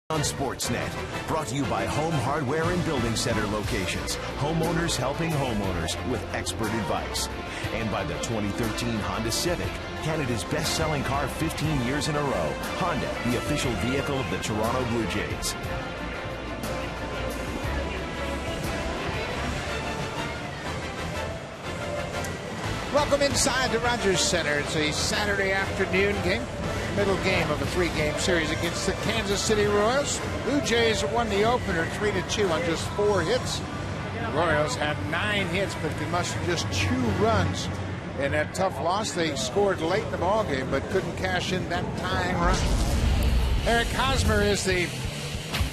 On Sportsnet, brought to you by Home Hardware and Building Center locations. Homeowners helping homeowners with expert advice. And by the 2013 Honda Civic, Canada's best-selling car 15 years in a row. Honda, the official vehicle of the Toronto Blue Jays. Welcome inside the Rogers Center. It's a Saturday afternoon game. Middle game of a three-game series against the Kansas City Royals. Blue Jays won the opener 3-2 on just 4 hits. The Royals had 9 hits, but they must have just 2 runs. In that tough loss, they scored late in the ballgame, but couldn't cash in that tying run. Eric Hosmer is the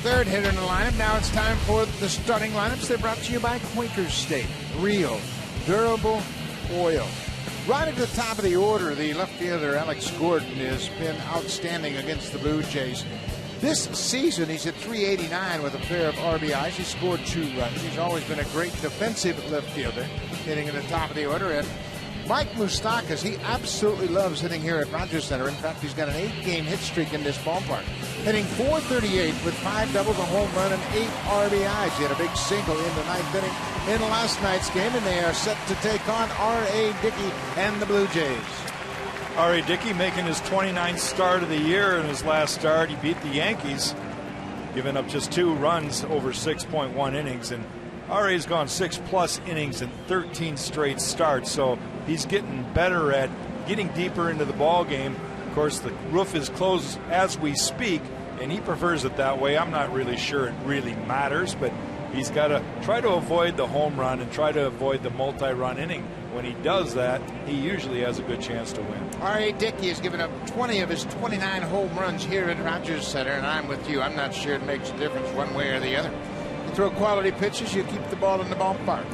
third hitter in the lineup. Now it's time for the starting lineups. They're brought to you by Quaker State. Real, durable oil. Right at the top of the order, the left fielder Alex Gordon has been outstanding against the Blue Jays. This season, he's at .389 with a pair of RBIs. He scored 2 runs. He's always been a great defensive left fielder, hitting at the top of the order. And Mike Moustakas, he absolutely loves hitting here at Rogers Center. In fact, he's got an 8-game hit streak in this ballpark, hitting .438 with 5 doubles, a home run, and 8 RBIs. He had a big single in the 9th inning in last night's game, and they are set to take on R.A. Dickey and the Blue Jays. R.A. Dickey making his 29th start of the year. In his last start, he beat the Yankees, giving up just 2 runs over 6.1 innings. And R.A.'s gone 6+ innings in 13 straight starts, so he's getting better at getting deeper into the ball game. Of course, the roof is closed as we speak, and he prefers it that way. I'm not really sure it really matters, but he's got to try to avoid the home run and try to avoid the multi-run inning. When he does that, he usually has a good chance to win. R.A. Dickey has given up 20 of his 29 home runs here at Rogers Center, and I'm with you. I'm not sure it makes a difference one way or the other. You throw quality pitches, you keep the ball in the ballpark.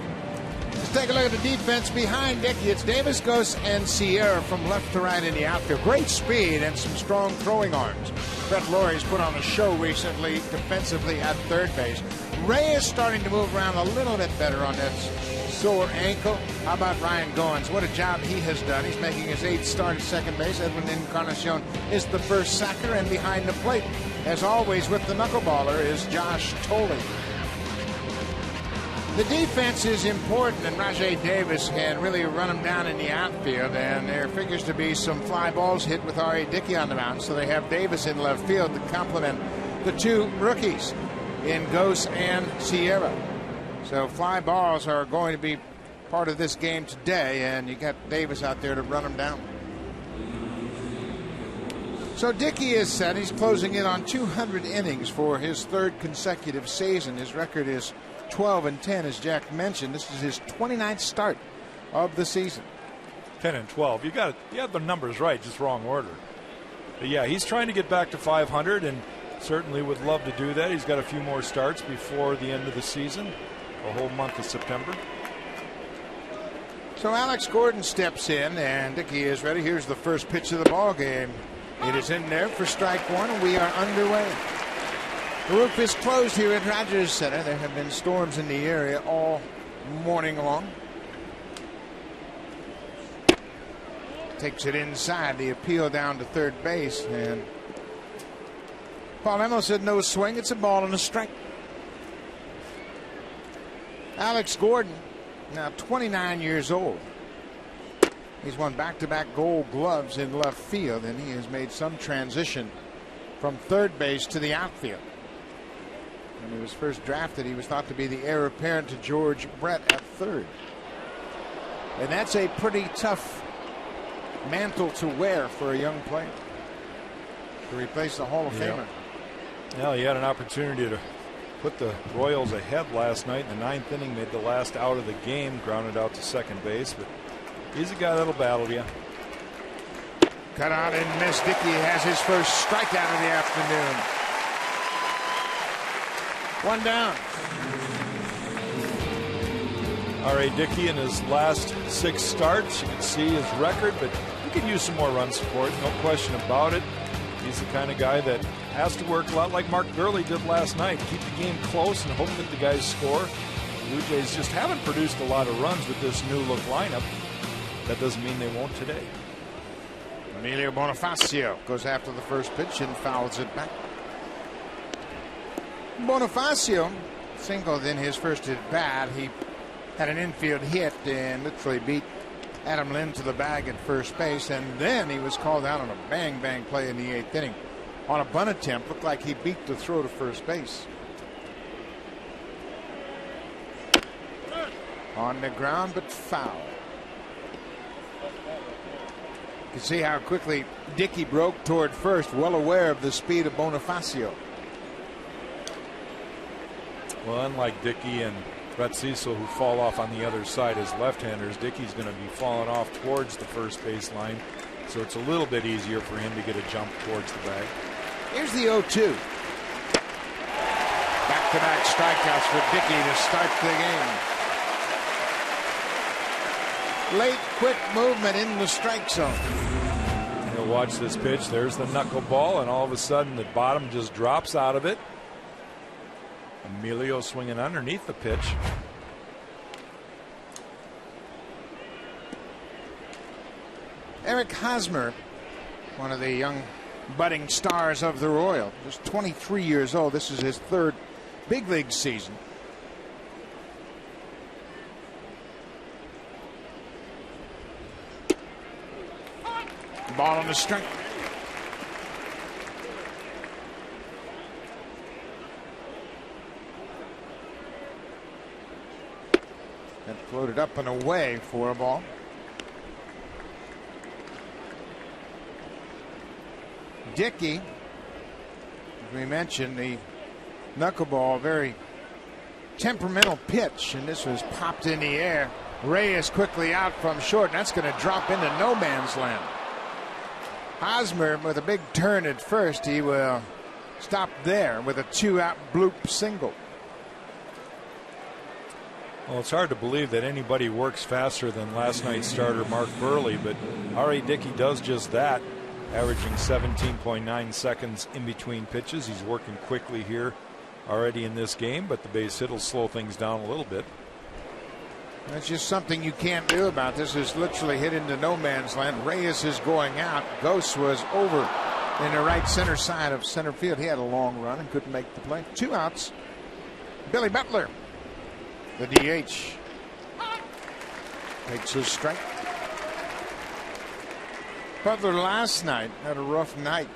Let's take a look at the defense behind Dickey. It's Davis, Ghost, and Sierra from left to right in the outfield. Great speed and some strong throwing arms. Brett Laurie's put on a show recently defensively at third base. Ray is starting to move around a little bit better on that sore ankle. How about Ryan Goins? What a job he has done. He's making his 8th start at second base. Edwin Encarnacion is the first sacker, and behind the plate, as always with the knuckleballer, is Josh Tolley. The defense is important, and Rajai Davis can really run them down in the outfield, and there figures to be some fly balls hit with R.A. Dickey on the mound, so they have Davis in left field to complement the 2 rookies in Ghost and Sierra. So fly balls are going to be part of this game today, and you got Davis out there to run them down. So Dickey is set. He's closing in on 200 innings for his 3rd consecutive season. His record is 12-10, as Jack mentioned. This is his 29th start of the season. 10-12. You have the numbers right, just wrong order. But yeah, he's trying to get back to 500, and certainly would love to do that. He's got a few more starts before the end of the season, a whole month of September. So Alex Gordon steps in, and Dickey is ready. Here's the first pitch of the ball game. It is in there for strike 1, and we are underway. The roof is closed here at Rogers Center. There have been storms in the area all morning long. Takes it inside. The appeal down to third base, and Paul Emmel said no swing. It's a ball and a strike. Alex Gordon, now 29 years old. He's won back-to-back Gold Gloves in left field, and he has made some transition from third base to the outfield. When he was first drafted, he was thought to be the heir apparent to George Brett at third. And that's a pretty tough mantle to wear for a young player, to replace the Hall of Famer. Well, he had an opportunity to put the Royals ahead last night in the 9th inning, made the last out of the game, grounded out to second base, but he's a guy that'll battle you. Cut out and missed. Dickey has his first strikeout of the afternoon. 1 down. R.A. Dickey in his last 6 starts, you can see his record, but he could use some more runs for it, no question about it. He's the kind of guy that has to work a lot like Mark Gurley did last night. Keep the game close and hope that the guys score. The Blue Jays just haven't produced a lot of runs with this new look lineup. That doesn't mean they won't today. Emilio Bonifacio goes after the first pitch and fouls it back. Bonifacio singled in his first at bat. He had an infield hit and literally beat Adam Lynn to the bag at first base, and then he was called out on a bang play in the 8th inning on a bunt attempt. Looked like he beat the throw to first base. On the ground, but foul. You can see how quickly Dickey broke toward first, well aware of the speed of Bonifacio. Well, unlike Dickey and Brett Cecil, who fall off on the other side as left-handers, Dickey's going to be falling off towards the first base line, so it's a little bit easier for him to get a jump towards the bag. Here's the 0-2. Back-to-back strikeouts for Dickey to start the game. Late, quick movement in the strike zone. He'll watch this pitch. There's the knuckleball, and all of a sudden the bottom just drops out of it. Emilio swinging underneath the pitch. Eric Hosmer, one of the young budding stars of the Royal, just 23 years old. This is his 3rd big league season. Ball on the strike. And floated up and away for a ball. Dickey, as we mentioned, the knuckleball, very temperamental pitch, and this was popped in the air. Reyes quickly out from short, and that's going to drop into no man's land. Hosmer with a big turn at first. He will stop there with a 2-out bloop single. Well, it's hard to believe that anybody works faster than last night's starter Mark Burley, but R.A. Dickey does just that, averaging 17.9 seconds in between pitches. He's working quickly here already in this game, but the base hit will slow things down a little bit. That's just something you can't do about this. Is literally hit into no man's land. Reyes is going out. Ghost was over in the right center side of center field. He had a long run and couldn't make the play. 2 outs. Billy Butler, the DH, takes his strike. Butler last night had a rough night.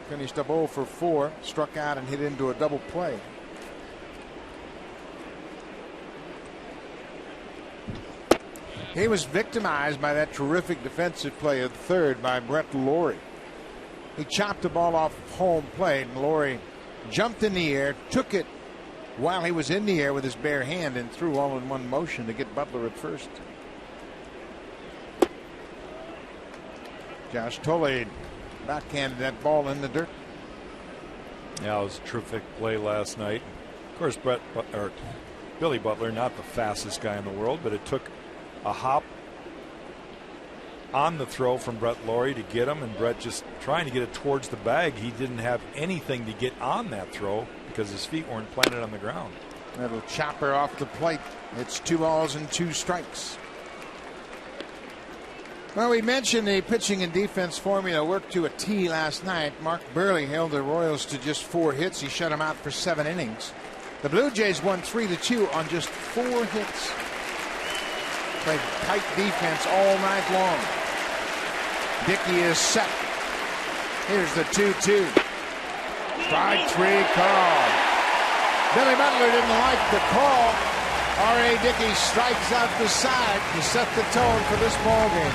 Finished up 0 for 4. Struck out and hit into a double play. He was victimized by that terrific defensive play at third by Brett Laurie. He chopped the ball off home plate, and Laurie jumped in the air, took it while he was in the air with his bare hand, and threw all in one motion to get Butler at first. Josh Tolley backhanded that ball in the dirt. Yeah, it was a terrific play last night. Of course, Billy Butler, not the fastest guy in the world, but it took a hop on the throw from Brett Laurie to get him, and Brett just trying to get it towards the bag. He didn't have anything to get on that throw because his feet weren't planted on the ground. Little chopper off the plate. It's 2 balls and 2 strikes. Well, we mentioned the pitching and defense formula worked to a T last night. Mark Burley held the Royals to just 4 hits. He shut them out for 7 innings. The Blue Jays won 3-2 on just 4 hits. Played tight defense all night long. Dickey is set. Here's the 2-2. Strike 3 call. Billy Butler didn't like the call. R.A. Dickey strikes out the side to set the tone for this ball game.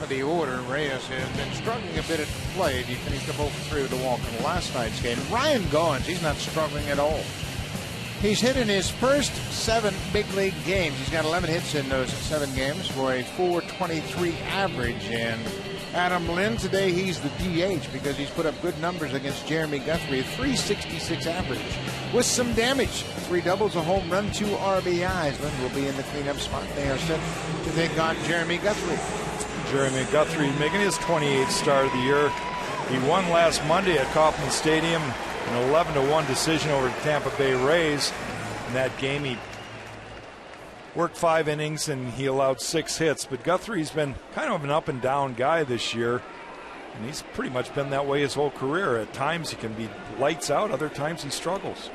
of the order. Reyes has been struggling a bit at the plate. He finished a 0-for-3 with a walk in last night's game. Ryan Goins, he's not struggling at all. He's hit in his first 7 big league games. He's got 11 hits in those 7 games for a .423 average. And Adam Lynn, today he's the DH because he's put up good numbers against Jeremy Guthrie. A .366 average with some damage. 3 doubles, a home run, 2 RBIs. Lynn will be in the cleanup spot. They are set to take on Jeremy Guthrie. Jeremy Guthrie making his 28th start of the year. He won last Monday at Kauffman Stadium, an 11-1 decision over the Tampa Bay Rays. In that game, he worked 5 innings and he allowed 6 hits. But Guthrie's been kind of an up and down guy this year, and he's pretty much been that way his whole career. At times he can be lights out, other times he struggles.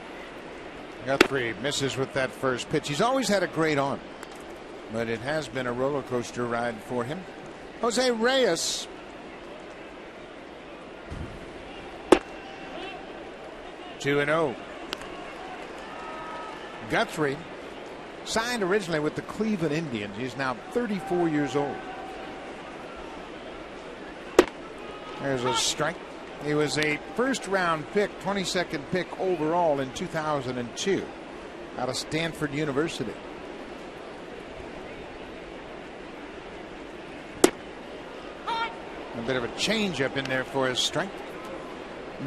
Guthrie misses with that first pitch. He's always had a great arm, but it has been a roller coaster ride for him. Jose Reyes. 2-0. Guthrie signed originally with the Cleveland Indians. He's now 34 years old. There's a strike. He was a first-round pick, 22nd pick overall in 2002 out of Stanford University. A bit of a changeup in there for his strike.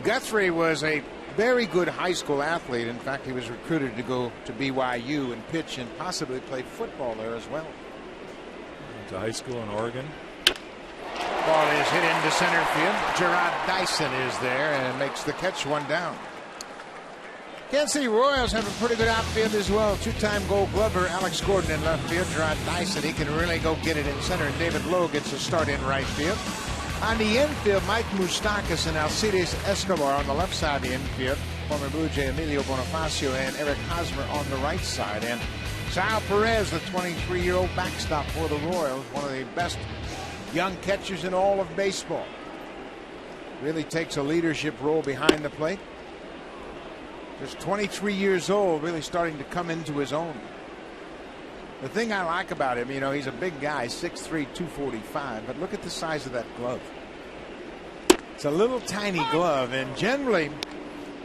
Guthrie was a very good high school athlete. In fact, he was recruited to go to BYU and pitch and possibly play football there as well. Went to high school in Oregon. Ball is hit into center field. Gerard Dyson is there and makes the catch, 1 down. Kansas City Royals have a pretty good outfield as well. 2-time Gold Glover Alex Gordon in left field. Gerard Dyson, he can really go get it in center. And David Lowe gets a start in right field. On the infield, Mike Moustakas and Alcides Escobar on the left side of the infield. Former Blue Jay Emilio Bonifacio and Eric Hosmer on the right side. And Sal Perez, the 23-year-old backstop for the Royals, one of the best young catchers in all of baseball. Really takes a leadership role behind the plate. Just 23 years old, really starting to come into his own. The thing I like about him, you know, he's a big guy, 6'3", 245, but look at the size of that glove. It's a little tiny glove, and generally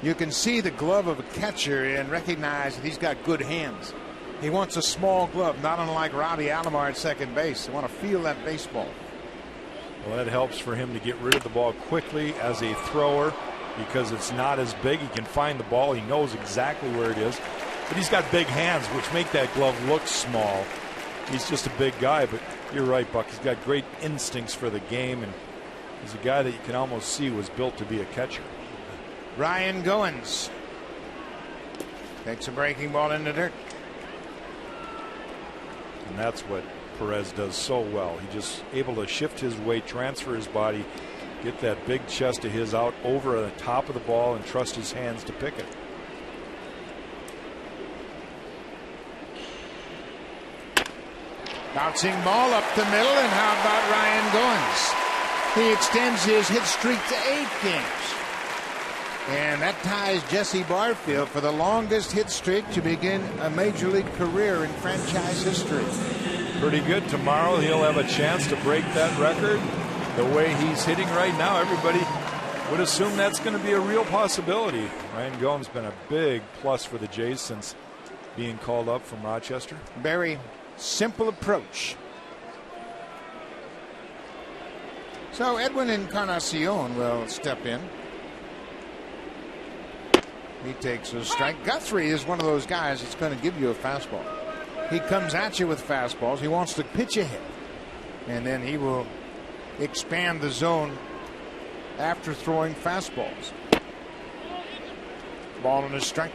you can see the glove of a catcher and recognize that he's got good hands. He wants a small glove, not unlike Robbie Alomar at second base. They want to feel that baseball. Well, that helps for him to get rid of the ball quickly as a thrower because it's not as big. He can find the ball. He knows exactly where it is. But he's got big hands, which make that glove look small. He's just a big guy, but you're right, Buck. He's got great instincts for the game, and he's a guy that you can almost see was built to be a catcher. Ryan Goins takes a breaking ball in the dirt. And that's what Perez does so well. He just able to shift his weight, transfer his body, get that big chest of his out over the top of the ball, and trust his hands to pick it. Bouncing ball up the middle, and how about Ryan Goins? He extends his hit streak to 8 games. And that ties Jesse Barfield for the longest hit streak to begin a major league career in franchise history. Pretty good. Tomorrow he'll have a chance to break that record. The way he's hitting right now, everybody would assume that's going to be a real possibility. Ryan Goins been a big plus for the Jays since being called up from Rochester. Very simple approach. So Edwin Encarnacion will step in. He takes a strike. Guthrie is one of those guys that's going to give you a fastball. He comes at you with fastballs. He wants to pitch ahead, and then he will expand the zone after throwing fastballs. Ball and a strike.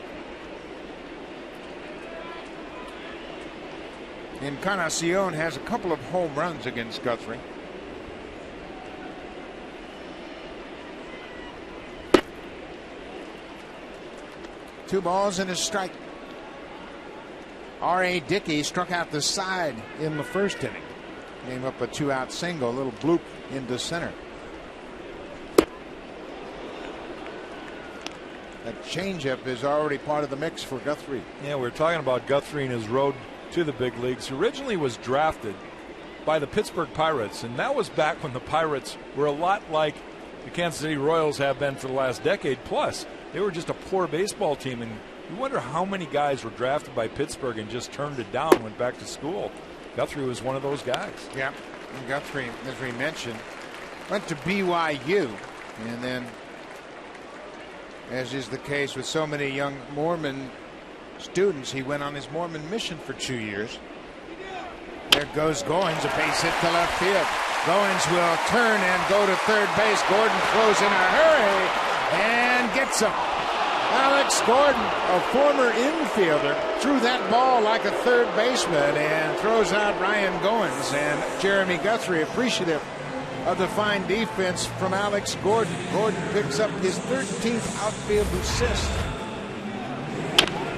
Encarnacion has a couple of home runs against Guthrie. Two balls and a strike. R.A. Dickey struck out the side in the first inning. Came up a 2-out single, a little bloop into center. That changeup is already part of the mix for Guthrie. Yeah, we're talking about Guthrie and his road to the big leagues. He originally was drafted by the Pittsburgh Pirates, and that was back when the Pirates were a lot like the Kansas City Royals have been for the last decade plus. They were just a poor baseball team, and you wonder how many guys were drafted by Pittsburgh and just turned it down, went back to school. Guthrie was one of those guys. Yeah, Guthrie, as we mentioned, went to BYU, and then, as is the case with so many young Mormon students, he went on his Mormon mission for 2 years. There goes Goins, a base hit to left field. Goins will turn and go to third base. Gordon throws in a hurry and gets him. Alex Gordon, a former infielder, threw that ball like a third baseman and throws out Ryan Goins. And Jeremy Guthrie appreciative of the fine defense from Alex Gordon. Gordon picks up his 13th outfield assist.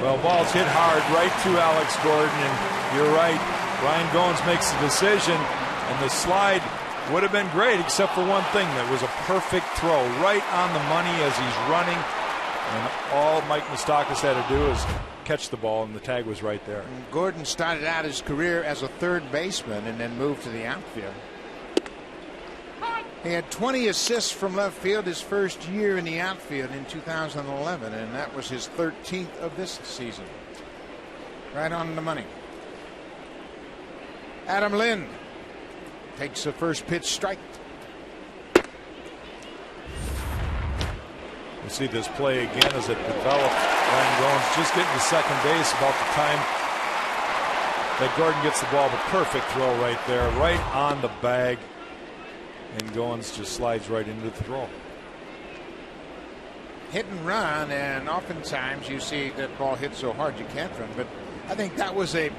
Well, ball's hit hard right to Alex Gordon, and you're right. Ryan Goins makes the decision, and the slide would have been great except for one thing. That was a perfect throw right on the money as he's running, and all Mike Moustakas had to do is catch the ball, and the tag was right there. And Gordon started out his career as a third baseman and then moved to the outfield. He had 20 assists from left field his first year in the outfield in 2011, and that was his 13th of this season. Right on the money. Adam Lind takes the first pitch strike. We'll see this play again as it develops. Ryan Goins just getting to second base about the time that Gordon gets the ball. The perfect throw right there, right on the bag. And Goins just slides right into the throw. Hit and run, and oftentimes you see that ball hit so hard you can't run. But I think that was a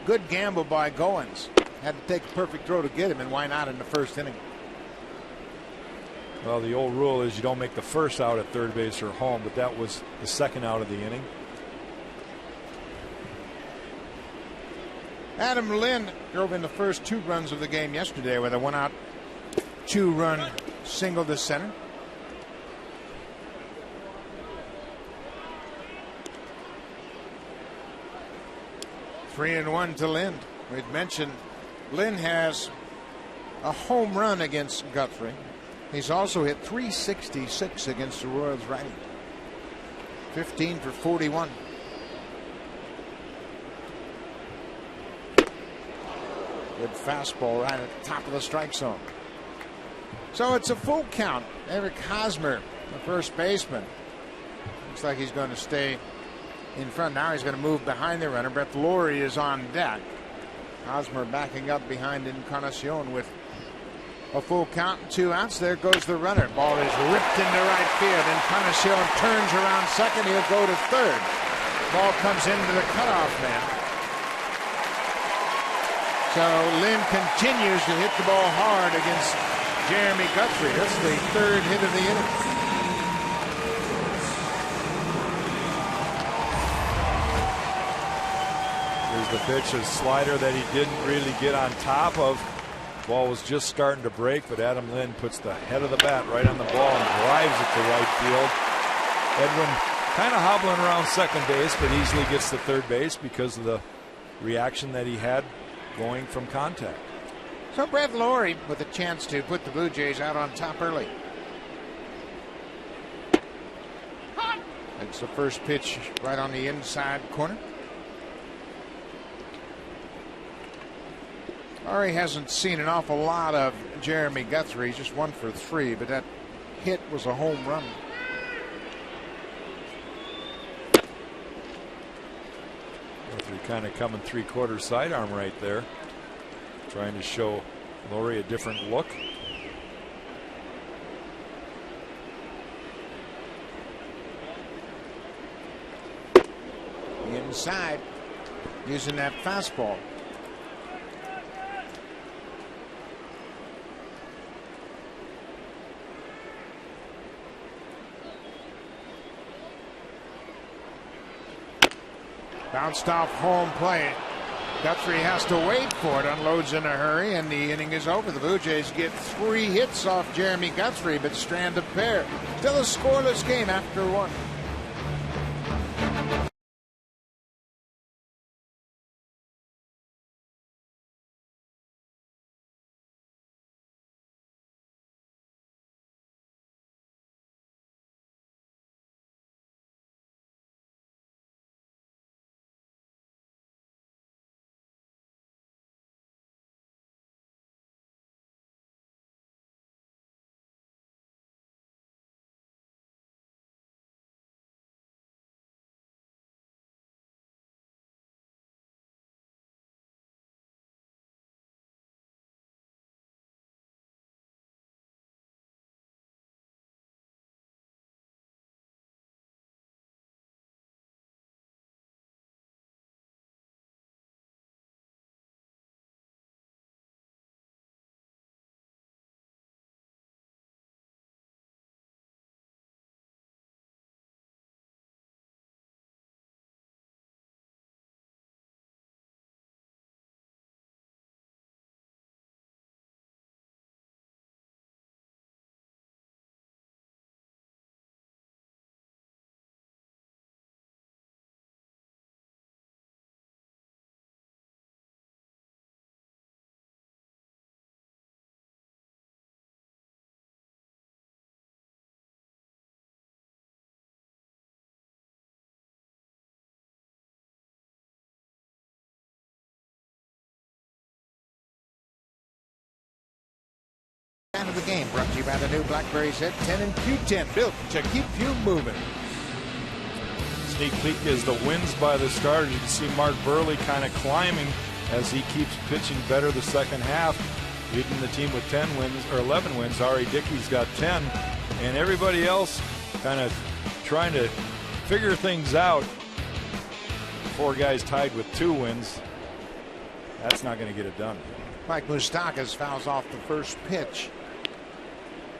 good gamble by Goins. Had to take a perfect throw to get him, and why not in the first inning? Well, the old rule is you don't make the first out at third base or home, but that was the second out of the inning. Adam Lind drove in the first 2 runs of the game yesterday with a 1-out, 2-run single to center. Three and 1 to Lind. We'd mentioned Lind has a home run against Guthrie. He's also hit .366 against the Royals righty. 15 for 41. Good fastball right at the top of the strike zone. So it's a full count. Eric Hosmer, the first baseman. Looks like he's going to stay in front. Now he's going to move behind the runner. Brett Laurie is on deck. Hosmer backing up behind Encarnacion with a full count and 2 outs. There goes the runner. Ball is ripped into right field. Encarnacion turns around second. He'll go to third. Ball comes into the cutoff man. So Lind continues to hit the ball hard against Jeremy Guthrie. That's the 3rd hit of the inning. Here's the pitch, a slider that he didn't really get on top of. Ball was just starting to break, but Adam Lind puts the head of the bat right on the ball and drives it to right field. Edwin kind of hobbling around second base, but easily gets to third base because of the reaction that he had going from contact. So Brett Laurie with a chance to put the Blue Jays out on top early. It's the first pitch right on the inside corner. Laurie hasn't seen an awful lot of Jeremy Guthrie, just 1 for 3, but that hit was a home run. Guthrie kind of coming 3/4 sidearm right there, trying to show Laurie a different look. Inside, using that fastball. Bounced off home plate. Guthrie has to wait for it, unloads in a hurry, and the inning is over. The Blue Jays get 3 hits off Jeremy Guthrie, but strand a pair. Still a scoreless game after 1. of the game brought to you by the new BlackBerry Z10 and Q10, built to keep you moving. Sneak peek is the wins by the starters. You can see Mark Burley kind of climbing as he keeps pitching better the second half, leading the team with 10 wins or 11 wins. R.A. Dickey's got 10, and everybody else kind of trying to figure things out. 4 guys tied with 2 wins. That's not going to get it done. Mike Moustakas fouls off the first pitch.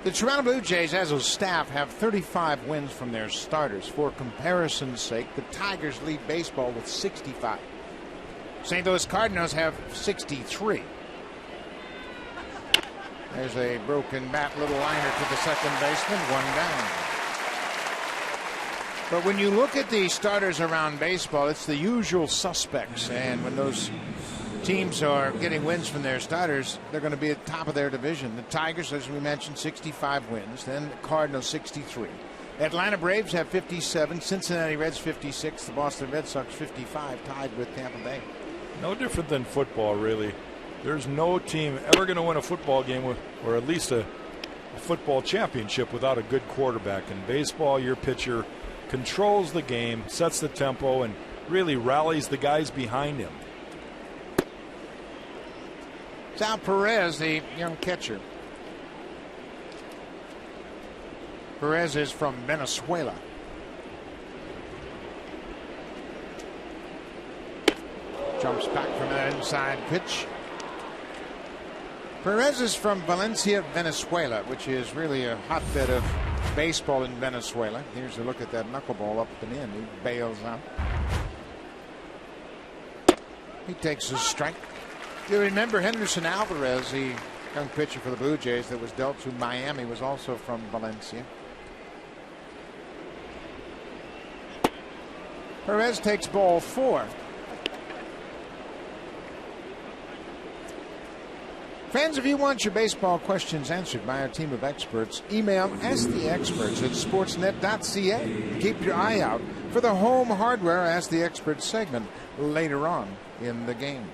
The Toronto Blue Jays, as a staff, have 35 wins from their starters. For comparison's sake, the Tigers lead baseball with 65. St. Louis Cardinals have 63. There's a broken bat, little liner to the second baseman, 1 down. But when you look at the starters around baseball, it's the usual suspects. And when those teams are getting wins from their starters, they're going to be at the top of their division. The Tigers, as we mentioned, 65 wins. Then the Cardinals, 63. Atlanta Braves have 57. Cincinnati Reds, 56. The Boston Red Sox, 55, tied with Tampa Bay. No different than football, really. There's no team ever going to win a football game or at least a football championship without a good quarterback. In baseball, your pitcher controls the game, sets the tempo, and really rallies the guys behind him. Sal Perez, the young catcher. Perez is from Venezuela. Jumps back from that inside pitch. Perez is from Valencia, Venezuela, which is really a hotbed of baseball in Venezuela. Here's a look at that knuckleball up and in. He bails out. He takes a strike. You remember Henderson Alvarez, the young pitcher for the Blue Jays that was dealt to Miami, was also from Valencia. Perez takes ball 4. Fans, if you want your baseball questions answered by our team of experts, email asktheexperts@sportsnet.ca. Keep your eye out for the Home Hardware Ask the Experts segment later on in the game.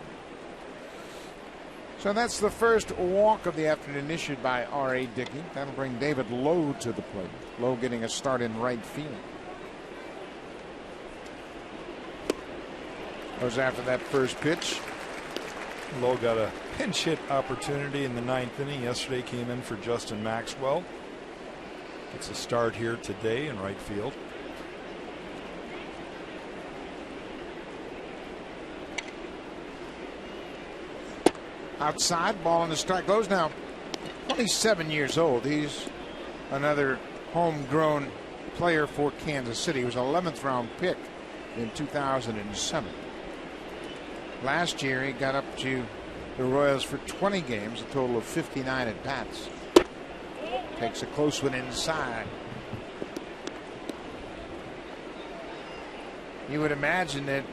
So that's the first walk of the afternoon issued by R.A. Dickey. That'll bring David Lowe to the plate. Lowe getting a start in right field. Goes after that first pitch. Lowe got a pinch hit opportunity in the 9th inning. Yesterday came in for Justin Maxwell. Gets a start here today in right field. Outside, ball on the strike. Goes now 27 years old. He's another homegrown player for Kansas City. He was an 11th round pick in 2007. Last year he got up to the Royals for 20 games, a total of 59 at bats. Takes a close one inside. You would imagine that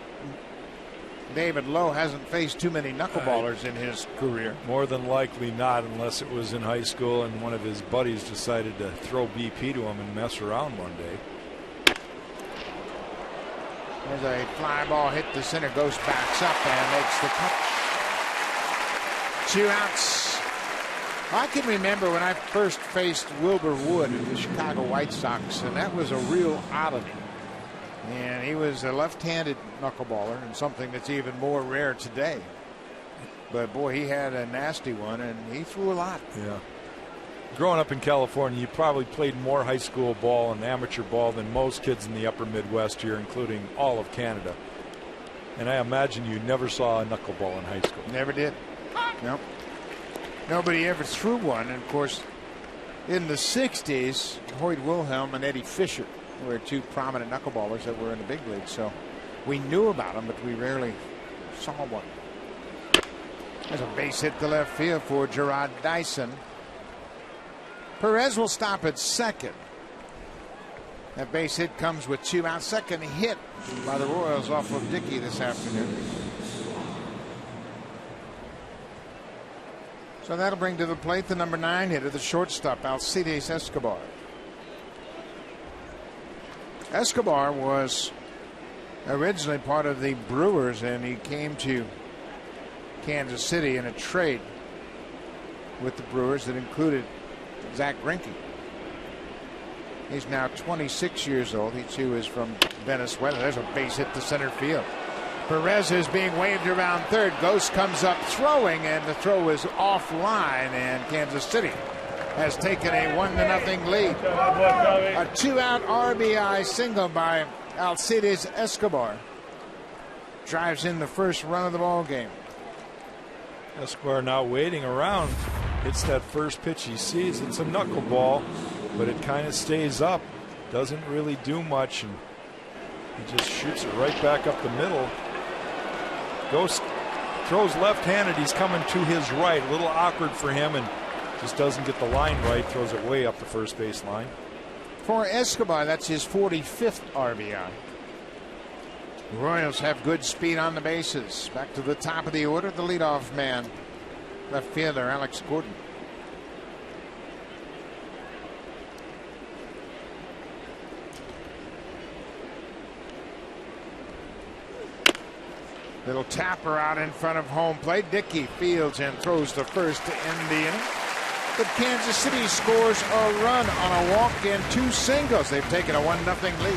David Lowe hasn't faced too many knuckleballers in his career. More than likely not, unless it was in high school and one of his buddies decided to throw BP to him and mess around one day. There's a fly ball hit the center. Ghost backs up and makes the catch. 2 outs. I can remember when I first faced Wilbur Wood of the Chicago White Sox, and that was a real oddity. And he was a left-handed knuckleballer, and something that's even more rare today. But boy, he had a nasty one, and he threw a lot. Yeah. Growing up in California, you probably played more high school ball and amateur ball than most kids in the upper Midwest here, including all of Canada. And I imagine you never saw a knuckleball in high school. Never did. Nope. Nobody ever threw one. And of course, in the 60s, Hoyt Wilhelm and Eddie Fisher were 2 prominent knuckleballers that were in the big league. So we knew about them, but we rarely saw one. There's a base hit to left field for Gerard Dyson. Perez will stop at second. That base hit comes with 2 outs. Second hit by the Royals off of Dickey this afternoon. So that'll bring to the plate the number 9 hitter, the shortstop, Alcides Escobar. Escobar was originally part of the Brewers, and he came to Kansas City in a trade with the Brewers that included Zach Greinke. He's now 26 years old. He too is from Venezuela. There's a base hit to center field. Perez is being waved around third. Ghost comes up throwing, and the throw is offline, and Kansas City has taken a 1-0 lead. A 2-out RBI single by Alcides Escobar drives in the first run of the ball game. Escobar now waiting around. Hits that first pitch he sees. It's a knuckleball, but it kind of stays up. Doesn't really do much, and he just shoots it right back up the middle. Ghost throws left-handed. He's coming to his right. A little awkward for him, and just doesn't get the line right. Throws it way up the first base line. For Escobar, that's his 45th RBI. Royals have good speed on the bases. Back to the top of the order, the leadoff man, left fielder Alex Gordon. Little tapper out in front of home plate. Dickey fields and throws to first to end the inning. But Kansas City scores a run on a walk and 2 singles. They've taken a 1-0 lead.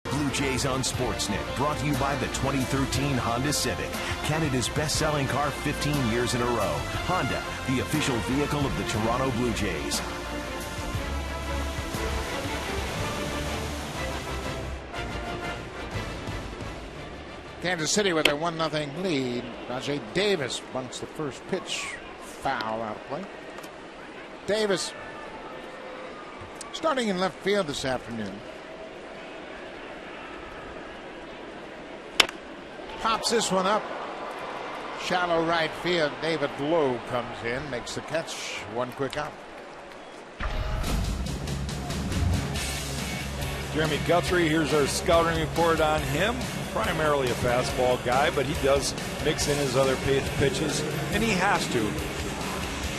Blue Jays on Sportsnet, brought to you by the 2013 Honda Civic, Canada's best-selling car 15 years in a row. Honda, the official vehicle of the Toronto Blue Jays. Kansas City with a 1-0 lead. Rajay Davis bunts the first pitch. Foul out of play. Davis starting in left field this afternoon. Pops this one up. Shallow right field. David Lowe comes in, makes the catch. One quick out. Jeremy Guthrie, here's our scouting report on him. Primarily a fastball guy, but he does mix in his other pitches, and he has to.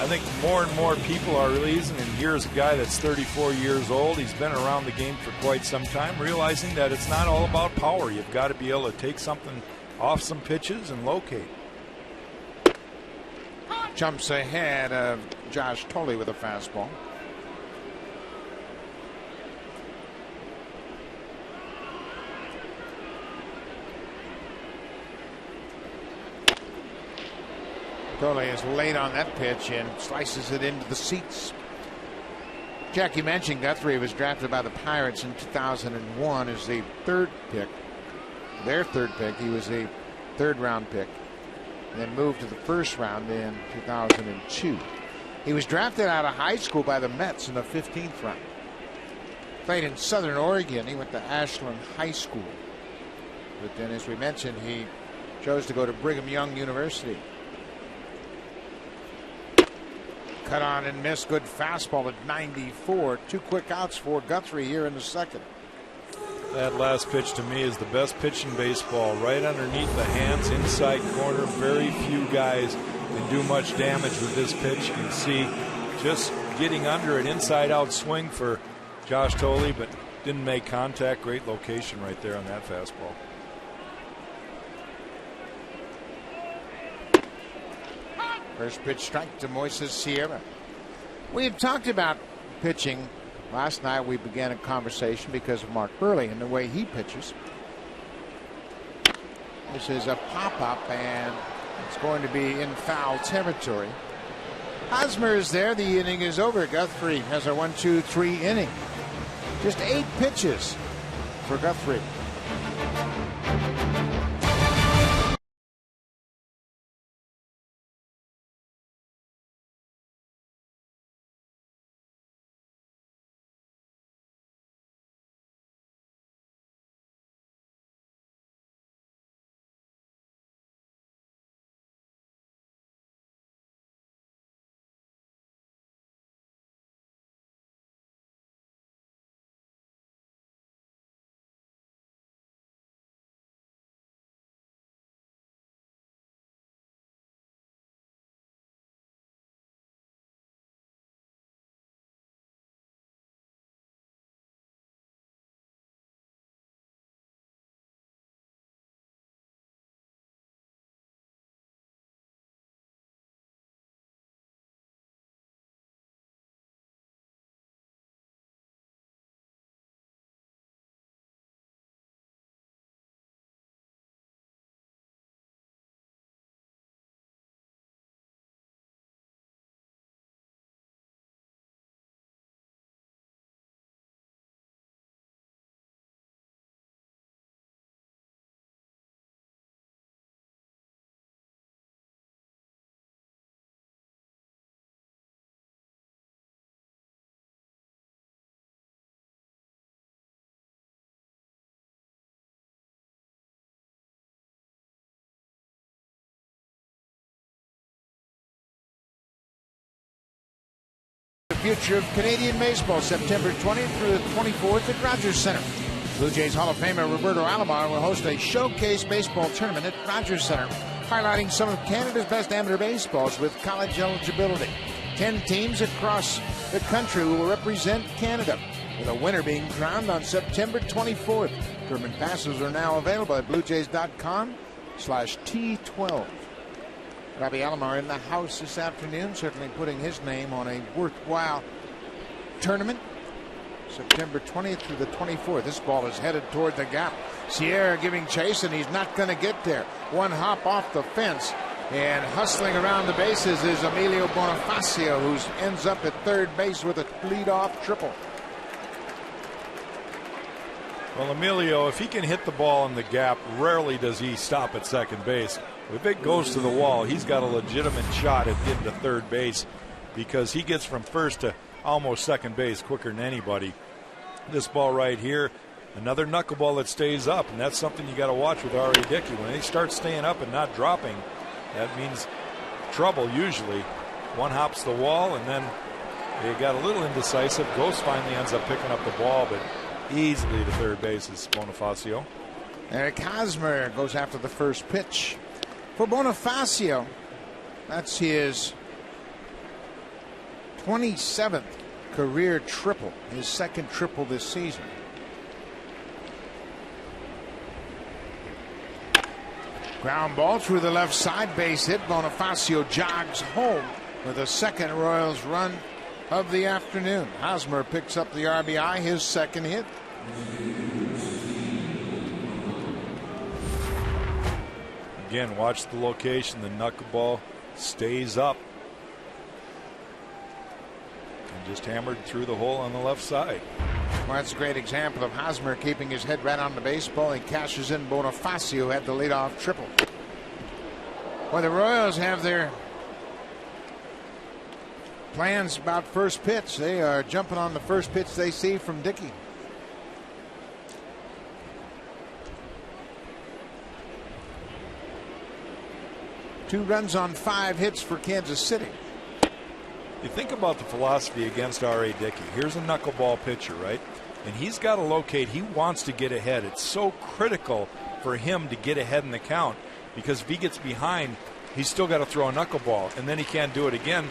I think more and more people are realizing, and here's a guy that's 34 years old. He's been around the game for quite some time, realizing that it's not all about power. You've got to be able to take something off some pitches and locate. Jumps ahead of Josh Tolley with a fastball. Tolley is late on that pitch and slices it into the seats. Jack, you mentioned Guthrie was drafted by the Pirates in 2001 as the third pick. Their third pick. He was a third-round pick, and then moved to the first round in 2002. He was drafted out of high school by the Mets in the 15th round. Played in Southern Oregon. He went to Ashland High School. But then, as we mentioned, he chose to go to Brigham Young University. Cut on and missed. Good fastball at 94. 2 quick outs for Guthrie here in the second. That last pitch to me is the best pitch in baseball. Right underneath the hands, inside corner. Very few guys can do much damage with this pitch. You can see just getting under an inside-out swing for Josh Thole, but didn't make contact. Great location right there on that fastball. First pitch strike to Moises Sierra. We had talked about pitching. Last night we began a conversation because of Mark Burley and the way he pitches. This is a pop-up, and it's going to be in foul territory. Hosmer is there. The inning is over. Guthrie has a 1-2-3 inning. Just 8 pitches for Guthrie. Future of Canadian baseball, September 20th through the 24th at Rogers Center. Blue Jays Hall of Famer Roberto Alomar will host a showcase baseball tournament at Rogers Center, highlighting some of Canada's best amateur baseballs with college eligibility. 10 teams across the country will represent Canada, with a winner being crowned on September 24th. Tournament passes are now available at bluejays.com/T12. Robbie Alomar in the house this afternoon, certainly putting his name on a worthwhile tournament. September 20th through the 24th. This ball is headed toward the gap. Sierra giving chase, and he's not going to get there. One hop off the fence, and hustling around the bases is Emilio Bonifacio, who ends up at third base with a leadoff triple. Well, Emilio, if he can hit the ball in the gap, rarely does he stop at second base. If it goes to the wall, he's got a legitimate shot at getting to third base, because he gets from first to almost second base quicker than anybody. This ball right here, another knuckleball that stays up, and that's something you got to watch with R.A. Dickey. When they start staying up and not dropping, that means trouble usually. One hops the wall, and then they got a little indecisive. Ghost finally ends up picking up the ball, but easily to third base is Bonifacio. Eric Hosmer goes after the first pitch. For Bonifacio, that's his 27th career triple, his second triple this season. Ground ball through the left side, base hit. Bonifacio jogs home with a second Royals run of the afternoon. Hosmer picks up the RBI, his second hit. Again, watch the location. The knuckleball stays up and just hammered through the hole on the left side. Well, that's a great example of Hosmer keeping his head right on the baseball. He cashes in. Bonifacio had the leadoff triple. Well, the Royals have their plans about first pitch. They are jumping on the first pitch they see from Dickey. Two runs on 5 hits for Kansas City. You think about the philosophy against R.A. Dickey. Here's a knuckleball pitcher, right? And he's got to locate. He wants to get ahead. It's so critical for him to get ahead in the count, because if he gets behind, he's still got to throw a knuckleball, and then he can't do it again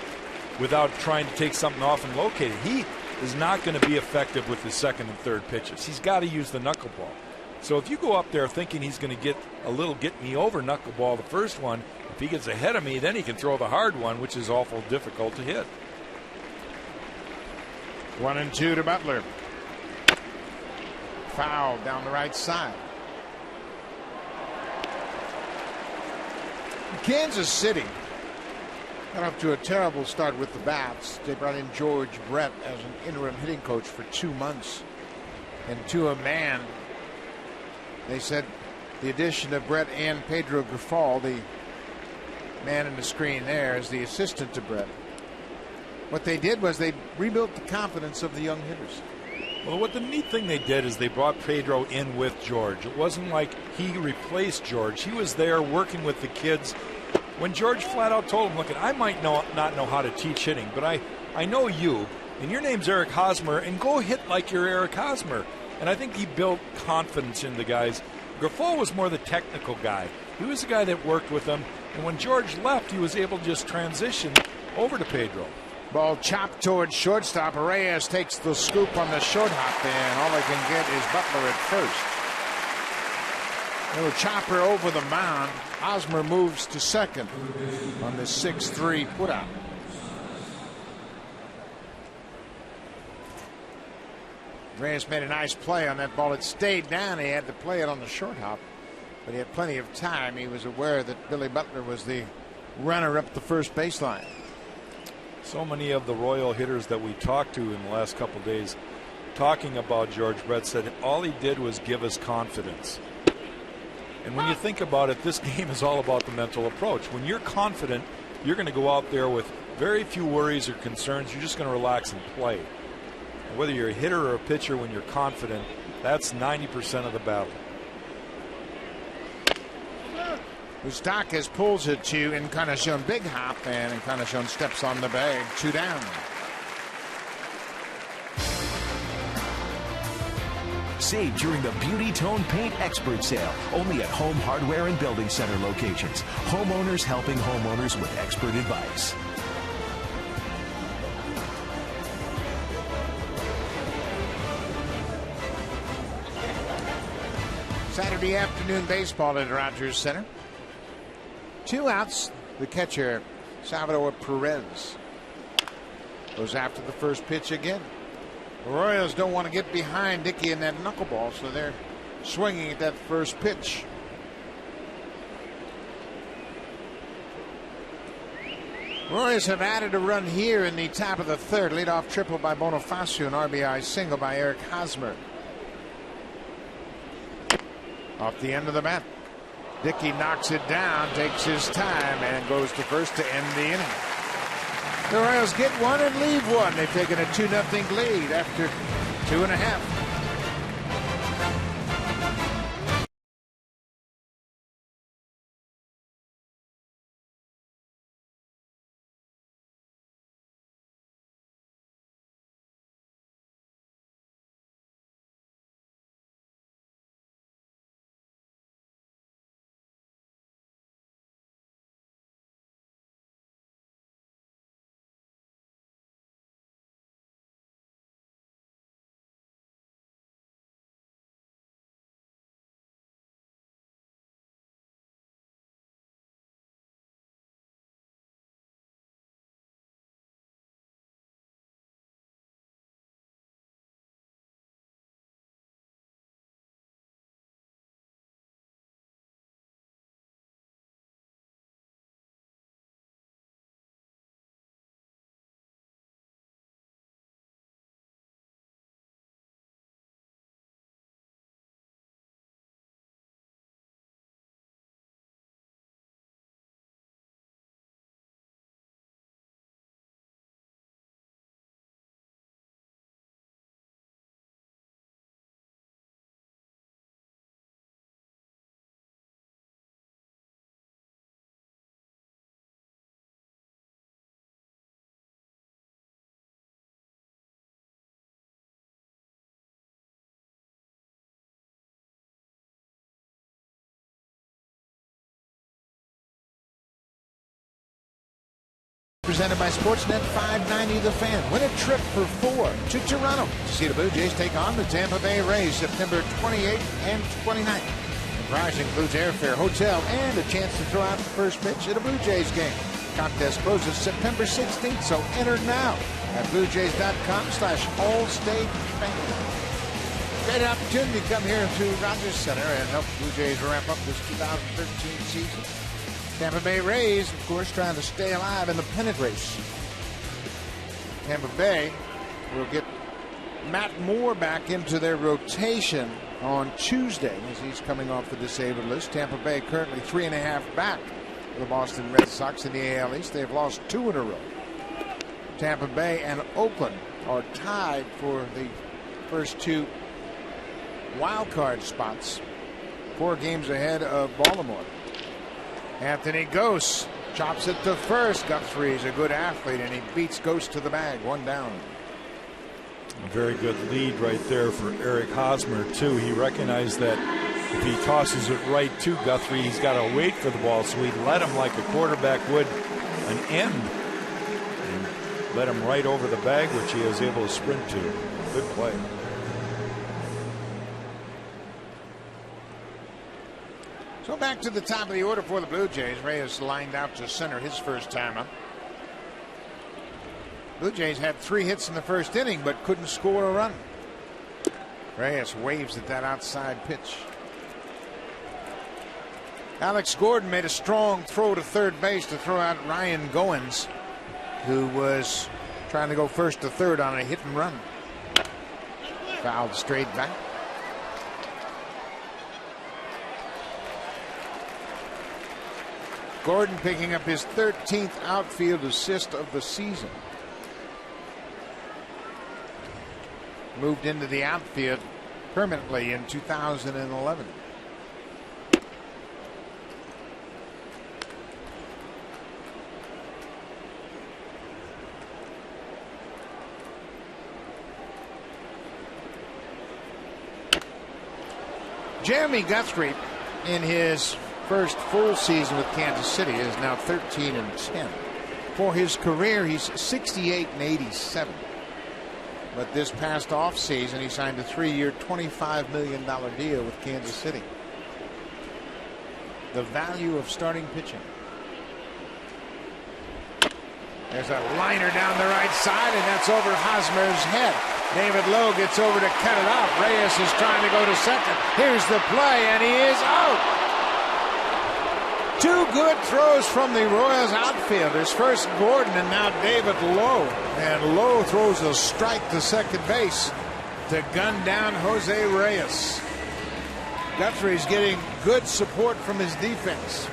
without trying to take something off and locate it. He is not going to be effective with his second and third pitches. He's got to use the knuckleball. So if you go up there thinking he's going to get a little get-me-over knuckleball, the first one, if he gets ahead of me, then he can throw the hard one, which is awful difficult to hit. 1-2 to Butler. Foul down the right side. Kansas City got off to a terrible start with the bats. They brought in George Brett as an interim hitting coach for 2 months. And to a man, they said the addition of Brett and Pedro Grifol, the man in the screen there, is the assistant to Brett. What they did was they rebuilt the confidence of the young hitters. Well, what the neat thing they did is they brought Pedro in with George. It wasn't like he replaced George. He was there working with the kids. When George flat out told him, look, I might not know how to teach hitting, but I know you, and your name's Eric Hosmer, and go hit like you're Eric Hosmer. And I think he built confidence in the guys. Grifol was more the technical guy. He was the guy that worked with them, and when George left, he was able to just transition over to Pedro. Ball chopped towards shortstop. Reyes takes the scoop on the short hop, and all they can get is Butler at first. Little chopper over the mound. Hosmer moves to second on the 6-3 putout. Reyes made a nice play on that ball. It stayed down. He had to play it on the short hop, but he had plenty of time. He was aware that Billy Butler was the runner up the first baseline. So many of the Royal hitters that we talked to in the last couple of days talking about George Brett said all he did was give us confidence. And when you think about it, this game is all about the mental approach. When you're confident, you're going to go out there with very few worries or concerns. You're just going to relax and play. And whether you're a hitter or a pitcher, when you're confident, that's 90% of the battle. Moustakas pulls it to Encarnacion. Big hop, and Encarnacion steps on the bag. 2 down. Save during the Beauty Tone Paint Expert Sale, only at Home Hardware and Building Center locations. Homeowners helping homeowners with expert advice. Saturday afternoon baseball at Rogers Center. 2 outs. The catcher, Salvador Perez, goes after the first pitch again. The Royals don't want to get behind Dickey in that knuckleball, so they're swinging at that first pitch. Royals have added a run here in the top of the third. Leadoff triple by Bonifacio, an RBI single by Eric Hosmer. Off the end of the bat, Dickey knocks it down, takes his time, and goes to first to end the inning. The Royals get one and leave one. They've taken a 2-0 lead after 2.5. presented by Sportsnet 590 The Fan. Win a trip for 4 to Toronto to see the Blue Jays take on the Tampa Bay Rays September 28th and 29th. The prize includes airfare, hotel, and a chance to throw out the first pitch at a Blue Jays game. Contest closes September 16th, so enter now at bluejays.com/allstatefan. Great opportunity to come here to Rogers Center and help the Blue Jays wrap up this 2013 season. Tampa Bay Rays, of course, trying to stay alive in the pennant race. Tampa Bay will get Matt Moore back into their rotation on Tuesday as he's coming off the disabled list. Tampa Bay currently 3.5 back of the Boston Red Sox in the AL East. They've lost 2 in a row. Tampa Bay and Oakland are tied for the first 2 wild card spots, 4 games ahead of Baltimore. Anthony Gose chops it to first. Guthrie's a good athlete, and he beats Gose to the bag. 1 down. A very good lead right there for Eric Hosmer, too. He recognized that if he tosses it right to Guthrie, he's got to wait for the ball, so he let him like a quarterback would an end, and let him right over the bag, which he was able to sprint to. Good play. So back to the top of the order for the Blue Jays. Reyes lined out to center his first time up. Blue Jays had 3 hits in the first inning but couldn't score a run. Reyes waves at that outside pitch. Alex Gordon made a strong throw to third base to throw out Ryan Goins, who was trying to go first to third on a hit and run. Fouled straight back. Gordon picking up his 13th outfield assist of the season. Moved into the outfield permanently in 2011. Jeremy Guthrie, in his first full season with Kansas City, is now 13-10. For his career, he's 68-87. But this past offseason, he signed a 3-year, $25 million deal with Kansas City. The value of starting pitching. There's a liner down the right side, and that's over Hosmer's head. David Lowe gets over to cut it off. Reyes is trying to go to second. Here's the play, and he is out. 2 good throws from the Royals outfielders. First Gordon and now David Lowe. And Lowe throws a strike to second base to gun down Jose Reyes. Guthrie's getting good support from his defense.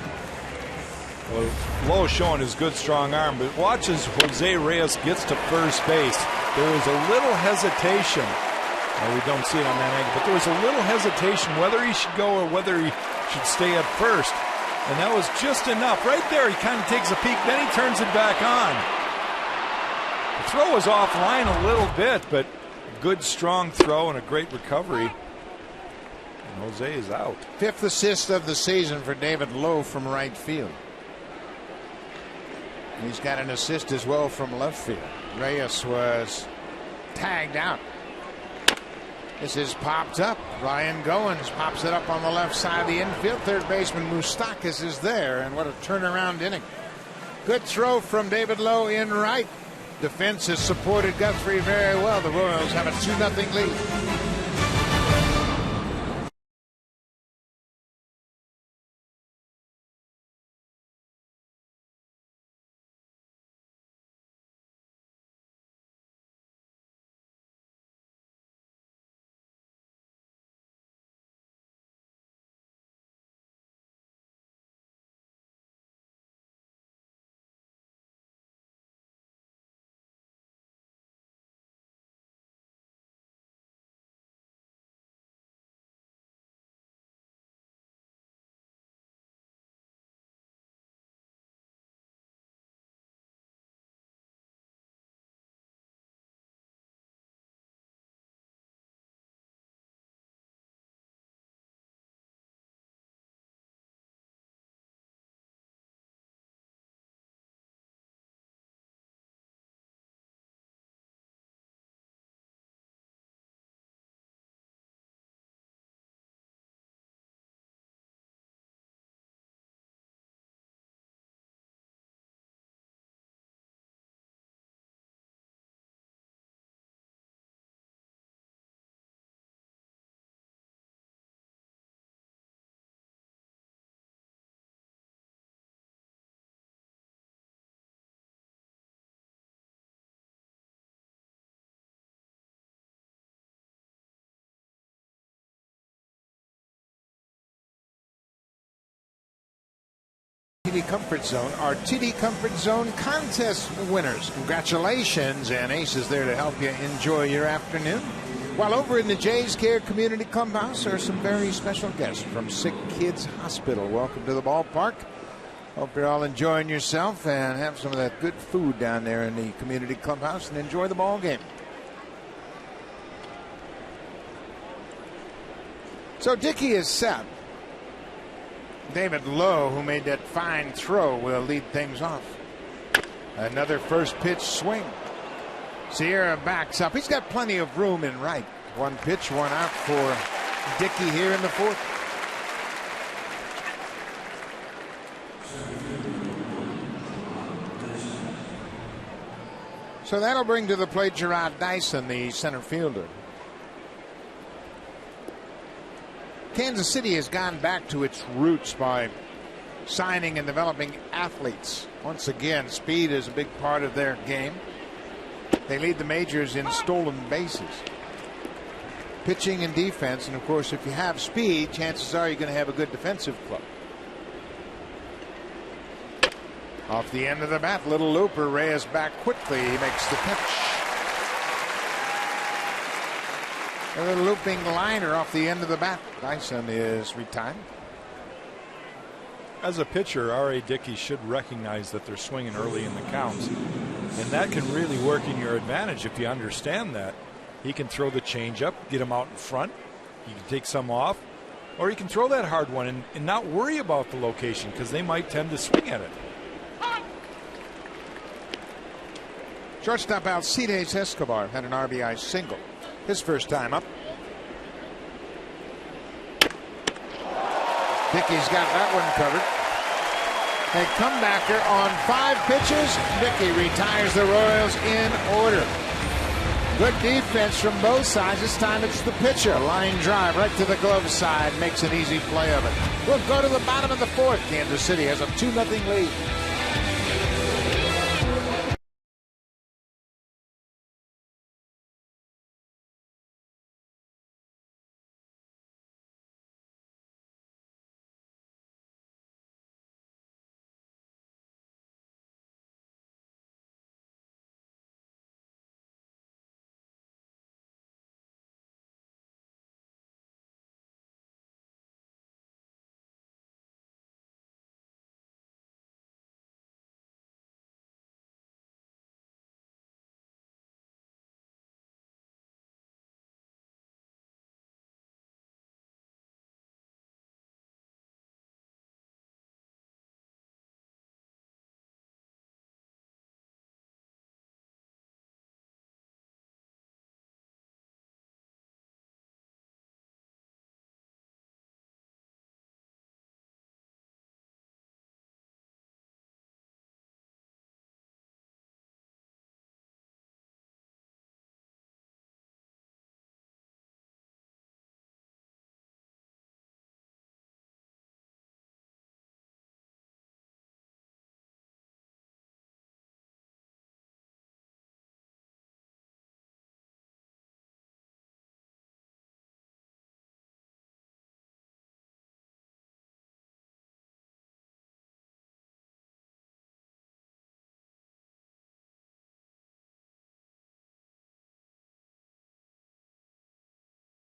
Well, Lowe showing his good strong arm, but watch as Jose Reyes gets to first base. There was a little hesitation. Well, we don't see it on that angle, but there was a little hesitation whether he should go or whether he should stay at first. And that was just enough. Right there, he kind of takes a peek, then he turns it back on. The throw was offline a little bit, but good, strong throw and a great recovery. And Jose is out. 5th assist of the season for David Lowe from right field. He's got an assist as well from left field. Reyes was tagged out. This is popped up. Ryan Goins pops it up on the left side of the infield. Third baseman Moustakas is there, and what a turnaround inning. Good throw from David Lowe in right. Defense has supported Guthrie very well. The Royals have a 2-0 lead. TD Comfort Zone are TD Comfort Zone contest winners. Congratulations, and Ace is there to help you enjoy your afternoon. While over in the Jays Care Community Clubhouse are some very special guests from Sick Kids Hospital. Welcome to the ballpark. Hope you're all enjoying yourself and have some of that good food down there in the community clubhouse and enjoy the ball game. So Dickey is set. David Lowe, who made that fine throw, will lead things off. Another first pitch swing. Sierra backs up. He's got plenty of room in right. One pitch, one out for Dickey here in the fourth. So that'll bring to the plate Gerard Dyson, the center fielder. Kansas City has gone back to its roots by signing and developing athletes. Once again, speed is a big part of their game. They lead the majors in stolen bases. Pitching and defense, and of course, if you have speed, chances are you're going to have a good defensive club. Off the end of the bat, little looper. Reyes back quickly. He makes the catch. A little looping liner off the end of the bat. Dyson is retired. As a pitcher, R.A. Dickey should recognize that they're swinging early in the counts. And that can really work in your advantage if you understand that. He can throw the changeup, get him out in front. He can take some off. Or he can throw that hard one and not worry about the location because they might tend to swing at it. Shortstop Alcides Escobar had an RBI single his first time up. Dickey's got that one covered. A comebacker on 5 pitches. Dickey retires the Royals in order. Good defense from both sides. This time it's the pitcher. Line drive right to the glove side. Makes an easy play of it. We'll go to the bottom of the fourth. Kansas City has a 2-0 lead.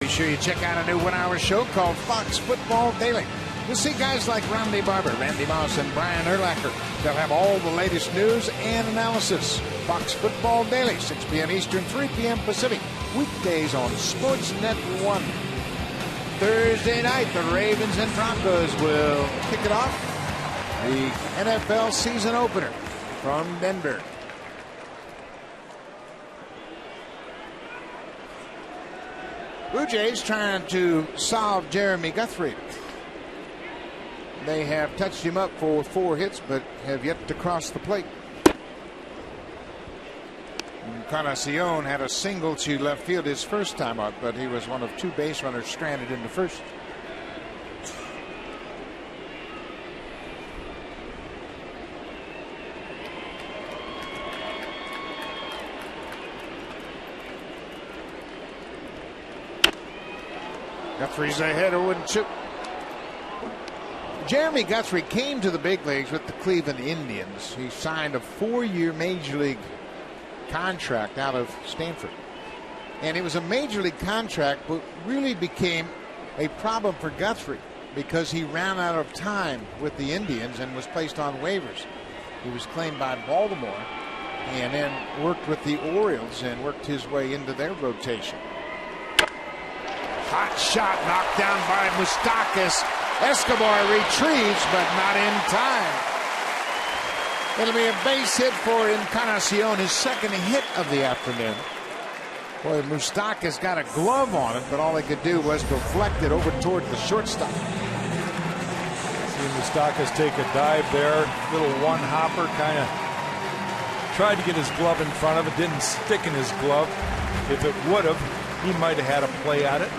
Be sure you check out a new 1-hour show called Fox Football Daily. You'll see guys like Randy Barber, Randy Moss, and Brian Urlacher. They'll have all the latest news and analysis. Fox Football Daily, 6 p.m. Eastern, 3 p.m. Pacific. Weekdays on Sportsnet 1. Thursday night, the Ravens and Broncos will kick it off. The NFL season opener from Denver. Blue Jays trying to solve Jeremy Guthrie. They have touched him up for 4 hits, but have yet to cross the plate. Encarnacion had a single to left field his first time out, but he was one of 2 base runners stranded in the first. Guthrie's ahead, 0-2. Jeremy Guthrie came to the big leagues with the Cleveland Indians. He signed a 4-year major league contract out of Stanford. And it was a major league contract, but really became a problem for Guthrie because he ran out of time with the Indians and was placed on waivers. He was claimed by Baltimore and then worked with the Orioles and worked his way into their rotation. Hot shot knocked down by Moustakas. Escobar retrieves, but not in time. It'll be a base hit for Encarnacion, his second hit of the afternoon. Boy, Moustakas got a glove on it, but all he could do was deflect it over toward the shortstop. See Moustakas take a dive there, little one-hopper, kind of tried to get his glove in front of it, didn't stick in his glove. If it would have, he might have had a play at it.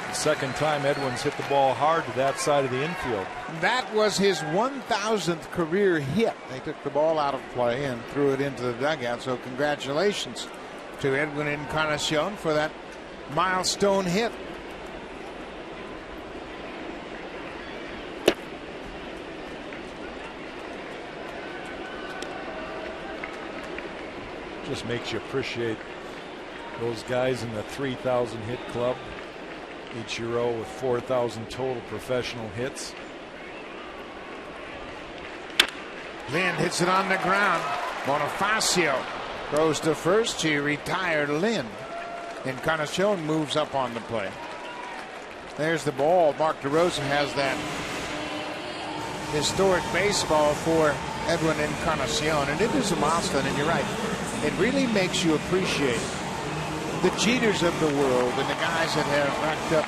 The second time Edwin's hit the ball hard to that side of the infield. That was his 1,000th career hit. They took the ball out of play and threw it into the dugout, so congratulations to Edwin Encarnacion for that milestone hit. Just makes you appreciate those guys in the 3,000 hit club. Ichiro with 4,000 total professional hits. Lynn hits it on the ground. Bonifacio goes to first. He retired Lynn. Encarnacion moves up on the play. There's the ball. Mark DeRosa has that historic baseball for Edwin Encarnacion, and it is a milestone, and you're right. It really makes you appreciate the Jeters of the world and the guys that have racked up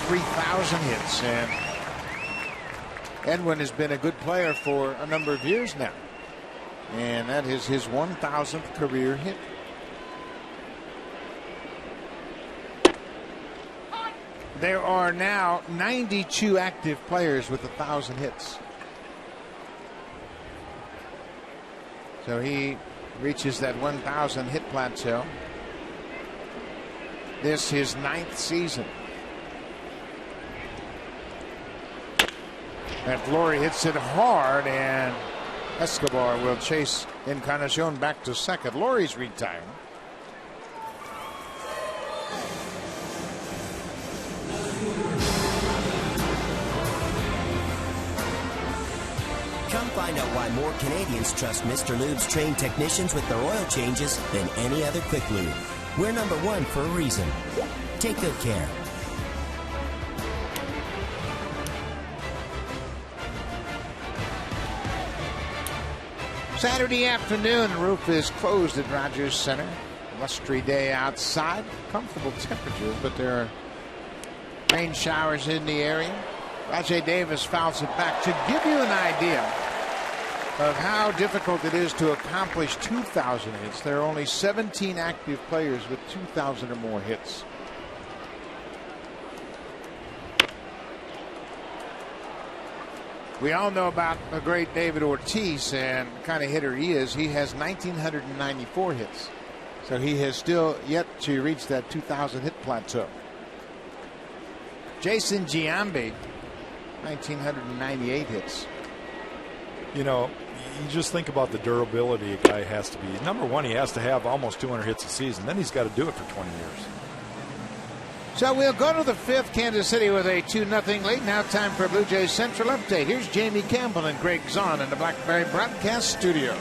3,000 hits. And Edwin has been a good player for a number of years now. And that is his 1,000th career hit. There are now 92 active players with 1,000 hits. So he reaches that 1,000 hit plateau. This his 9th season. And Flory hits it hard, and Escobar will chase Encarnacion back to second. Lori's retiring. Come find out why more Canadians trust Mr. Lube's trained technicians with their oil changes than any other quick lube. We're #1 for a reason. Take good care. Saturday afternoon, the roof is closed at Rogers Center. Blustery day outside, comfortable temperatures, but there are rain showers in the area. Rajay Davis fouls it back to give you an idea of how difficult it is to accomplish 2,000 hits. There are only 17 active players with 2,000 or more hits. We all know about the great David Ortiz and the kind of hitter he is. He has 1,994 hits. So he has still yet to reach that 2,000 hit plateau. Jason Giambi, 1,998 hits. You know, you just think about the durability a guy has to be. #1, he has to have almost 200 hits a season. Then he's got to do it for 20 years. So we'll go to the 5th. Kansas City with a 2-0 lead. Now time for a Blue Jays Central update. Here's Jamie Campbell and Greg Zahn in the Blackberry Broadcast Studio.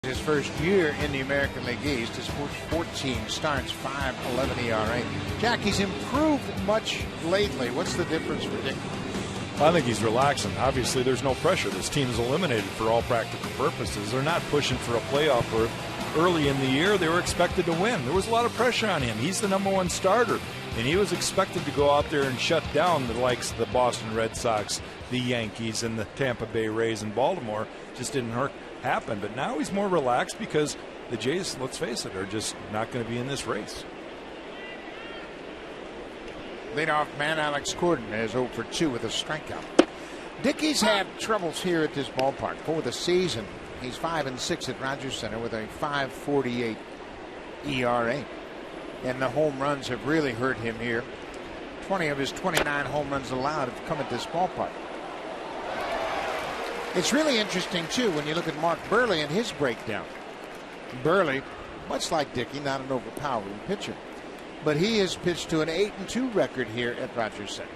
his first year in the American League East. His first 14 starts, 5.11 ERA. Jack, he's improved much lately. What's the difference for Dick? I think he's relaxing. Obviously, there's no pressure. This team is eliminated for all practical purposes. They're not pushing for a playoff berth. Early in the year, they were expected to win. There was a lot of pressure on him. He's the #1 starter, and he was expected to go out there and shut down the likes of the Boston Red Sox, the Yankees, and the Tampa Bay Rays and Baltimore. Just didn't happen. But now he's more relaxed because the Jays, let's face it, are just not going to be in this race. Leadoff man Alex Gordon is 0 for 2 with a strikeout. Dickey's had troubles here at this ballpark for the season. He's 5-6 at Rogers Center with a 5.48 ERA. And the home runs have really hurt him here. 20 of his 29 home runs allowed have come at this ballpark. It's really interesting, too, when you look at Mark Burley and his breakdown. Burley, much like Dickey, not an overpowering pitcher. But he has pitched to an 8-2 record here at Rogers Center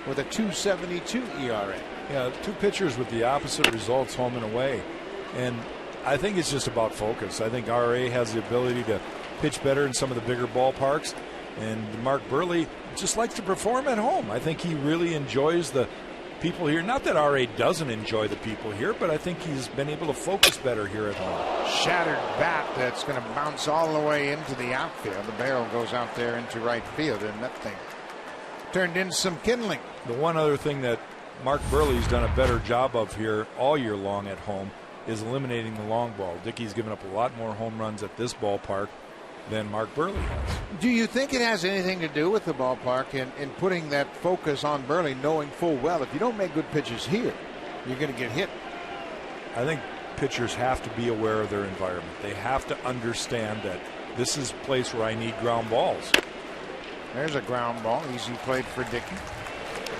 with a 2.72 ERA. Yeah, two pitchers with the opposite results, home and away. And I think it's just about focus. I think RA has the ability to pitch better in some of the bigger ballparks. And Mark Burley just likes to perform at home. I think he really enjoys the people here. Not that RA doesn't enjoy the people here, but I think he's been able to focus better here at home. Shattered bat that's going to bounce all the way into the outfield. The barrel goes out there into right field, and that thing turned into some kindling. The one other thing that Mark Burley's done a better job of here all year long at home is eliminating the long ball. Dickey's given up a lot more home runs at this ballpark than Mark Burley has. Do you think it has anything to do with the ballpark in putting that focus on Burley, knowing full well if you don't make good pitches here, you're going to get hit? I think pitchers have to be aware of their environment. They have to understand that this is a place where I need ground balls. There's a ground ball. Easy plate for Dickey.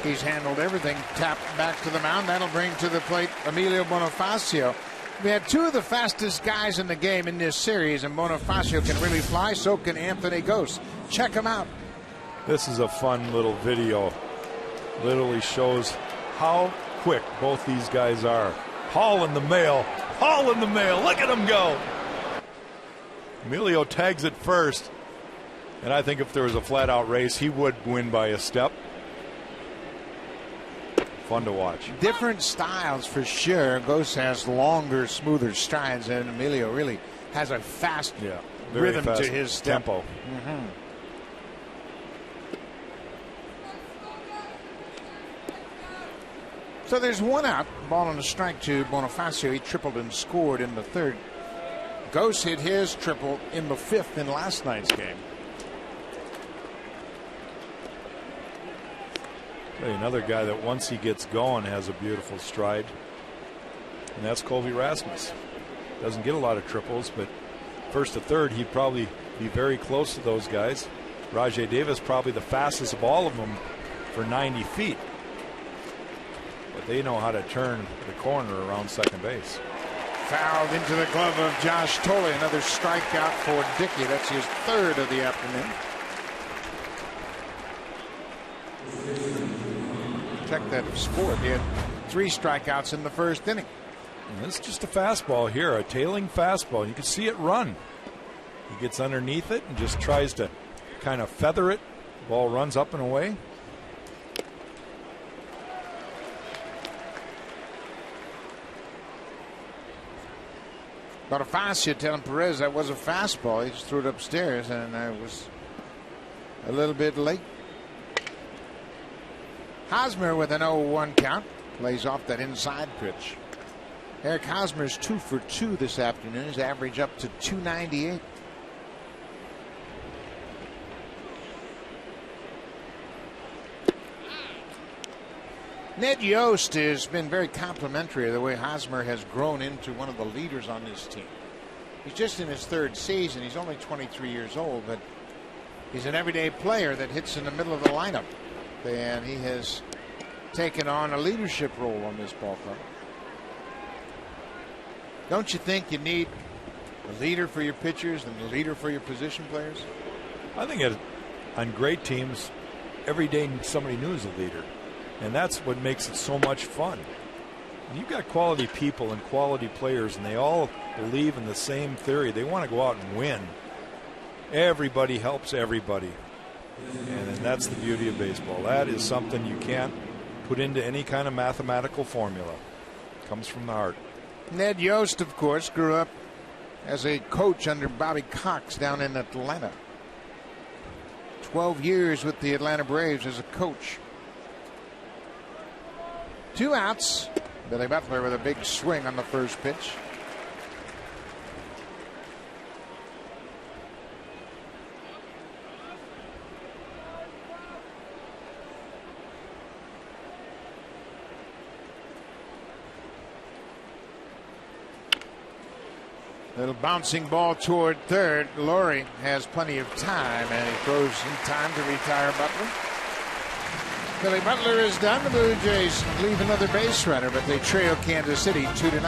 He's handled everything. Tapped back to the mound. That'll bring to the plate Emilio Bonifacio. We had two of the fastest guys in the game in this series, and Bonifacio can really fly. So can Anthony Ghost. Check him out. This is a fun little video. Literally shows how quick both these guys are. Hall in the mail. Hall in the mail. Look at him go. Emilio tags it first. And I think if there was a flat-out race, he would win by a step. Fun to watch. Different styles for sure. Ghost has longer, smoother strides, and Emilio really has a fast rhythm fast to his tempo. So there's one out. Ball on a strike to Bonifacio. He tripled and scored in the third. Ghost hit his triple in the fifth in last night's game. Another guy that once he gets going has a beautiful stride, and that's Colby Rasmus. Doesn't get a lot of triples, but first to third he'd probably be very close to those guys. Rajai Davis probably the fastest of all of them for 90 feet, but they know how to turn the corner around second base. Fouled into the glove of Josh Tolley. Another strikeout for Dickey. That's his third of the afternoon. Check that score. He had 3 strikeouts in the first inning. And it's just a fastball here, a tailing fastball. You can see it run. He gets underneath it and just tries to kind of feather it. Ball runs up and away. Bonifacio telling Perez that was a fastball. He just threw it upstairs, and I was a little bit late. Hosmer with an 0-1 count. Plays off that inside pitch. Eric Hosmer's 2 for 2 this afternoon. His average up to 298. Ned Yost has been very complimentary of the way Hosmer has grown into one of the leaders on this team. He's just in his third season. He's only 23 years old, but he's an everyday player that hits in the middle of the lineup. And he has taken on a leadership role on this ballpark. Don't you think you need a leader for your pitchers and a leader for your position players? I think on great teams, every day somebody new is a leader. And that's what makes it so much fun. You've got quality people and quality players, and they all believe in the same theory. They want to go out and win. Everybody helps everybody. And that's the beauty of baseball. That is something you can't put into any kind of mathematical formula. It comes from the heart. Ned Yost, of course, grew up as a coach under Bobby Cox down in Atlanta. 12 years with the Atlanta Braves as a coach. 2 outs. Billy Butler with a big swing on the first pitch. Little bouncing ball toward third. Laurie has plenty of time, and he throws in time to retire Butler. Billy Butler is done. The Blue Jays leave another base runner, but they trail Kansas City 2-0.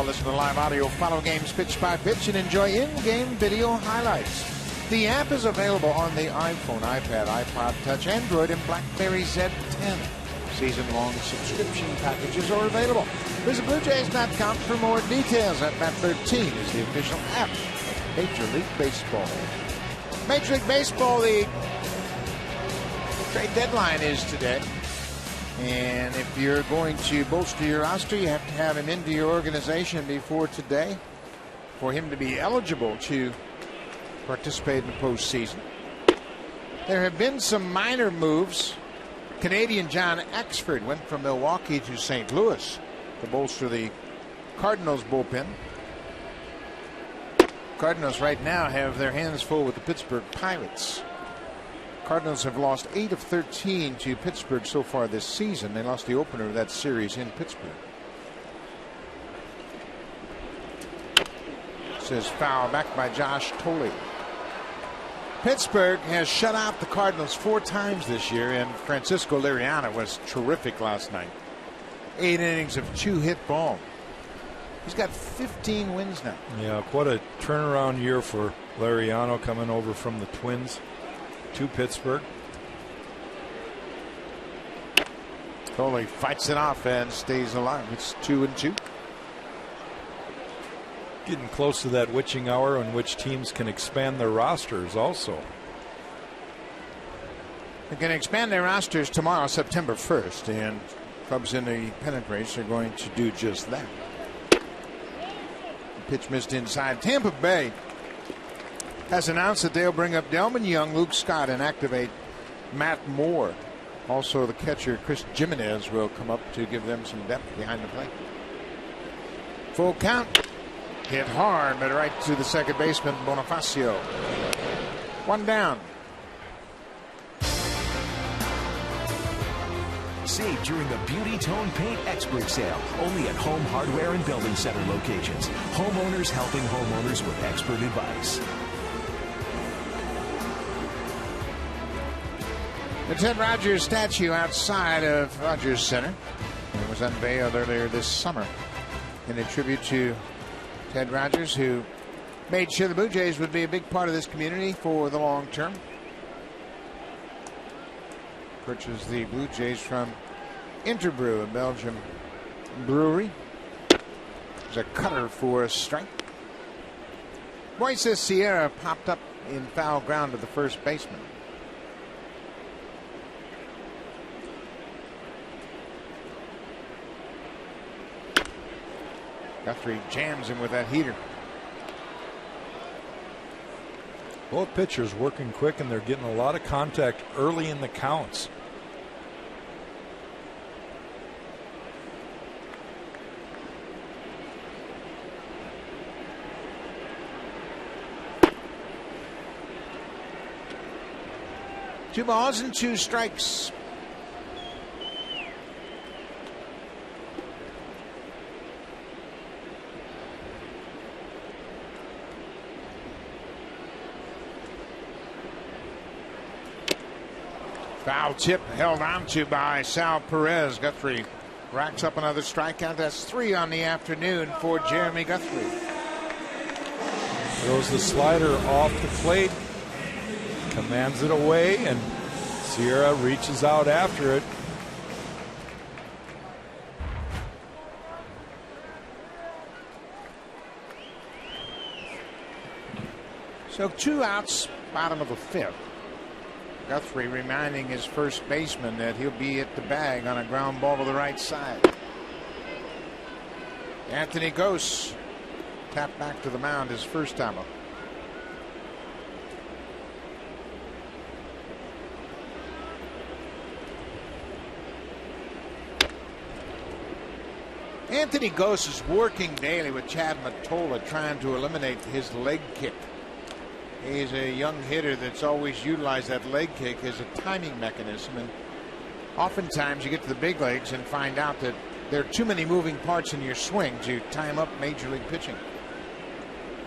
Listen to live audio, follow games pitch by pitch, and enjoy in-game video highlights. The app is available on the iPhone, iPad, iPod Touch, Android, and BlackBerry Z10. Season-long subscription packages are available. Visit BlueJays.com for more details. At Bat 13 is the official app of Major League Baseball. Major League Baseball, the trade deadline is today. And if you're going to bolster your roster, you have to have him into your organization before today for him to be eligible to participate in the postseason. There have been some minor moves. Canadian John Axford went from Milwaukee to St. Louis to bolster the Cardinals bullpen. Cardinals right now have their hands full with the Pittsburgh Pirates. Cardinals have lost 8 of 13 to Pittsburgh so far this season. They lost the opener of that series in Pittsburgh. Says foul back by Josh Tolley. Pittsburgh has shut out the Cardinals 4 times this year, and Francisco Liriano was terrific last night. 8 innings of 2-hit ball. He's got 15 wins now. Yeah, what a turnaround year for Liriano coming over from the Twins to Pittsburgh. Tolley fights it off and stays alive. It's 2-2. Getting close to that witching hour in which teams can expand their rosters also. They can expand their rosters tomorrow, September 1st, and clubs in the pennant race are going to do just that. The pitch missed inside. Tampa Bay has announced that they'll bring up Delman Young, Luke Scott, and activate Matt Moore. Also, the catcher Chris Jimenez will come up to give them some depth behind the plate. Full count. Hit hard, but right to the second baseman, Bonifacio. 1 down. Save during the Beauty Tone Paint Expert Sale, only at Home Hardware and Building Center locations. Homeowners helping homeowners with expert advice. The Ted Rogers statue outside of Rogers Center. It was unveiled earlier this summer in a tribute to Ted Rogers, who made sure the Blue Jays would be a big part of this community for the long term. Purchased the Blue Jays from Interbrew, a Belgian brewery. There's a cutter for a strike. Moises Sierra popped up in foul ground to the first baseman. Guthrie jams him with that heater. Both pitchers working quick, and they're getting a lot of contact early in the counts. Two balls and two strikes. Foul tip held on to by Sal Perez. Guthrie racks up another strikeout. That's 3 on the afternoon for Jeremy Guthrie. Throws the slider off the plate, commands it away, and Sierra reaches out after it. So 2 outs, bottom of the 5th. Guthrie reminding his first baseman that he'll be at the bag on a ground ball to the right side. Anthony Gose tapped back to the mound his first time up. Anthony Gose is working daily with Chad Mottola, trying to eliminate his leg kick. He's a young hitter that's always utilized that leg kick as a timing mechanism, and oftentimes you get to the big leagues and find out that there are too many moving parts in your swing to time up major league pitching.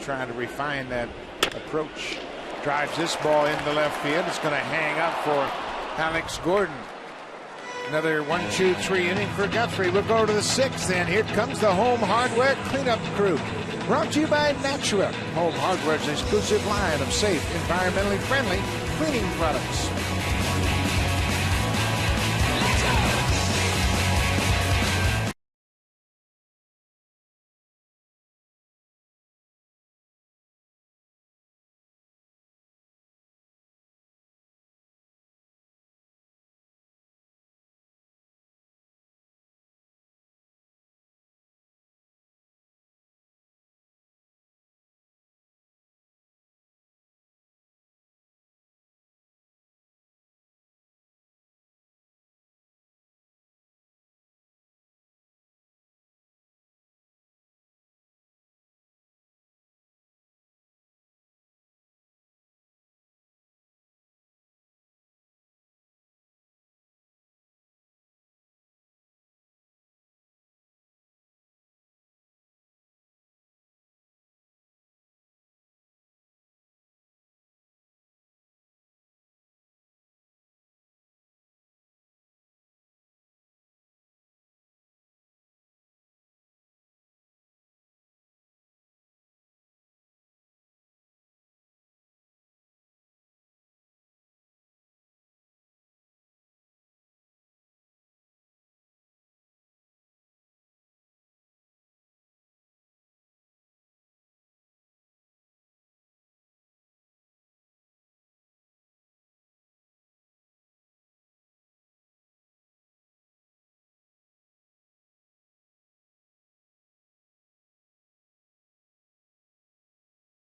Trying to refine that approach. Drives this ball into left field. It's going to hang up for Alex Gordon. Another 1-2-3 inning for Guthrie. We'll go to the 6th, and here comes the Home Hardware cleanup crew. Brought to you by Natura. Home Hardware's exclusive line of safe, environmentally friendly cleaning products.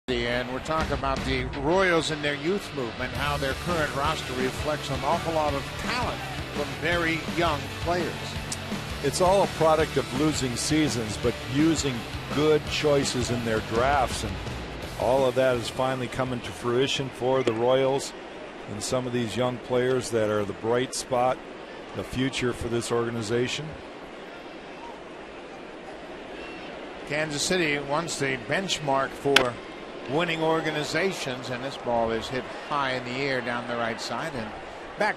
And we're talking about the Royals and their youth movement, how their current roster reflects an awful lot of talent from very young players. It's all a product of losing seasons, but using good choices in their drafts, and all of that is finally coming to fruition for the Royals and some of these young players that are the bright spot, the future for this organization. Kansas City wants the benchmark for winning organizations, and this ball is hit high in the air down the right side, and back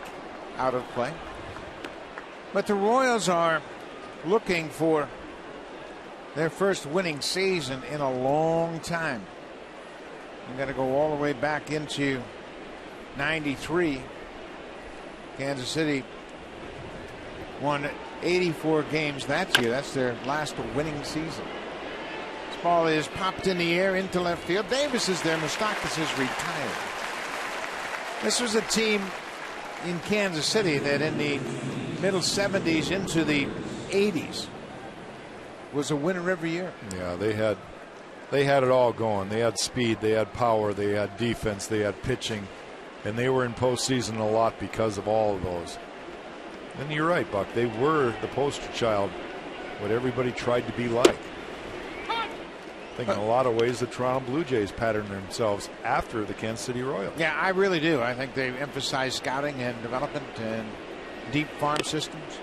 out of play. But the Royals are looking for their first winning season in a long time. You got to go all the way back into '93. Kansas City won 84 games that year. That's their last winning season. This ball is popped in the air into left field. Davis is there. Moustakas is retired. This was a team in Kansas City that in the middle 70s into the 80s was a winner every year. Yeah, they had it all going. They had speed, they had power, they had defense, they had pitching, and they were in postseason a lot because of all of those. And you're right, Buck. They were the poster child, what everybody tried to be like. I think in a lot of ways the Toronto Blue Jays patterned themselves after the Kansas City Royals. Yeah, I really do. I think they emphasize scouting and development and deep farm systems.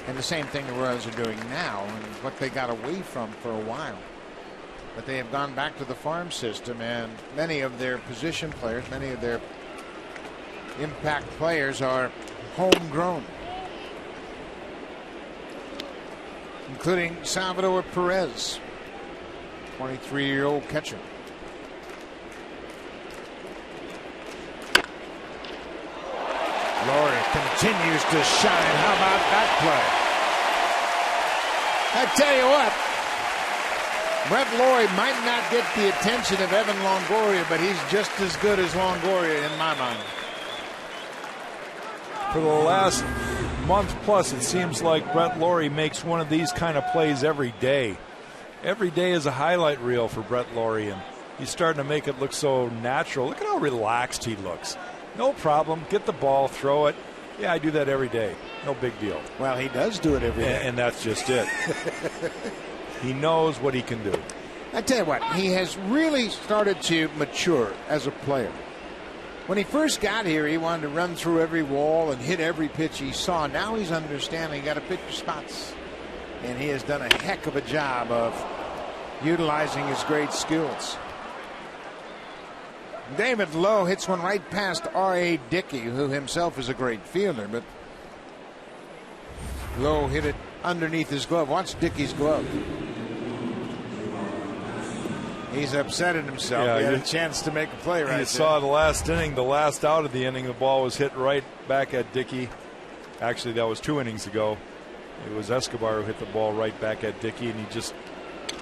And the same thing the Royals are doing now, and what they got away from for a while. But they have gone back to the farm system, and many of their position players, many of their impact players are homegrown, including Salvador Perez, 23-year-old catcher. Laurie continues to shine. How about that play? I tell you what, Brett Laurie might not get the attention of Evan Longoria, but he's just as good as Longoria in my mind. For the last month plus, it seems like Brett Laurie makes one of these kind of plays every day. Every day is a highlight reel for Brett Laurie, and he's starting to make it look so natural. Look at how relaxed he looks. No problem. Get the ball, throw it. Yeah, I do that every day. No big deal. Well, he does do it every day. And that's just it. He knows what he can do. I tell you what, he has really started to mature as a player. When he first got here, he wanted to run through every wall and hit every pitch he saw. Now he's understanding you got to pick your spots. And he has done a heck of a job of utilizing his great skills. David Lowe hits one right past R.A. Dickey, who himself is a great fielder, but Lowe hit it underneath his glove. Watch Dickey's glove. He's upset at himself. Yeah, he had a chance to make a play right there. You saw the last inning, the last out of the inning, the ball was hit right back at Dickey. Actually, that was 2 innings ago. It was Escobar who hit the ball right back at Dickey, and he just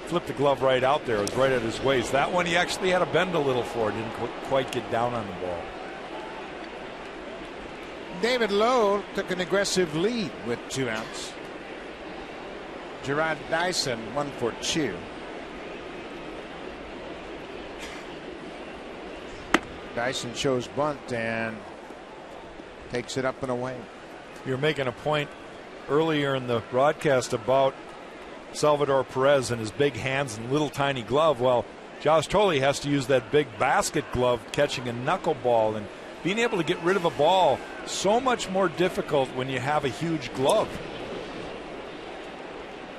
flipped the glove right out there. It was right at his waist. That one he actually had to bend a little for. Didn't quite get down on the ball. David Lowe took an aggressive lead with 2 outs. Gerard Dyson 1 for 2. Dyson shows bunt and takes it up and away. You're making a point earlier in the broadcast about Salvador Perez and his big hands and little tiny glove. Well, Josh Tolley has to use that big basket glove catching a knuckleball, and being able to get rid of a ball so much more difficult when you have a huge glove.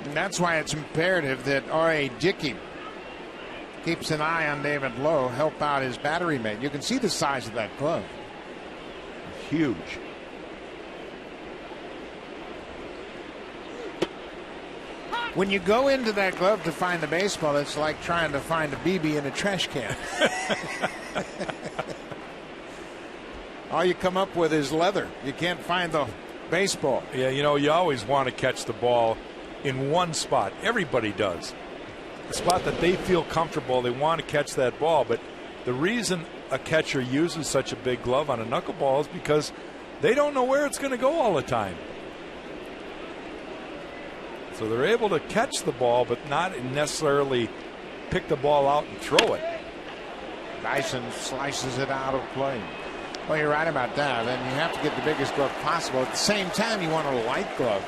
And that's why it's imperative that R.A. Dickey keeps an eye on David Lowe, help out his battery mate. You can see the size of that glove. Huge. When you go into that glove to find the baseball, it's like trying to find a BB in a trash can. All you come up with is leather. You can't find the baseball. Yeah, you know, you always want to catch the ball in one spot. Everybody does. The spot that they feel comfortable, they want to catch that ball. But the reason a catcher uses such a big glove on a knuckleball is because they don't know where it's going to go all the time. So they're able to catch the ball, but not necessarily pick the ball out and throw it. Dyson slices it out of play. Well, you're right about that. And you have to get the biggest glove possible. At the same time, you want a light glove,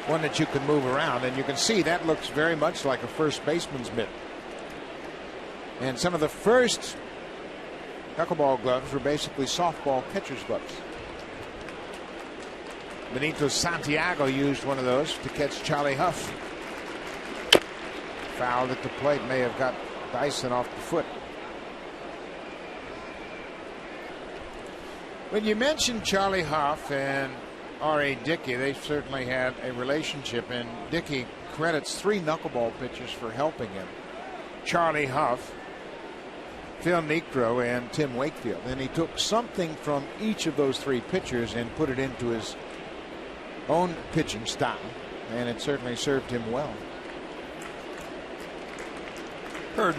one that you can move around. And you can see that looks very much like a first baseman's mitt. And some of the first knuckleball gloves were basically softball catcher's gloves. Benito Santiago used one of those to catch Charlie Huff. Fouled at the plate, may have got Dyson off the foot. When you mentioned Charlie Hough and R.A. Dickey, they certainly had a relationship, and Dickey credits 3 knuckleball pitchers for helping him. Charlie Hough, Phil Niekro, and Tim Wakefield. And he took something from each of those 3 pitchers and put it into his own pitching style, and it certainly served him well. Heard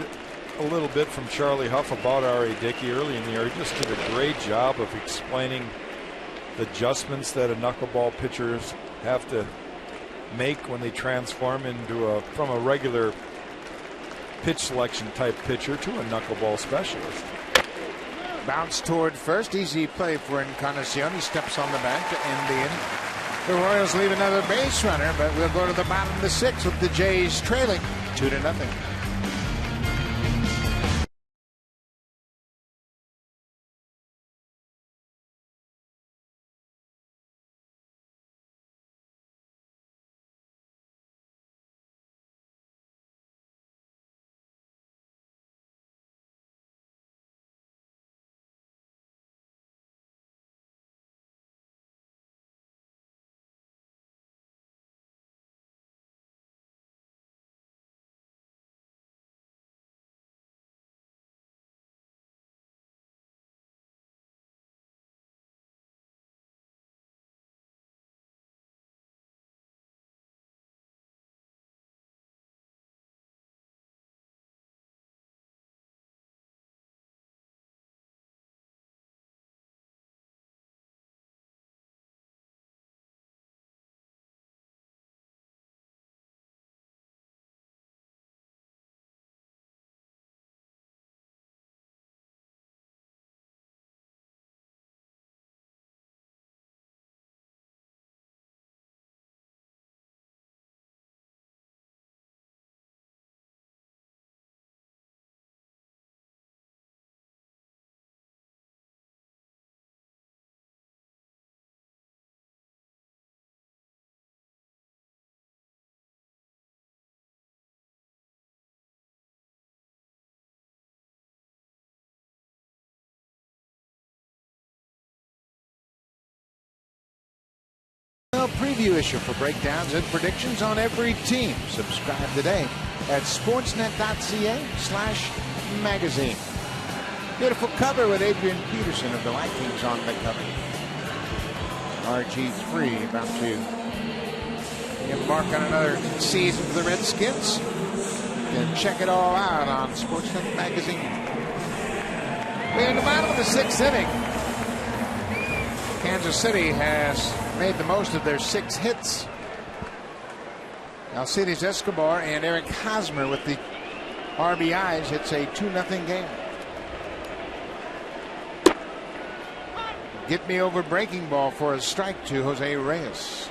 a little bit from Charlie Hough about R.A. Dickey early in the year. He just did a great job of explaining the adjustments that a knuckleball pitchers have to make when they transform into from a regular pitch selection type pitcher to a knuckleball specialist. Bounce toward first. Easy play for Encarnacion. He steps on the bag to end the inning. The Royals leave another base runner, but we'll go to the bottom of the 6th with the Jays trailing 2-0. Preview issue for breakdowns and predictions on every team. Subscribe today at sportsnet.ca/magazine. Beautiful cover with Adrian Peterson of the Vikings on the cover. RG3 about to embark on another season for the Redskins. You can check it all out on Sportsnet magazine. We're in the bottom of the 6th inning. Kansas City has made the most of their 6 hits. Alcides Escobar and Eric Hosmer with the RBIs. It's a 2-0 game. Get me over breaking ball for a strike to Jose Reyes.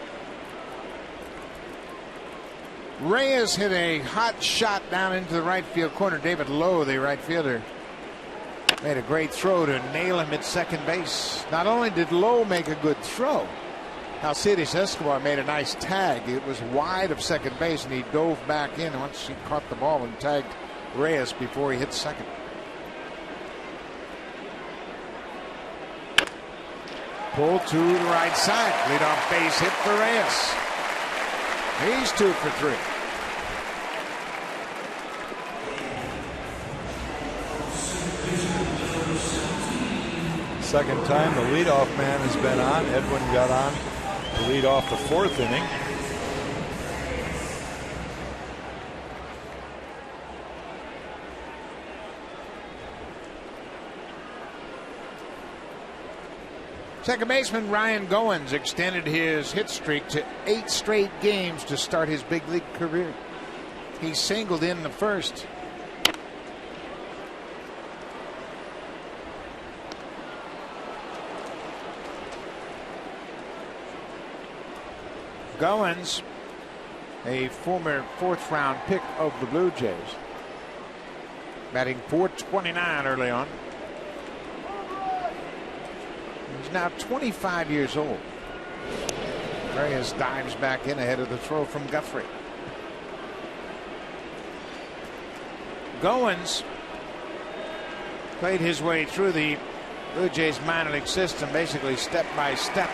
Reyes hit a hot shot down into the right field corner. David Lowe, the right fielder, made a great throw to nail him at second base. Not only did Lowe make a good throw, Alcides Escobar made a nice tag. It was wide of second base, and he dove back in once he caught the ball and tagged Reyes before he hit second. Pull to the right side. Leadoff base hit for Reyes. He's 2 for 3. Second time the leadoff man has been on. Edwin got on to lead off the 4th inning. Second baseman Ryan Goins extended his hit streak to 8 straight games to start his big league career. He singled in the first. Goins, a former 4th round pick of the Blue Jays, batting .429 early on. He's now 25 years old. Reyes dives back in ahead of the throw from Guthrie. Goins played his way through the Blue Jays minor league system, basically step by step.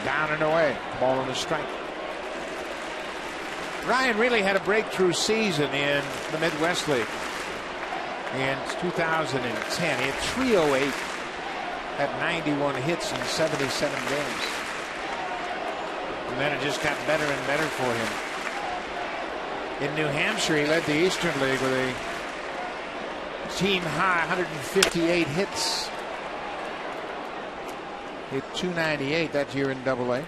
Down and away. Ball on the strike. Ryan really had a breakthrough season in the Midwest League in 2010. He had 308 at 91 hits in 77 games. And then it just got better and better for him. In New Hampshire, he led the Eastern League with a team high 158 hits. Hit 298 that year in Double-A.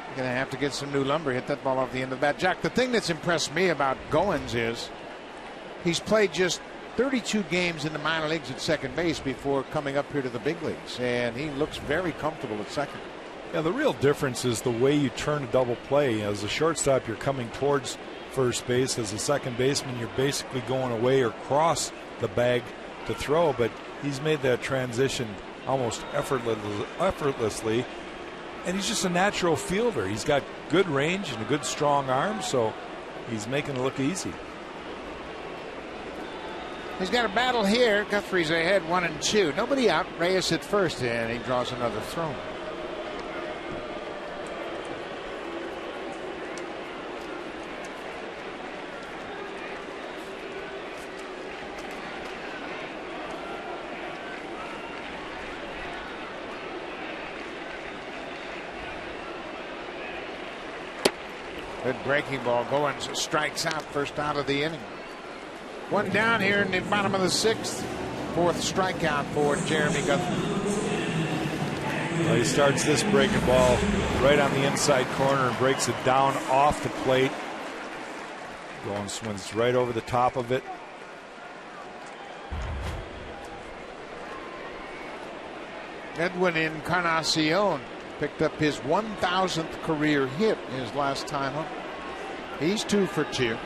You're going to have to get some new lumber. Hit that ball off the end of the bat. Jack, the thing that's impressed me about Goins is he's played just 32 games in the minor leagues at second base before coming up here to the big leagues, and he looks very comfortable at second. Yeah, the real difference is the way you turn a double play. As a shortstop, you're coming towards first base. As a second baseman, you're basically going away or across the bag to throw, but he's made that transition almost effortlessly, and he's just a natural fielder. He's got good range and a good strong arm, so he's making it look easy. He's got a battle here. Guthrie's ahead 1-2. Nobody out. Reyes at first, and he draws another throw. Good breaking ball. Goins strikes out, first out of the inning. One down here in the bottom of the sixth. Fourth strikeout for Jeremy Guthrie. Well, he starts this breaking ball right on the inside corner and breaks it down off the plate. Goins swings right over the top of it. Edwin Encarnacion picked up his 1,000th career hit his last time up. He's 2 for 2.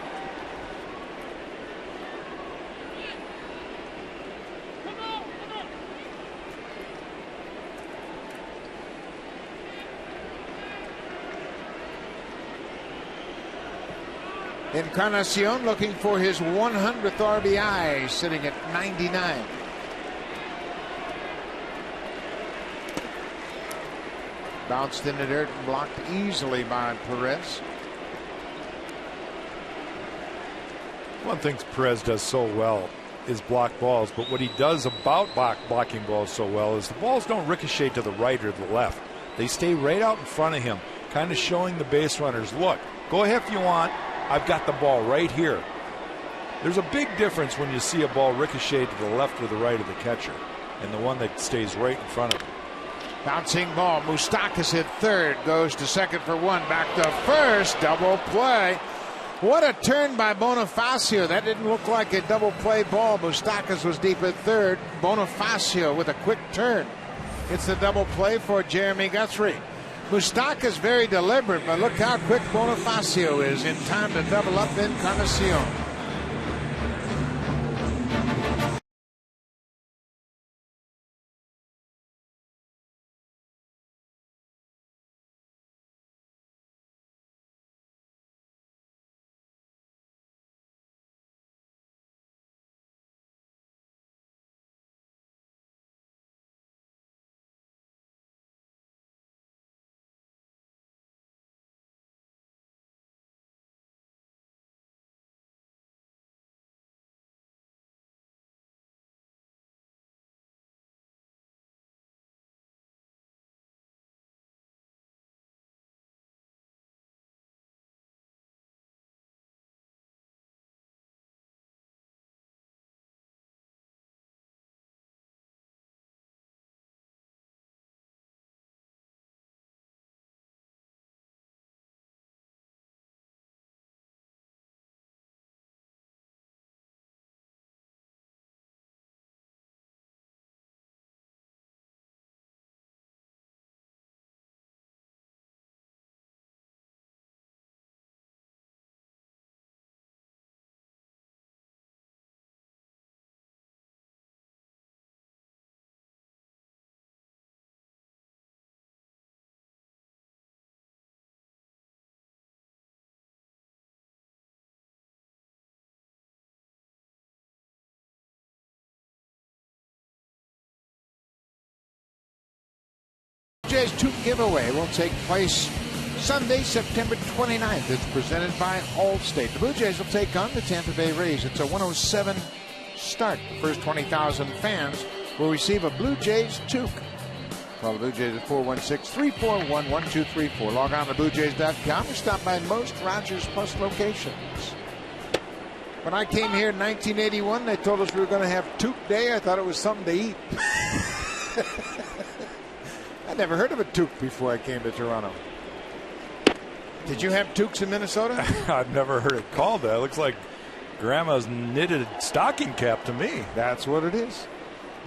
Encarnacion looking for his 100th RBI, sitting at 99. Bounced in the dirt and blocked easily by Perez. One thing Perez does so well is block balls, but what he does about blocking balls so well is the balls don't ricochet to the right or the left. They stay right out in front of him, kind of showing the base runners, look, go ahead if you want. I've got the ball right here. There's a big difference when you see a ball ricochet to the left or the right of the catcher and the one that stays right in front of him. Bouncing ball. Moustakas hit third. Goes to second for one. Back to first. Double play. What a turn by Bonifacio. That didn't look like a double play ball. Moustakas was deep at third. Bonifacio with a quick turn. It's the double play for Jeremy Guthrie. Moustakas very deliberate, but look how quick Bonifacio is in time to double up Encarnacion. Jays Took giveaway will take place Sunday, September 29th. It's presented by Allstate. The Blue Jays will take on the Tampa Bay Rays. It's a 107 start. The first 20,000 fans will receive a Blue Jays toque. Call the Blue Jays at 416-341-1234. Log on to BlueJays.com or stop by most Rogers Plus locations. When I came here in 1981, they told us we were going to have toque day. I thought it was something to eat. I never heard of a toque before I came to Toronto. Did you have toques in Minnesota? I've never heard it called that. It looks like Grandma's knitted stocking cap to me. That's what it is.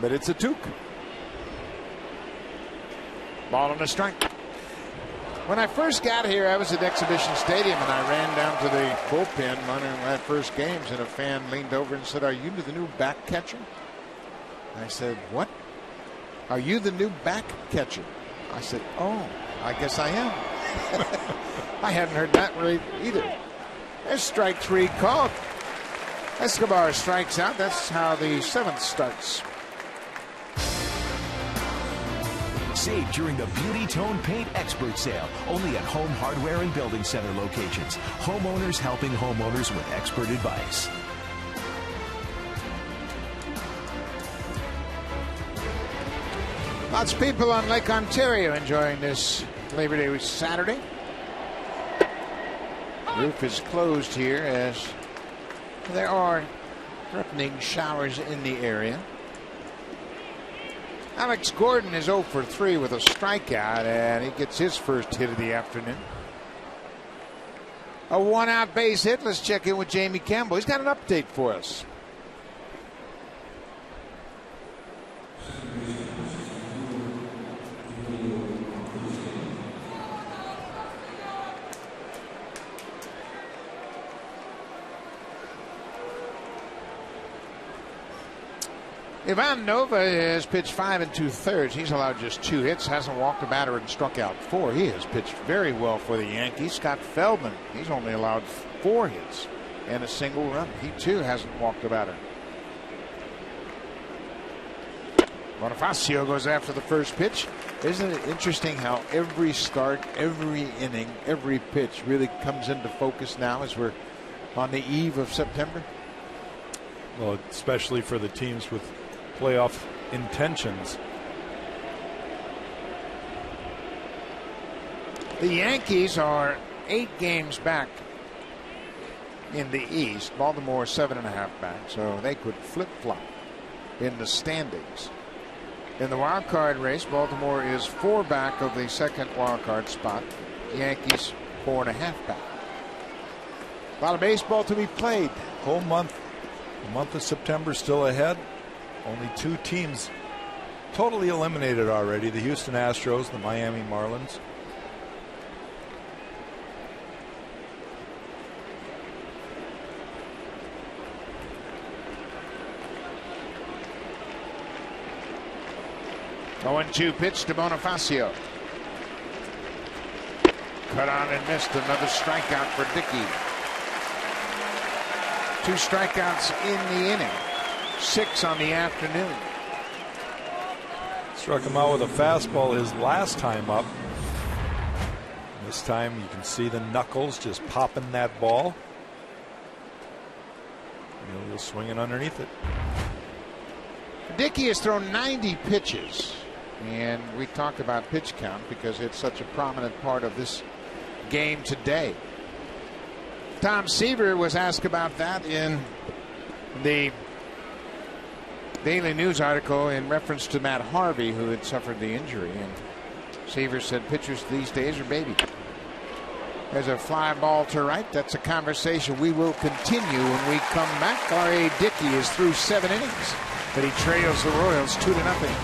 But it's a toque. Ball on a strike. When I first got here, I was at Exhibition Stadium, and I ran down to the bullpen one of my first games, and a fan leaned over and said, "Are you the new back catcher?" I said, "What? Are you the new back catcher?" I said, "Oh, I guess I am." I hadn't heard that right either. There's strike three called. Escobar strikes out. That's how the seventh starts. Save during the Beauty Tone Paint Expert Sale, only at Home Hardware and Building Center locations. Homeowners helping homeowners with expert advice. Lots of people on Lake Ontario enjoying this Labor Day Saturday. Roof is closed here as there are threatening showers in the area. Alex Gordon is 0 for 3 with a strikeout, and he gets his first hit of the afternoon. A one-out base hit. Let's check in with Jamie Campbell. He's got an update for us. Ivan Nova has pitched 5 2/3. He's allowed just 2 hits, hasn't walked a batter, and struck out 4. He has pitched very well for the Yankees. Scott Feldman, he's only allowed 4 hits and a single run. He too hasn't walked a batter. Bonifacio goes after the first pitch. Isn't it interesting how every start, every inning, every pitch really comes into focus now as we're on the eve of September? Well, especially for the teams with playoff intentions. The Yankees are 8 games back in the East. Baltimore 7.5 back, so they could flip-flop in the standings. In the wild card race, Baltimore is 4 back of the second wild card spot. Yankees 4.5 back. A lot of baseball to be played. Whole month. The month of September still ahead. Only 2 teams totally eliminated already. The Houston Astros, the Miami Marlins. The 1-2 pitch to Bonifacio. Cut on and missed. Another strikeout for Dickey. 2 strikeouts in the inning. 6 on the afternoon. Struck him out with a fastball his last time up. This time you can see the knuckles just popping that ball. He'll swing it underneath it. Dickey has thrown 90 pitches. And we talk about pitch count because it's such a prominent part of this game today. Tom Seaver was asked about that in the Daily News article in reference to Matt Harvey, who had suffered the injury. And Seaver said pitchers these days are baby. There's a fly ball to right. That's a conversation we will continue when we come back. R.A. Dickey is through 7 innings, but he trails the Royals 2-0.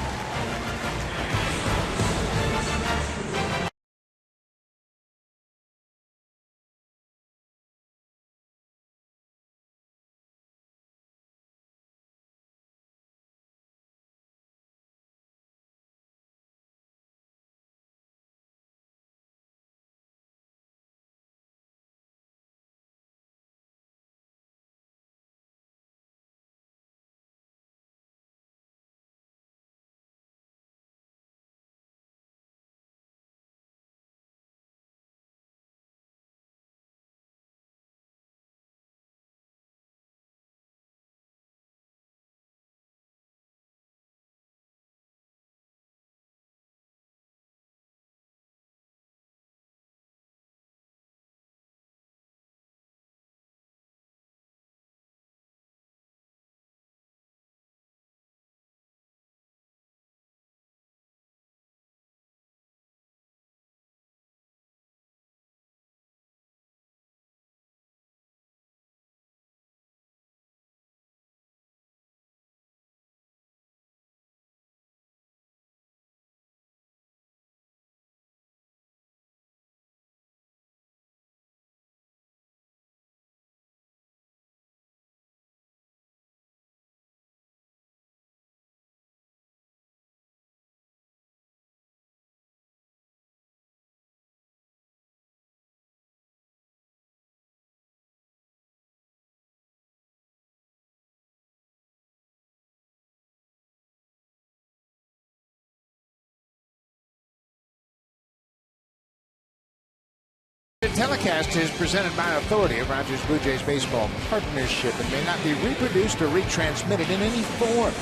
telecast is presented by authority of Rogers Blue Jays Baseball Partnership and may not be reproduced or retransmitted in any form.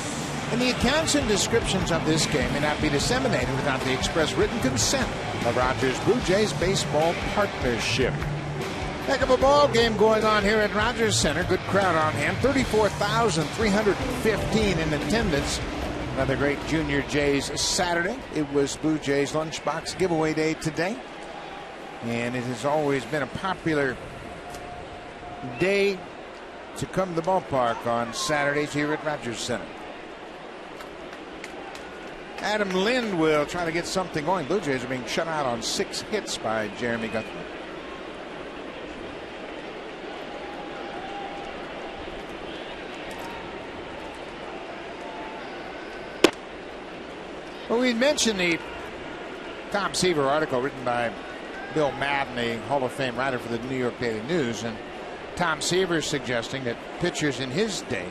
And the accounts and descriptions of this game may not be disseminated without the express written consent of Rogers Blue Jays Baseball Partnership. Heck of a ball game going on here at Rogers Center. Good crowd on hand. 34,315 in attendance. Another great Junior Jays Saturday. It was Blue Jays lunchbox giveaway day today. And it has always been a popular day to come to the ballpark on Saturdays here at Rogers Center. Adam Lind will try to get something going. Blue Jays are being shut out on 6 hits by Jeremy Guthrie. Well, we mentioned the Tom Seaver article written by Bill Madden, a Hall of Fame writer for the New York Daily News, and Tom Seaver is suggesting that pitchers in his day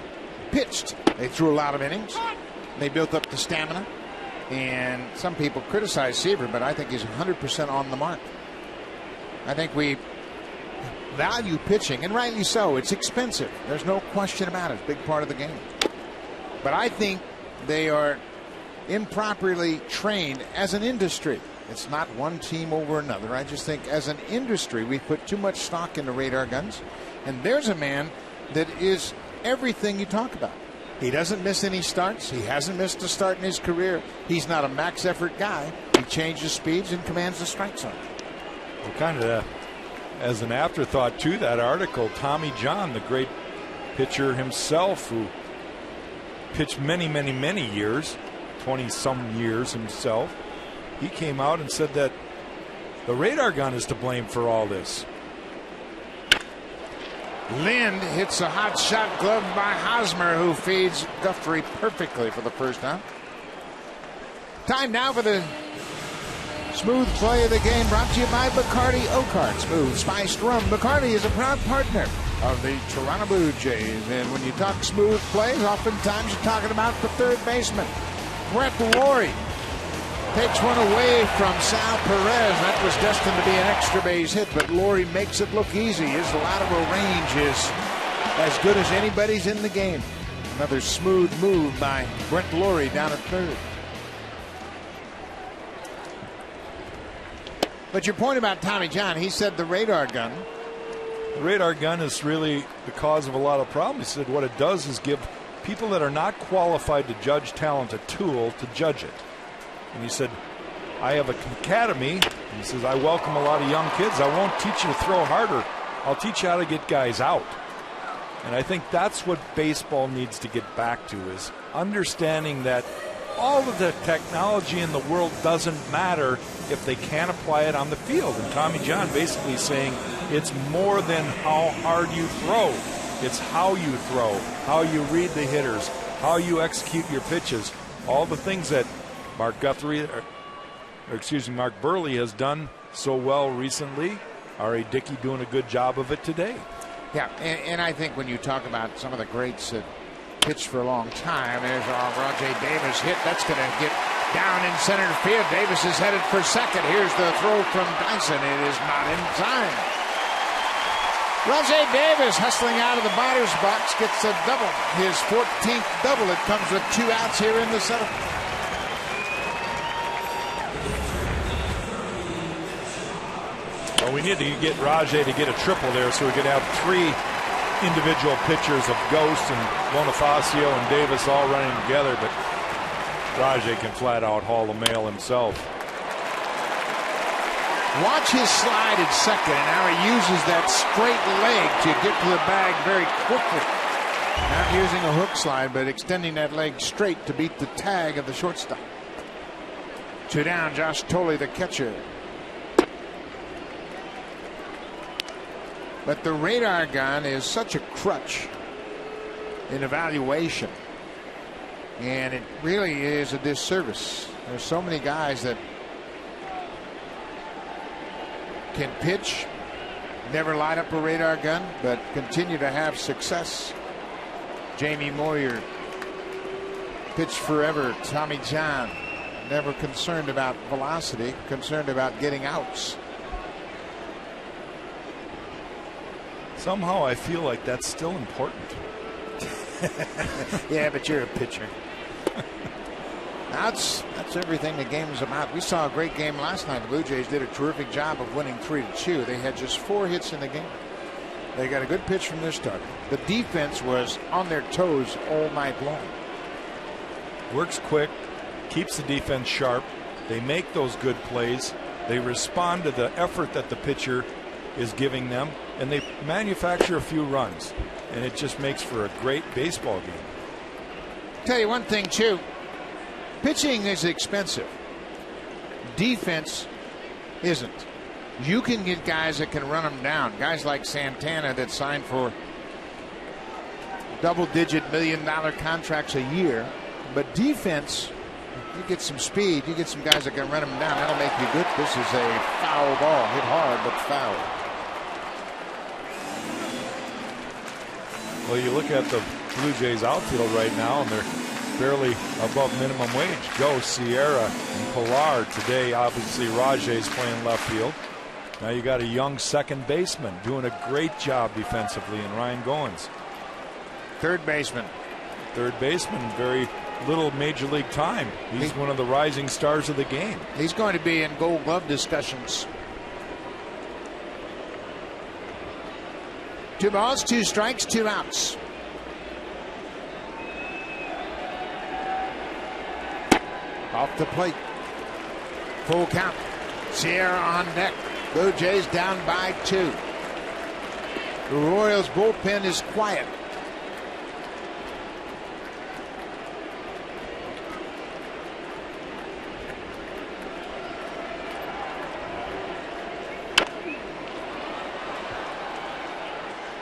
pitched. They threw a lot of innings. They built up the stamina. And some people criticize Seaver, but I think he's 100% on the mark. I think we value pitching, and rightly so. It's expensive. There's no question about it. It's a big part of the game. But I think they are improperly trained as an industry. It's not one team over another. I just think as an industry, we put too much stock into radar guns. And there's a man that is everything you talk about. He doesn't miss any starts. He hasn't missed a start in his career. He's not a max effort guy. He changes speeds and commands the strike zone. Well, kind of as an afterthought to that article, Tommy John, the great pitcher himself, who pitched many, many, many years, 20-some years himself, he came out and said that the radar gun is to blame for all this. Lind hits a hot shot glove by Hosmer, who feeds Guthrie perfectly for the first time. Time now for the smooth play of the game, brought to you by Bacardi Oakard Smooth Spiced Rum. Bacardi is a proud partner of the Toronto Blue Jays. And when you talk smooth plays, oftentimes you're talking about the third baseman. Brett Laurie takes one away from Sal Perez. That was destined to be an extra base hit, but Laurie makes it look easy. His lateral range is as good as anybody's in the game. Another smooth move by Brett Laurie down at third. But your point about Tommy John, he said the radar gun. The radar gun is really the cause of a lot of problems. He said what it does is give people that are not qualified to judge talent a tool to judge it. And he said, I have an academy. He says, I welcome a lot of young kids. I won't teach you to throw harder. I'll teach you how to get guys out. And I think that's what baseball needs to get back to, is understanding that all of the technology in the world doesn't matter if they can't apply it on the field. And Tommy John basically saying it's more than how hard you throw. It's how you throw, how you read the hitters, how you execute your pitches, all the things that Mark Burley has done so well recently. R.A. Dickey doing a good job of it today. Yeah, and I think when you talk about some of the greats that pitched for a long time, there's Rajay Davis hit. That's going to get down in center field. Davis is headed for second. Here's the throw from Dyson. It is not in time. Rajay Davis hustling out of the batter's box gets a double. His 14th double. It comes with 2 outs here in the seventh. Well, we need to get Rajay to get a triple there so we could have 3 individual pitchers of Ghost and Bonifacio and Davis all running together, but Rajay can flat out haul the mail himself. Watch his slide at second, and now he uses that straight leg to get to the bag very quickly. Not using a hook slide, but extending that leg straight to beat the tag of the shortstop. 2 down, Josh Tolley, the catcher. But the radar gun is such a crutch in evaluation. And it really is a disservice. There's so many guys that can pitch, never light up a radar gun, but continue to have success. Jamie Moyer pitched forever. Tommy John, never concerned about velocity, concerned about getting outs. Somehow I feel like that's still important. Yeah, but you're a pitcher. That's everything the game is about. We saw a great game last night. The Blue Jays did a terrific job of winning 3-2. They had just 4 hits in the game. They got a good pitch from their starter. The defense was on their toes all night long. Works quick, keeps the defense sharp. They make those good plays. They respond to the effort that the pitcher is giving them, and they manufacture a few runs. And it just makes for a great baseball game. Tell you one thing, too. Pitching is expensive. Defense isn't. You can get guys that can run them down. Guys like Santana that signed for double-digit $1 million contracts a year. But defense, you get some speed. You get some guys that can run them down. That'll make you good. This is a foul ball. Hit hard, but foul. Well, you look at the Blue Jays outfield right now, and they're barely above minimum wage. Joe, Sierra, and Pilar. Today, obviously, Rajay's playing left field. Now you got a young second baseman doing a great job defensively in Ryan Goins. Third baseman. Third baseman, very little major league time. He's one of the rising stars of the game. He's going to be in Gold Glove discussions. 2 balls, 2 strikes, 2 outs. Off the plate. Full count. Sierra on deck. Blue Jays down by 2. The Royals bullpen is quiet.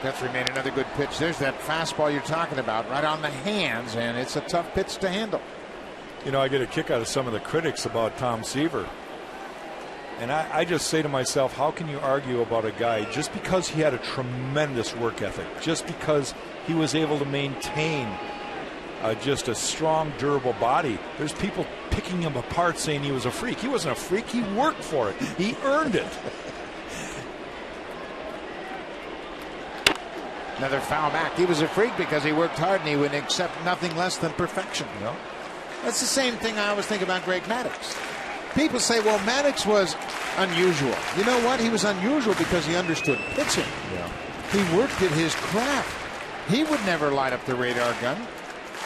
Guthrie made another good pitch. There's that fastball you're talking about, right on the hands, and it's a tough pitch to handle. You know, I get a kick out of some of the critics about Tom Seaver. And I just say to myself, how can you argue about a guy just because he had a tremendous work ethic, just because he was able to maintain just a strong, durable body? There's people picking him apart saying he was a freak. He wasn't a freak. He worked for it. He earned it. Another foul back. He was a freak because he worked hard and he would accept nothing less than perfection. No. That's the same thing I always think about Greg Maddux. People say, well, Maddux was unusual. You know what? He was unusual because he understood pitching. Yeah. He worked at his craft. He would never light up the radar gun.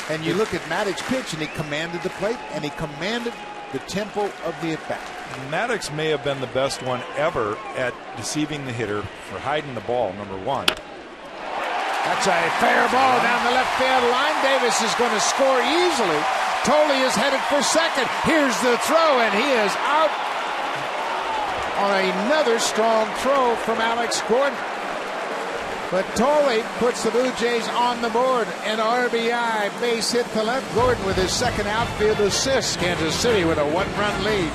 And you look at Maddux pitch, and he commanded the plate, and he commanded the tempo of the at-bat. Maddux may have been the best one ever at deceiving the hitter for hiding the ball, number 1. That's a fair ball down the left field line. Davis is going to score easily. Tolle is headed for second. Here's the throw, and he is out on another strong throw from Alex Gordon. But Tolle puts the Blue Jays on the board. An RBI base hit to left. Gordon with his second outfield assist. Kansas City with a 1-run lead.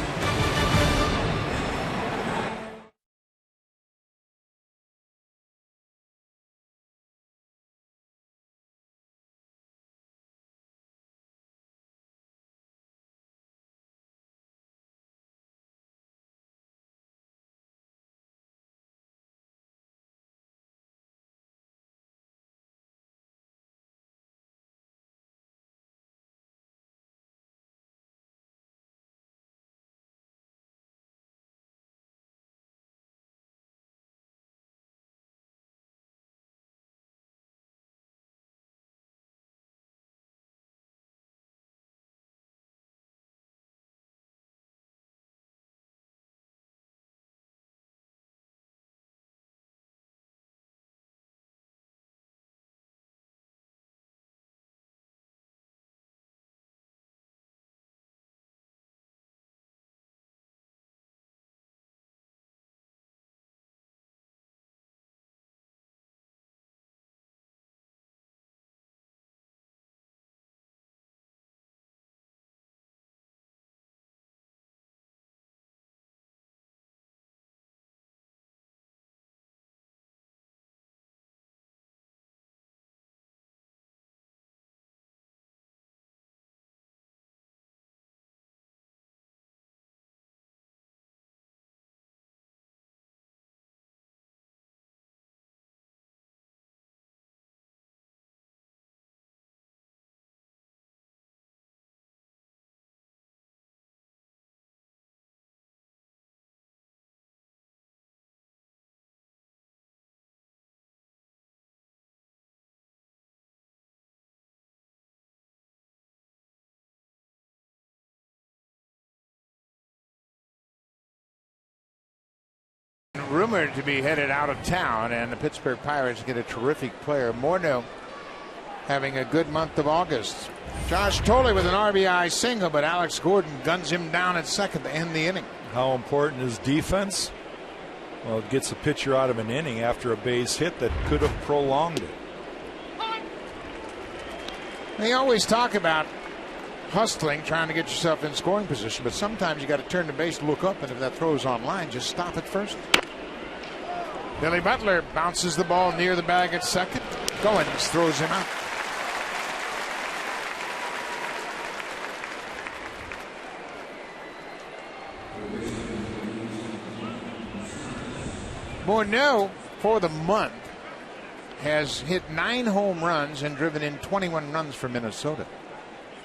rumored to be headed out of town, and the Pittsburgh Pirates get a terrific player. Morneau having a good month of August. Josh Tolley with an RBI single, but Alex Gordon guns him down at second to end the inning. How important is defense? Well, it gets a pitcher out of an inning after a base hit that could have prolonged it. They always talk about hustling, trying to get yourself in scoring position, but sometimes you got to turn the base, look up, and if that throw's on line, just stop it first. Billy Butler bounces the ball near the bag at second. Goins throws him out. Morneau, for the month, has hit 9 home runs and driven in 21 runs for Minnesota.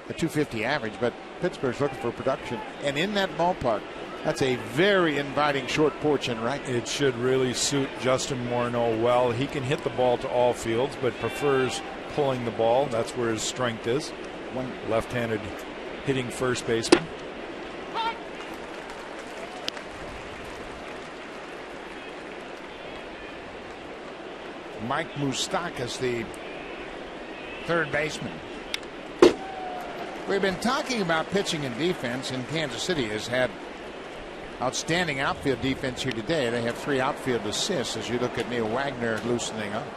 A .250 average, but Pittsburgh's looking for production. And in that ballpark, that's a very inviting short porch and right. It should really suit Justin Morneau well. He can hit the ball to all fields, but prefers pulling the ball. That's where his strength is. One left-handed hitting first baseman. Mike Moustakas, the third baseman. We've been talking about pitching and defense, and Kansas City has had outstanding outfield defense here today. They have 3 outfield assists as you look at Neil Wagner loosening up.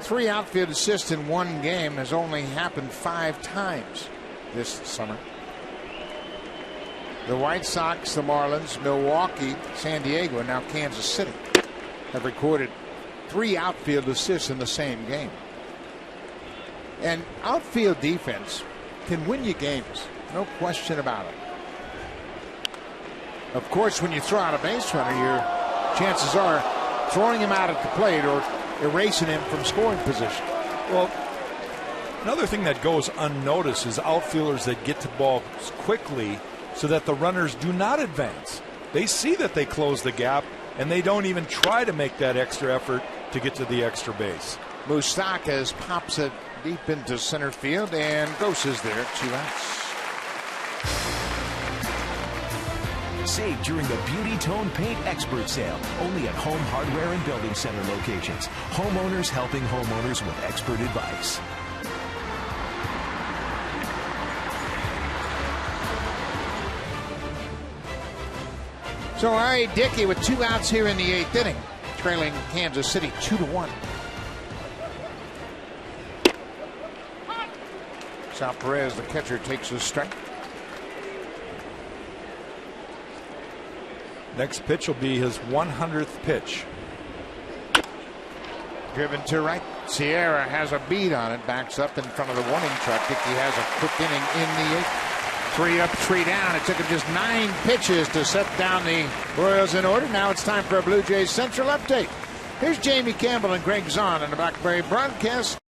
3 outfield assists in one game has only happened 5 times this summer. The White Sox, the Marlins, Milwaukee, San Diego, and now Kansas City have recorded 3 outfield assists in the same game. And outfield defense can win you games, no question about it. Of course, when you throw out a base runner, your chances are throwing him out at the plate or erasing him from scoring position. Well, another thing that goes unnoticed is outfielders that get to balls quickly so that the runners do not advance. They see that they close the gap, and they don't even try to make that extra effort to get to the extra base. Moustakas pops it deep into center field, and Gose is there, 2 outs. Save during the Beauty Tone Paint Expert Sale, only at Home Hardware and Building Center locations. Homeowners helping homeowners with expert advice. So R.A. Dickey with 2 outs here in the 8th inning, trailing Kansas City 2-1. Sal Perez, the catcher, takes his strike. Next pitch will be his 100th pitch. Driven to right. Sierra has a beat on it, backs up in front of the warning truck. Dickey has a quick inning in the 8th. 3 up, 3 down. It took him just 9 pitches to set down the Royals in order. Now it's time for a Blue Jays Central update. Here's Jamie Campbell and Greg Zahn in the Blackberry broadcast.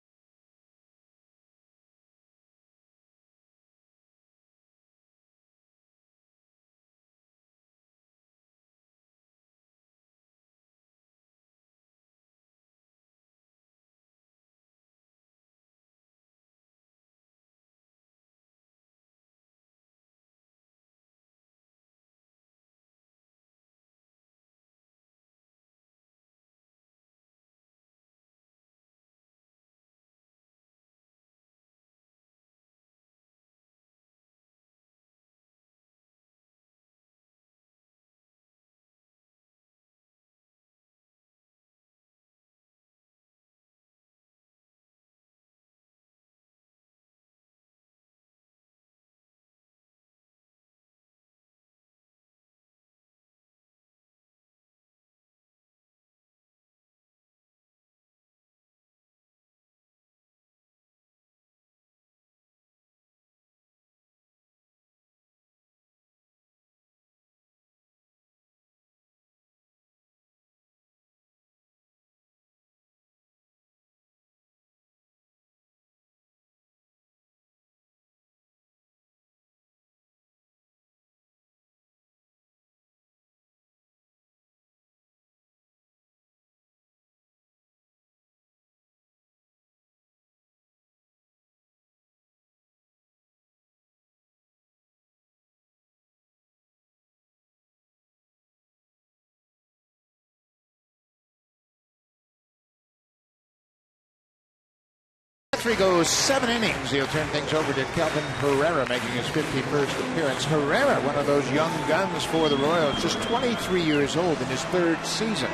23 goes 7 innings. He'll turn things over to Kelvin Herrera, making his 51st appearance. Herrera, one of those young guns for the Royals, just 23 years old in his 3rd season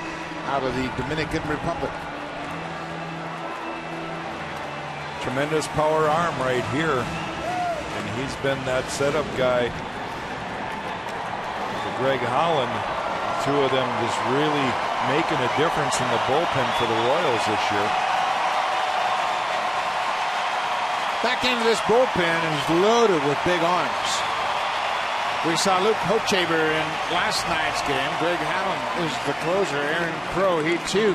out of the Dominican Republic. Tremendous power arm right here. And he's been that setup guy for Greg Holland. Two of them just really making a difference in the bullpen for the Royals this year. Back into this bullpen is loaded with big arms. We saw Luke Hochever in last night's game. Greg Holland is the closer. Aaron Crow, he too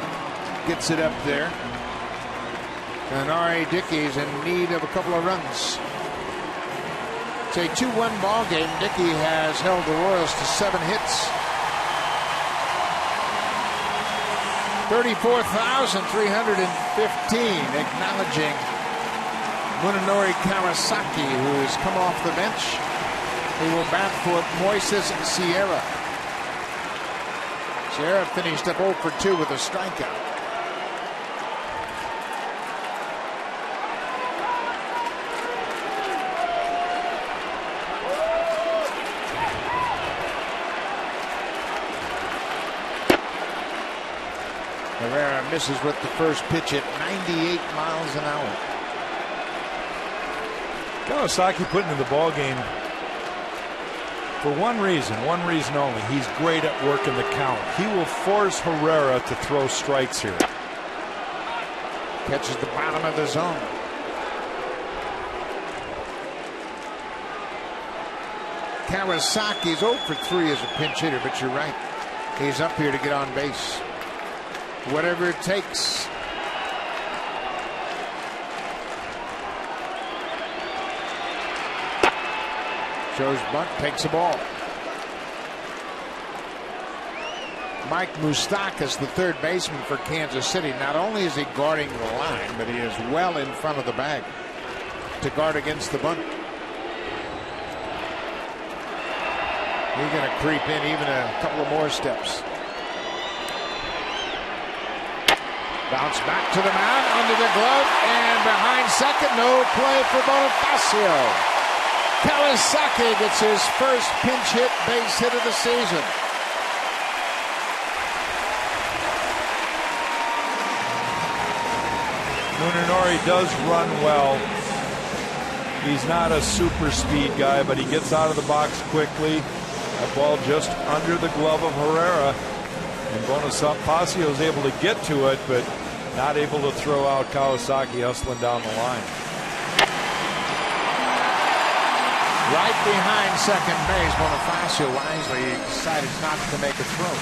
gets it up there. And R.A. Dickey's in need of a couple of runs. It's a 2-1 ball game. Dickey has held the Royals to 7 hits. 34,315 acknowledging Munenori Kawasaki, who has come off the bench. He will bat for Moises Sierra. Sierra finished up 0 for 2 with a strikeout. Herrera misses with the first pitch at 98 miles an hour. Kawasaki put into the ball game for one reason only. He's great at working the count. He will force Herrera to throw strikes here. Catches the bottom of the zone. Kawasaki's 0 for 3 as a pinch hitter, but you're right. He's up here to get on base. Whatever it takes. Shows bunt, takes the ball. Mike Moustakas, the 3rd baseman for Kansas City. Not only is he guarding the line, but he is well in front of the bag to guard against the bunt. He's going to creep in even a couple of more steps. Bounce back to the mound, under the glove, and behind second, no play for Bonifacio. Kawasaki gets his first pinch hit base hit of the season. Munenori does run well. He's not a super speed guy, but he gets out of the box quickly. That ball just under the glove of Herrera. And Bonifacio is able to get to it, but not able to throw out Kawasaki hustling down the line. Right behind second base, Bonifacio wisely decided not to make a throw.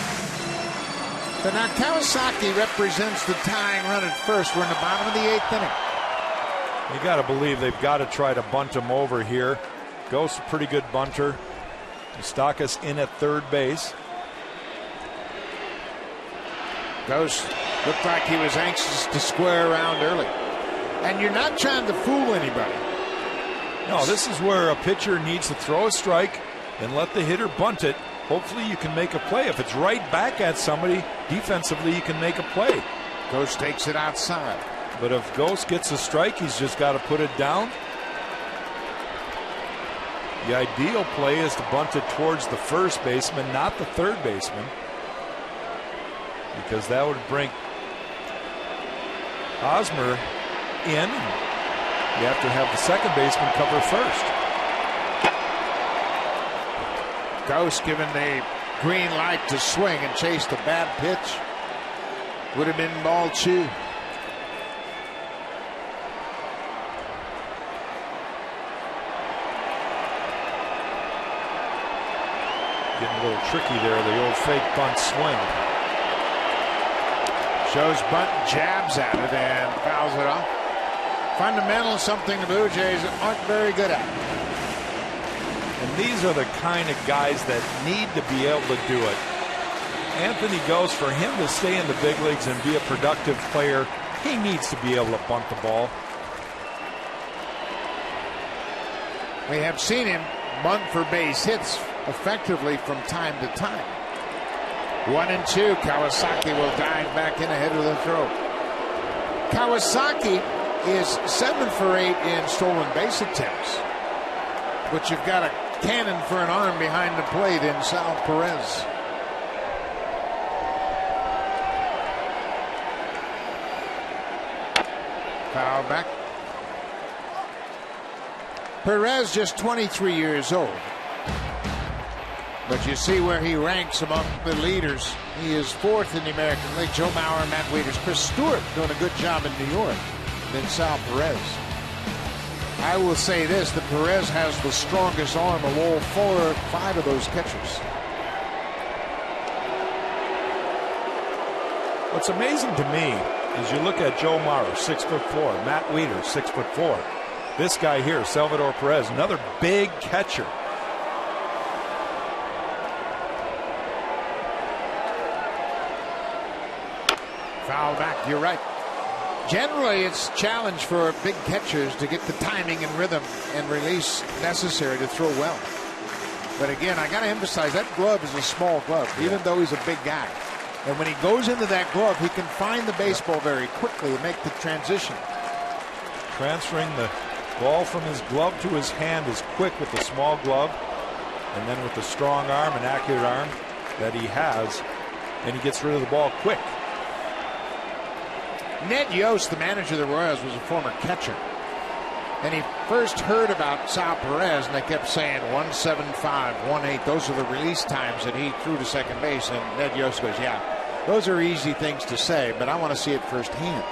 But now Kawasaki represents the tying run at first. We're in the bottom of the 8th inning. You got to believe they've got to try to bunt him over here. Ghost, a pretty good bunter. Moustakas in at 3rd base. Ghost looked like he was anxious to square around early. And you're not trying to fool anybody. No, this is where a pitcher needs to throw a strike and let the hitter bunt it. Hopefully you can make a play. If it's right back at somebody, defensively you can make a play. Ghost takes it outside. But if Ghost gets a strike, he's just got to put it down. The ideal play is to bunt it towards the 1st baseman, not the 3rd baseman, because that would bring Hosmer in. You have to have the 2nd baseman cover first. Ghost given the green light to swing and chase the bad pitch. Would have been ball 2. Getting a little tricky there, the old fake bunt swing. Shows bunt, jabs at it, and fouls it off. Fundamental, something the Blue Jays aren't very good at. And these are the kind of guys that need to be able to do it. Anthony Ghost, for him to stay in the big leagues and be a productive player, he needs to be able to bunt the ball. We have seen him bunt for base hits effectively from time to time. 1-2. Kawasaki will dive back in ahead of the throw. Kawasaki is 7 for 8 in stolen base attempts. But you've got a cannon for an arm behind the plate in Sal Perez. Foul back. Perez just 23 years old. But you see where he ranks among the leaders. He is 4th in the American League. Joe Mauer, Matt Wieters, Chris Stewart doing a good job in New York. Then Sal Perez. I will say this, that Perez has the strongest arm of all 4 or 5 of those catchers. What's amazing to me is you look at Joe Mauer, 6'4", Matt Wieters, 6'4". This guy here, Salvador Perez, another big catcher. Foul back, you're right. Generally, it's a challenge for big catchers to get the timing and rhythm and release necessary to throw well. But again, I got to emphasize that glove is a small glove, even though he's a big guy. And when he goes into that glove, he can find the baseball very quickly and make the transition. Transferring the ball from his glove to his hand is quick with the small glove, and then with the strong arm and accurate arm that he has, and he gets rid of the ball quick. Ned Yost, the manager of the Royals, was a former catcher. And he first heard about Sal Perez, and they kept saying 175, 18. Those are the release times that he threw to second base. And Ned Yost goes, yeah, those are easy things to say, but I want to see it firsthand.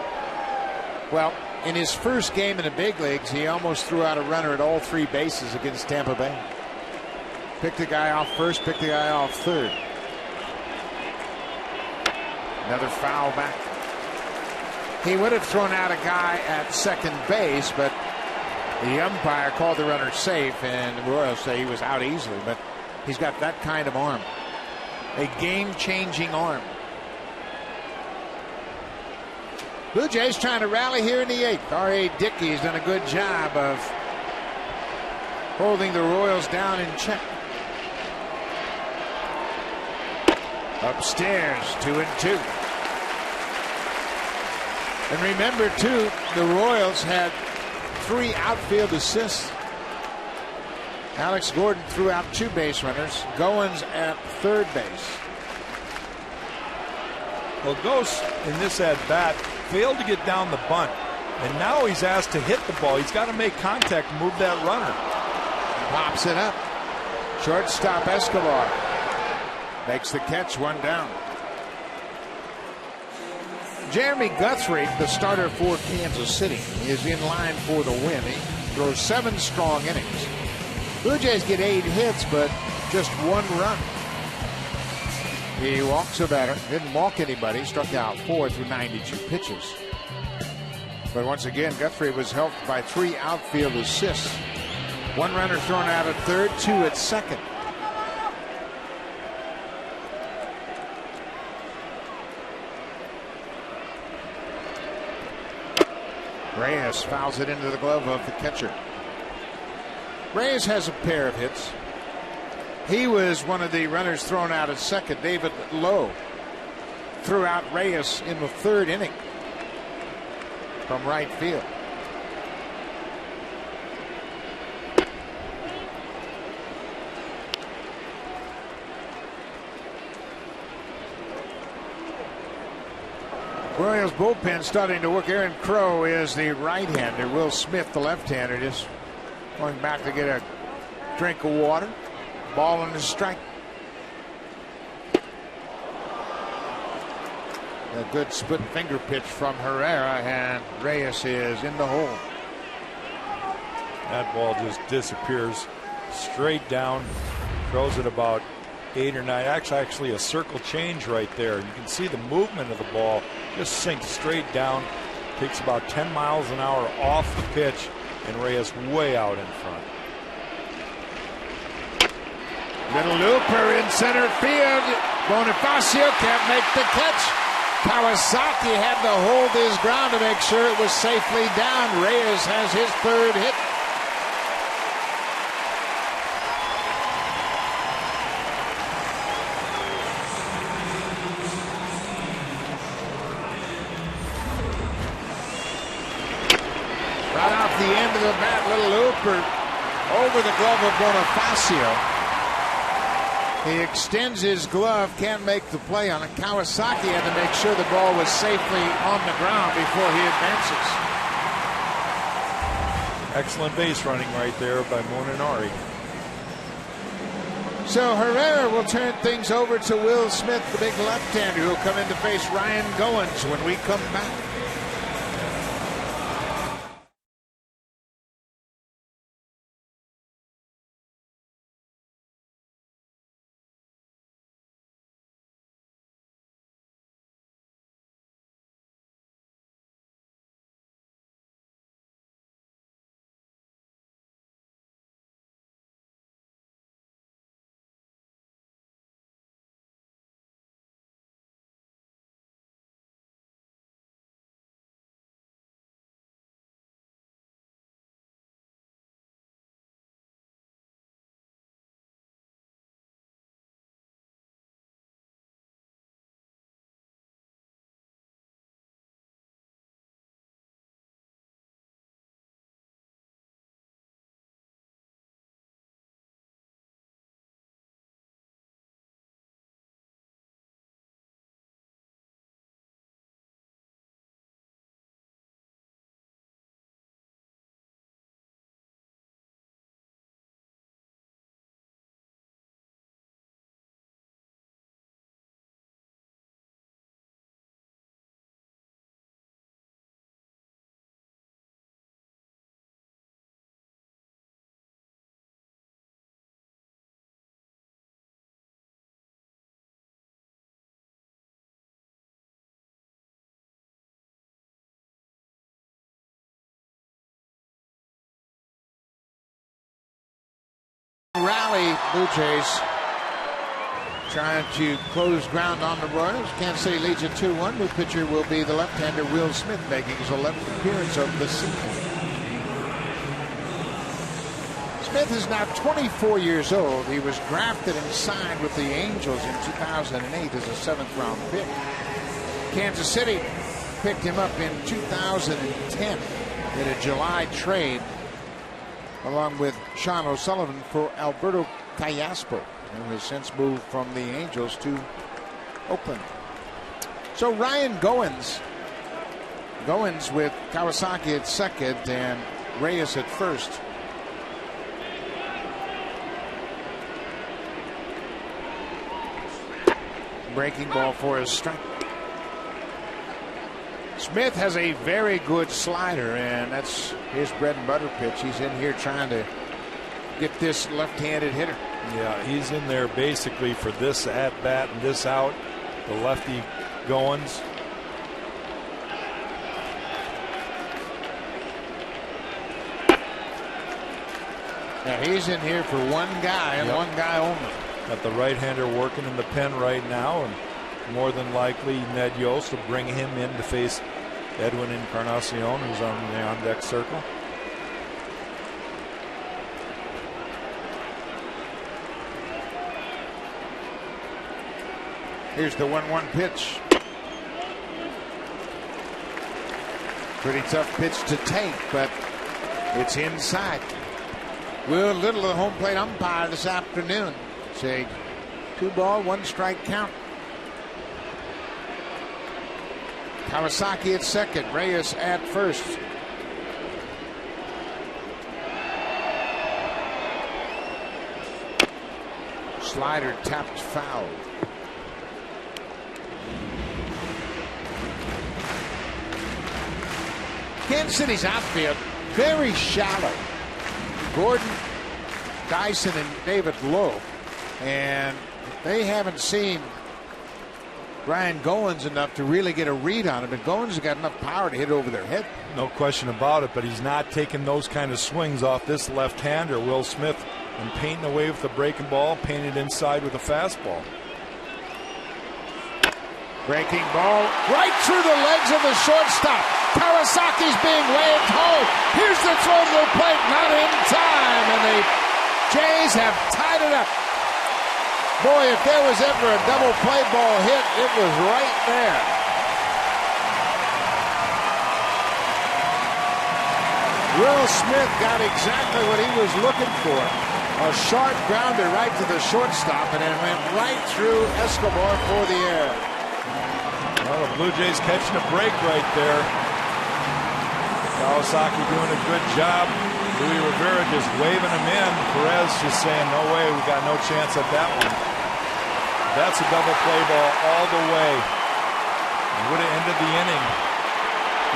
Well, in his first game in the big leagues, he almost threw out a runner at all 3 bases against Tampa Bay. Picked the guy off first, picked the guy off third. Another foul back. He would have thrown out a guy at second base, but the umpire called the runner safe, and the Royals say he was out easily. But he's got that kind of arm, a game-changing arm. Blue Jays trying to rally here in the 8th. R.A. Dickey's done a good job of holding the Royals down in check. Upstairs, 2-2. And remember, too, the Royals had 3 outfield assists. Alex Gordon threw out 2 base runners. Goins at third base. Well, Ghost in this at-bat failed to get down the bunt, and now he's asked to hit the ball. He's got to make contact and move that runner. Pops it up. Shortstop Escobar makes the catch, 1 down. Jeremy Guthrie, the starter for Kansas City, is in line for the win. He throws 7 strong innings. Blue Jays get 8 hits, but just 1 run. He walks a batter, didn't walk anybody, struck out 4 through 92 pitches. But once again, Guthrie was helped by 3 outfield assists. 1 runner thrown out at third, 2 at second. Reyes fouls it into the glove of the catcher. Reyes has a pair of hits. He was one of the runners thrown out at second. David Lowe threw out Reyes in the 3rd inning from right field. Royals bullpen starting to work. Aaron Crow is the right-hander. Will Smith, the left-hander, just going back to get a drink of water. Ball on the strike. A good split finger pitch from Herrera, and Reyes is in the hole. That ball just disappears straight down. Throws it about 8 or 9. Actually a circle change right there. You can see the movement of the ball just sinks straight down. Takes about 10 miles an hour off the pitch, and Reyes way out in front. Little looper in center field. Bonifacio can't make the catch. Kawasaki had to hold his ground to make sure it was safely down. Reyes has his 3rd hit. the bat, little looper over the glove of Bonifacio. He extends his glove, can't make the play on it. Kawasaki had to make sure the ball was safely on the ground before he advances. Excellent base running right there by Molinari. So Herrera will turn things over to Will Smith, the big left-hander, who will come in to face Ryan Goins when we come back. Rally, Blue Jays trying to close ground on the Royals. Kansas City leads it 2-1. New pitcher will be the left-hander Will Smith, making his 11th appearance of the season. Smith is now 24 years old. He was drafted and signed with the Angels in 2008 as a 7th-round pick. Kansas City picked him up in 2010 in a July trade, along with Sean O'Sullivan for Alberto Callaspo, who has since moved from the Angels to Oakland. So Ryan Goins with Kawasaki at second and Reyes at first. Breaking ball for a strike. Smith has a very good slider, and that's his bread and butter pitch. He's in here trying to get this left-handed hitter. Yeah, he's in there basically for this at-bat and this out. The lefty Goins. Now he's in here for one guy and one guy only. Got the right-hander working in the pen right now, and more than likely Ned Yost will bring him in to face Edwin Encarnacion, who's on the on-deck circle. Here's the 1-1 pitch. Pretty tough pitch to take, but it's inside. Will Little, the home plate umpire this afternoon, say 2-ball, 1-strike count. Kawasaki at second, Reyes at first. Slider tapped foul. Kansas City's outfield very shallow. Gordon, Dyson, and David Lowe, and they haven't seen Ryan Goins enough to really get a read on him. And Goins has got enough power to hit over their head. No question about it, but he's not taking those kind of swings off this left-hander, Will Smith, and painting away with the breaking ball, painted inside with a fastball. Breaking ball right through the legs of the shortstop. Kawasaki's being waved home. Here's the throw to the plate, not in time, and the Jays have tied it up. Boy, if there was ever a double play ball hit, it was right there. Will Smith got exactly what he was looking for. A sharp grounder right to the shortstop, and it went right through Escobar for the air. Well, the Blue Jays catching a break right there. Kawasaki doing a good job. Louis Rivera just waving him in. Perez just saying, no way, we got no chance at that one. That's a double play ball all the way. Would have ended the inning.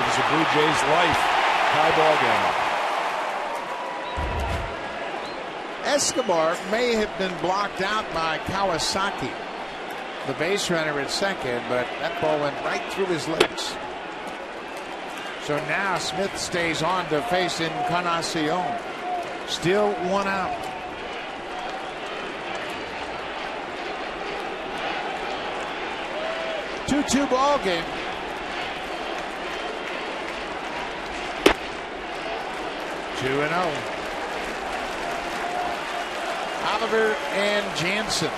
Gives the Blue Jays life. Tie ball game. Escobar may have been blocked out by Kawasaki, the base runner at second, but that ball went right through his legs. So now Smith stays on to face Encarnacion. Still one out. Two ball game. 2-0. Oliver and Jansen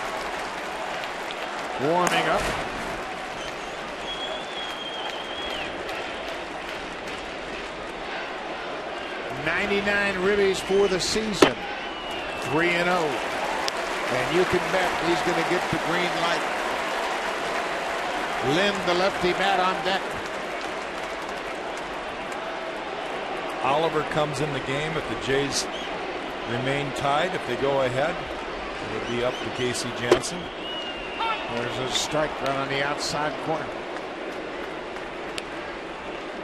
warming up. '99 ribbies for the season. 3-0. And you can bet he's going to get the green light. Lynn, the lefty bat on deck. Oliver comes in the game if the Jays remain tied. If they go ahead, it'll be up to Casey Jansen. There's a strike run on the outside corner.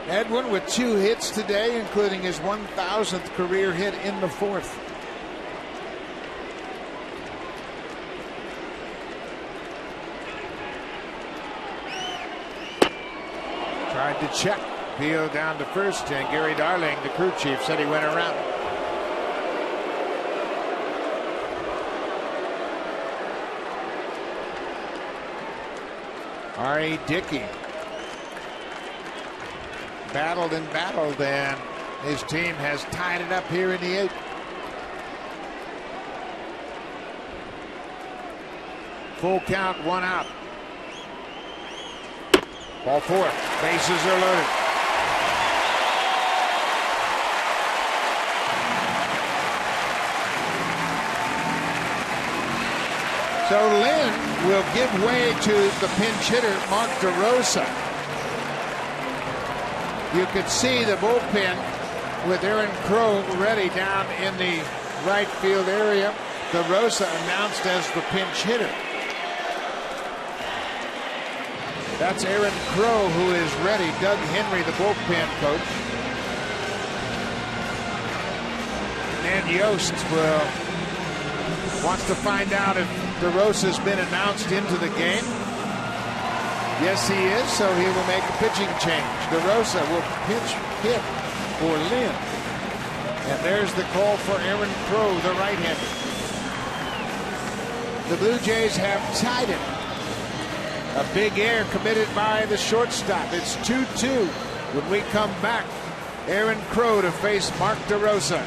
Edwin with 2 hits today, including his 1,000th career hit in the 4th. Tried to check. Peel down to first, and Gary Darling, the crew chief, said he went around. R.A. Dickey battled and battled, and his team has tied it up here in the 8th. Full count, 1 out. Ball 4. Bases are loaded. So Lynn will give way to the pinch hitter, Mark DeRosa. You could see the bullpen with Aaron Crow ready down in the right field area. DeRosa announced as the pinch hitter. That's Aaron Crow who is ready. Doug Henry, the bullpen coach. And Yost wants to find out if DeRosa's been announced into the game. Yes, he is, so he will make a pitching change. DeRosa will pinch hit for Lynn. And there's the call for Aaron Crow, the right-hander. The Blue Jays have tied it. A big air committed by the shortstop. It's 2-2. When we come back, Aaron Crow to face Mark DeRosa.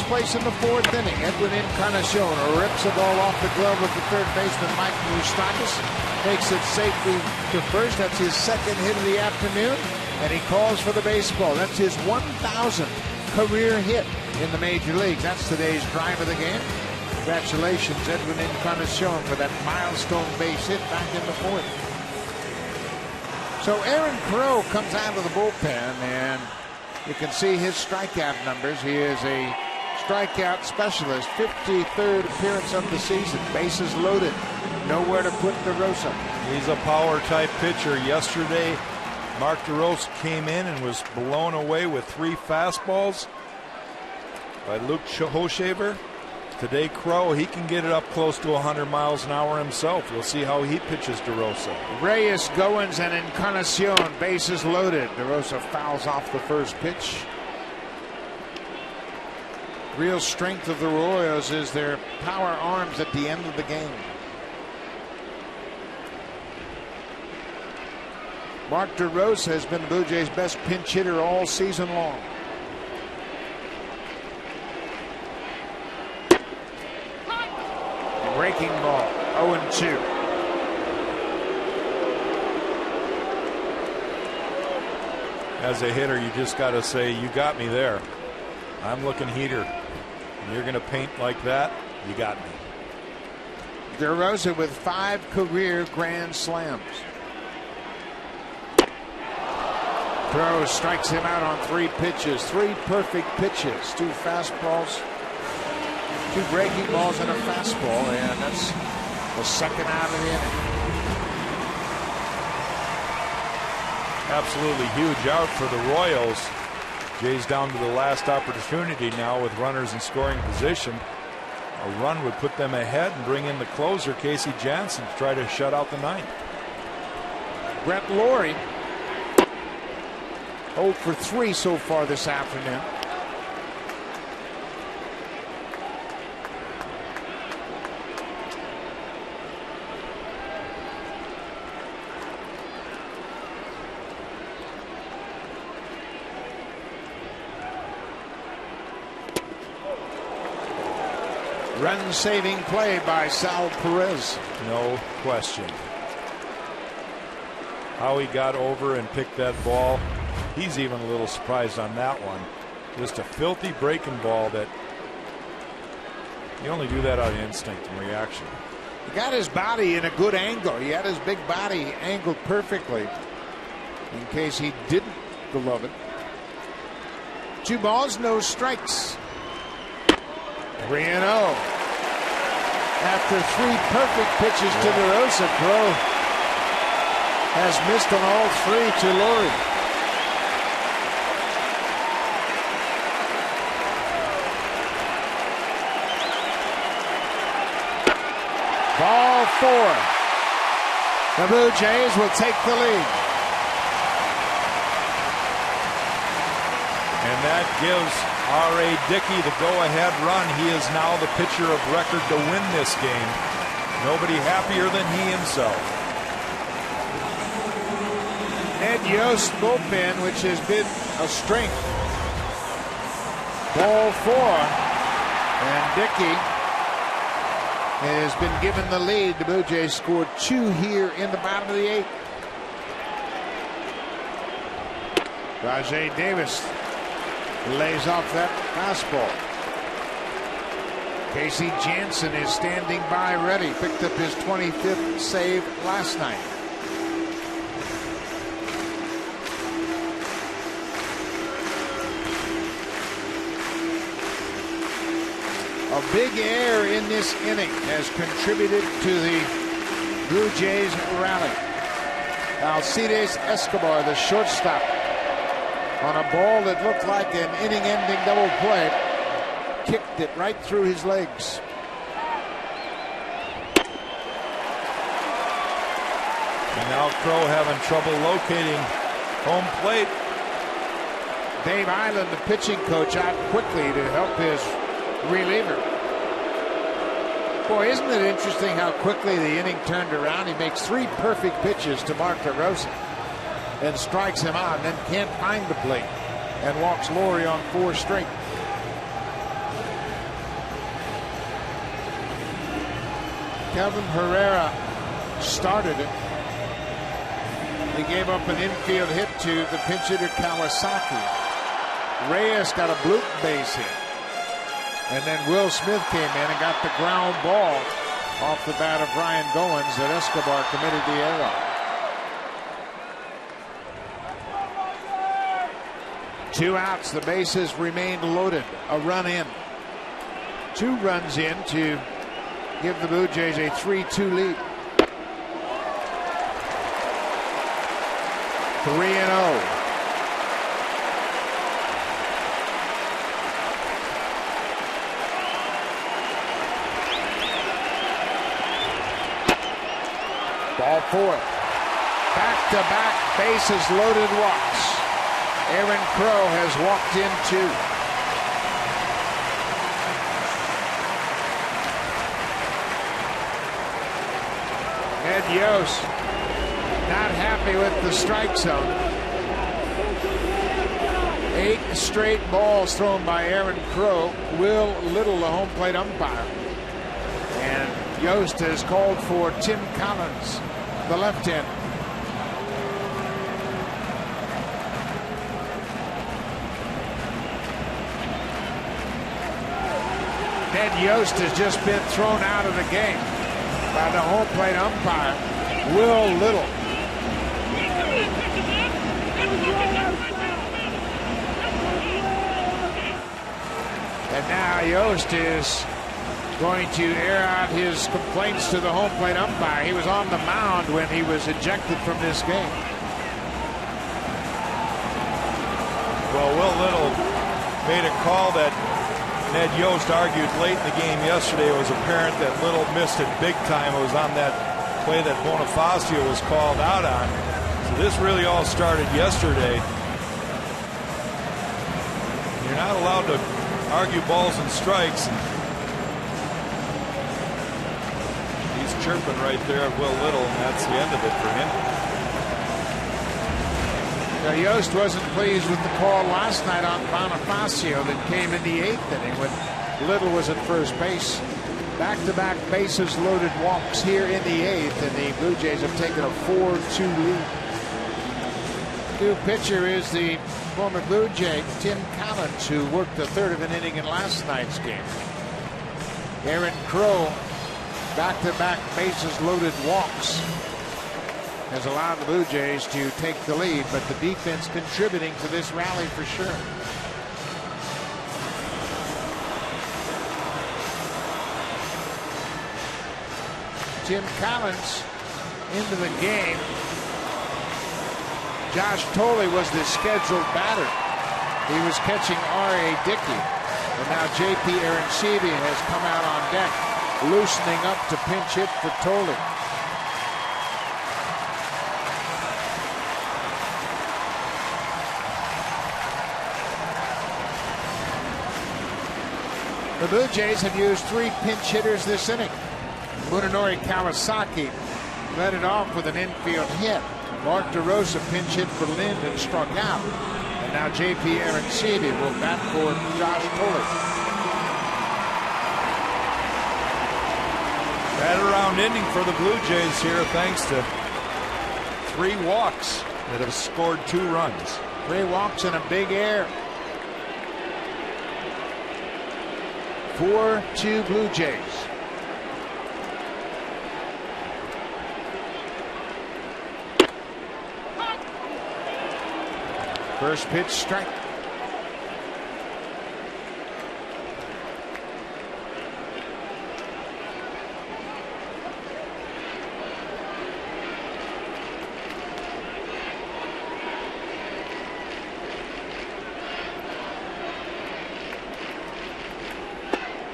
Place in the 4th inning. Edwin Encarnacion rips the ball off the glove of the third baseman Mike Moustakas. Takes it safely to first. That's his 2nd hit of the afternoon. and he calls for the baseball. That's his 1,000th career hit in the major leagues. That's today's drive of the game. Congratulations, Edwin Encarnacion, for that milestone base hit back in the fourth. So Aaron Crow comes out of the bullpen, and you can see his strikeout numbers. He is a strikeout specialist. 53rd appearance of the season. Bases loaded. Nowhere to put DeRosa. He's a power type pitcher. Yesterday, Mark DeRosa came in and was blown away with 3 fastballs by Luke Hoshaver. Today, Crow, he can get it up close to 100 miles an hour himself. We'll see how he pitches DeRosa. Reyes, Goins, and Encarnacion, bases loaded. DeRosa fouls off the first pitch. Real strength of the Royals is their power arms at the end of the game. Mark DeRosa has been the Blue Jays' best pinch hitter all season long. Breaking ball, 0-2. As a hitter, you just got to say, you got me there. I'm looking heater. And you're going to paint like that, you got me. DeRosa with 5 career grand slams. Crow strikes him out on 3 pitches. 3 perfect pitches. 2 fastballs, 2 breaking balls, and a fastball, and that's the second out of the inning. Absolutely huge out for the Royals. Jays down to the last opportunity now with runners in scoring position. A run would put them ahead and bring in the closer, Casey Janssen, to try to shut out the ninth. Brett Laurie, 0 for 3 so far this afternoon. Run-saving play by Sal Perez. No question. How he got over and picked that ball, he's even a little surprised on that one. Just a filthy breaking ball that you only do that out of instinct and reaction. He got his body in a good angle. He had his big body angled perfectly in case he didn't glove it. 2 balls, no strikes. 3-0. After 3 perfect pitches to DeRosa, Crow has missed on all 3 to Laurie. Ball 4. The Blue Jays will take the lead. And that gives R.A. Dickey the go-ahead run. He is now the pitcher of record to win this game. Nobody happier than he himself. Ned Yost bullpen, which has been a strength. Ball 4. And Dickey has been given the lead. The Blue Jays scored 2 here in the bottom of the 8th. Rajay Davis lays off that fastball. Casey Janssen is standing by ready. Picked up his 25th save last night. A big error in this inning has contributed to the Blue Jays rally. Alcides Escobar, the shortstop, on a ball that looked like an inning-ending double play, kicked it right through his legs. And now Crow having trouble locating home plate. Dave Island, the pitching coach, out quickly to help his reliever. Boy, isn't it interesting how quickly the inning turned around? He makes 3 perfect pitches to Mark DeRosa and strikes him out, and then can't find the plate and walks Laurie on 4 straight. Kelvin Herrera started it. He gave up an infield hit to the pinch hitter Kawasaki. Reyes got a bloop base hit. And then Will Smith came in and got the ground ball off the bat of Ryan Goins that Escobar committed the error. 2 outs. The bases remained loaded. A run in. 2 runs in to give the Blue Jays a 3-2 lead. 3-0. Ball 4. Back-to-back bases loaded walks. Aaron Crow has walked in 2. Ed Yost not happy with the strike zone. 8 straight balls thrown by Aaron Crow. Will Little, the home plate umpire. And Yost has called for Tim Collins, the left-hander. Ned Yost has just been thrown out of the game by the home plate umpire, Will Little. And now Yost is going to air out his complaints to the home plate umpire. He was on the mound when he was ejected from this game. Well, Will Little made a call that Ned Yost argued late in the game yesterday. It was apparent that Little missed it big time. It was on that play that Bonifacio was called out on. So this really all started yesterday. You're not allowed to argue balls and strikes. He's chirping right there at Will Little, and that's the end of it for him. Now, Yost wasn't pleased with the call last night on Bonifacio that came in the 8th inning when Little was at first base. Back-to-back bases loaded walks here in the 8th, and the Blue Jays have taken a 4-2 lead. New pitcher is the former Blue Jay, Tim Collins, who worked the 3rd of an inning in last night's game. Aaron Crow, back-to-back bases loaded walks, has allowed the Blue Jays to take the lead, but the defense contributing to this rally for sure. Tim Collins into the game. Josh Tolley was the scheduled batter. He was catching R.A. Dickey. And now J.P. Arancibia has come out on deck, loosening up to pinch hit for Tolley. The Blue Jays have used 3 pinch hitters this inning. Munenori Kawasaki led it off with an infield hit. Mark DeRosa pinch hit for Lind and struck out. And now J.P. Arancibia will bat for Josh Tolley. Bat around inning for the Blue Jays here, thanks to 3 walks that have scored 2 runs. 3 walks and a big error. 4-2 Blue Jays. First pitch strike.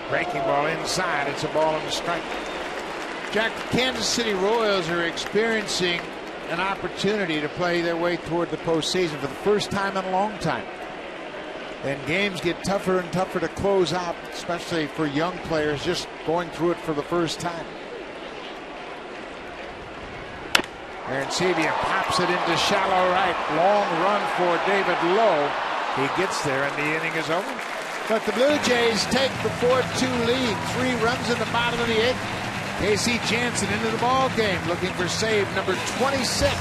Breaking ball inside. It's a ball and a strike. Jack, the Kansas City Royals are experiencing an opportunity to play their way toward the postseason for the first time in a long time. And games get tougher and tougher to close out, especially for young players just going through it for the first time. Arancibia pops it into shallow right. Long run for David Lowe. He gets there and the inning is over. But the Blue Jays take the 4-2 lead. 3 runs in the bottom of the 8th. Casey Jansen into the ball game, looking for save number 26.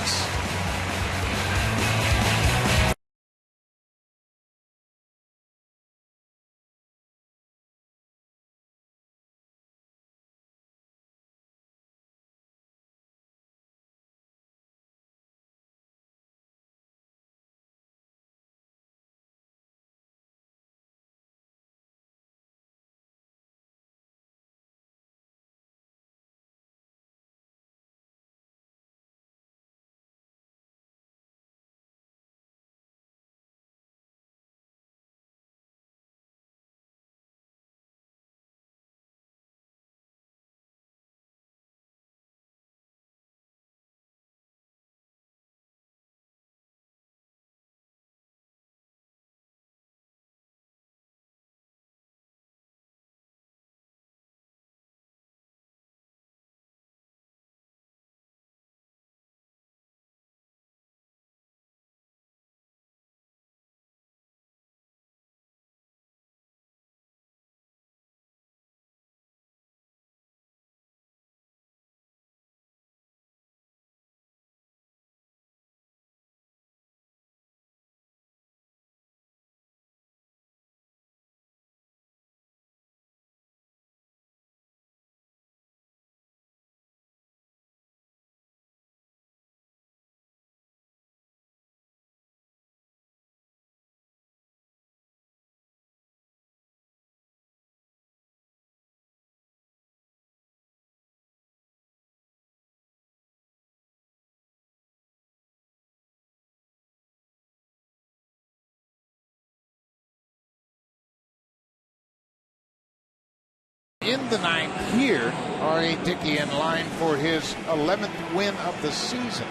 in the ninth here. R.A. Dickey in line for his 11th win of the season.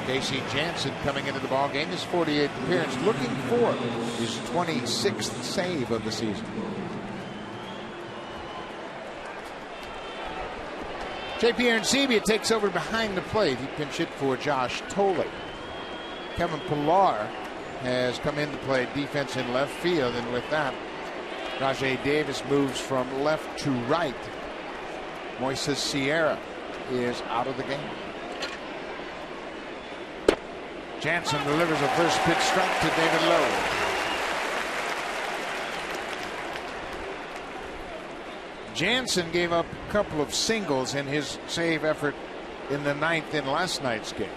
Casey Janssen coming into the ball game, his 48th appearance, looking for his 26th save of the season. JP Arancibia takes over behind the plate. He pinch hit for Josh Tolley. Kevin Pillar has come in to play defense in left field, and with that, Rajay Davis moves from left to right. Moises Sierra is out of the game. Jansen delivers a first pitch strike to David Lowe. Jansen gave up a couple of singles in his save effort in the ninth in last night's game.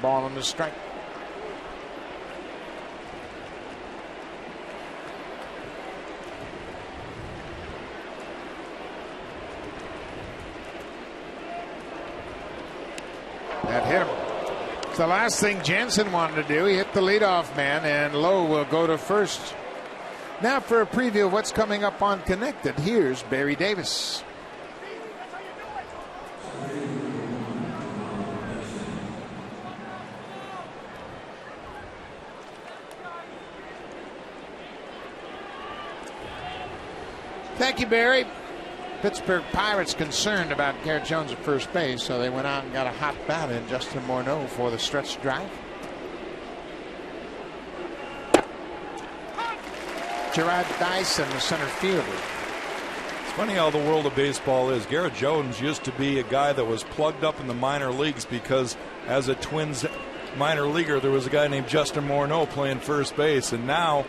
Ball on the strike. That hit him. It's the last thing Jansen wanted to do. He hit the leadoff man, and Lowe will go to first. Now for a preview of what's coming up on Connected, here's Barry Davis. Thank you, Barry. Pittsburgh Pirates concerned about Garrett Jones at first base, so they went out and got a hot bat in Justin Morneau for the stretch drive. Gerard Dyson, the center fielder. It's funny how the world of baseball is. Garrett Jones used to be a guy that was plugged up in the minor leagues because as a Twins minor leaguer, there was a guy named Justin Morneau playing first base, and now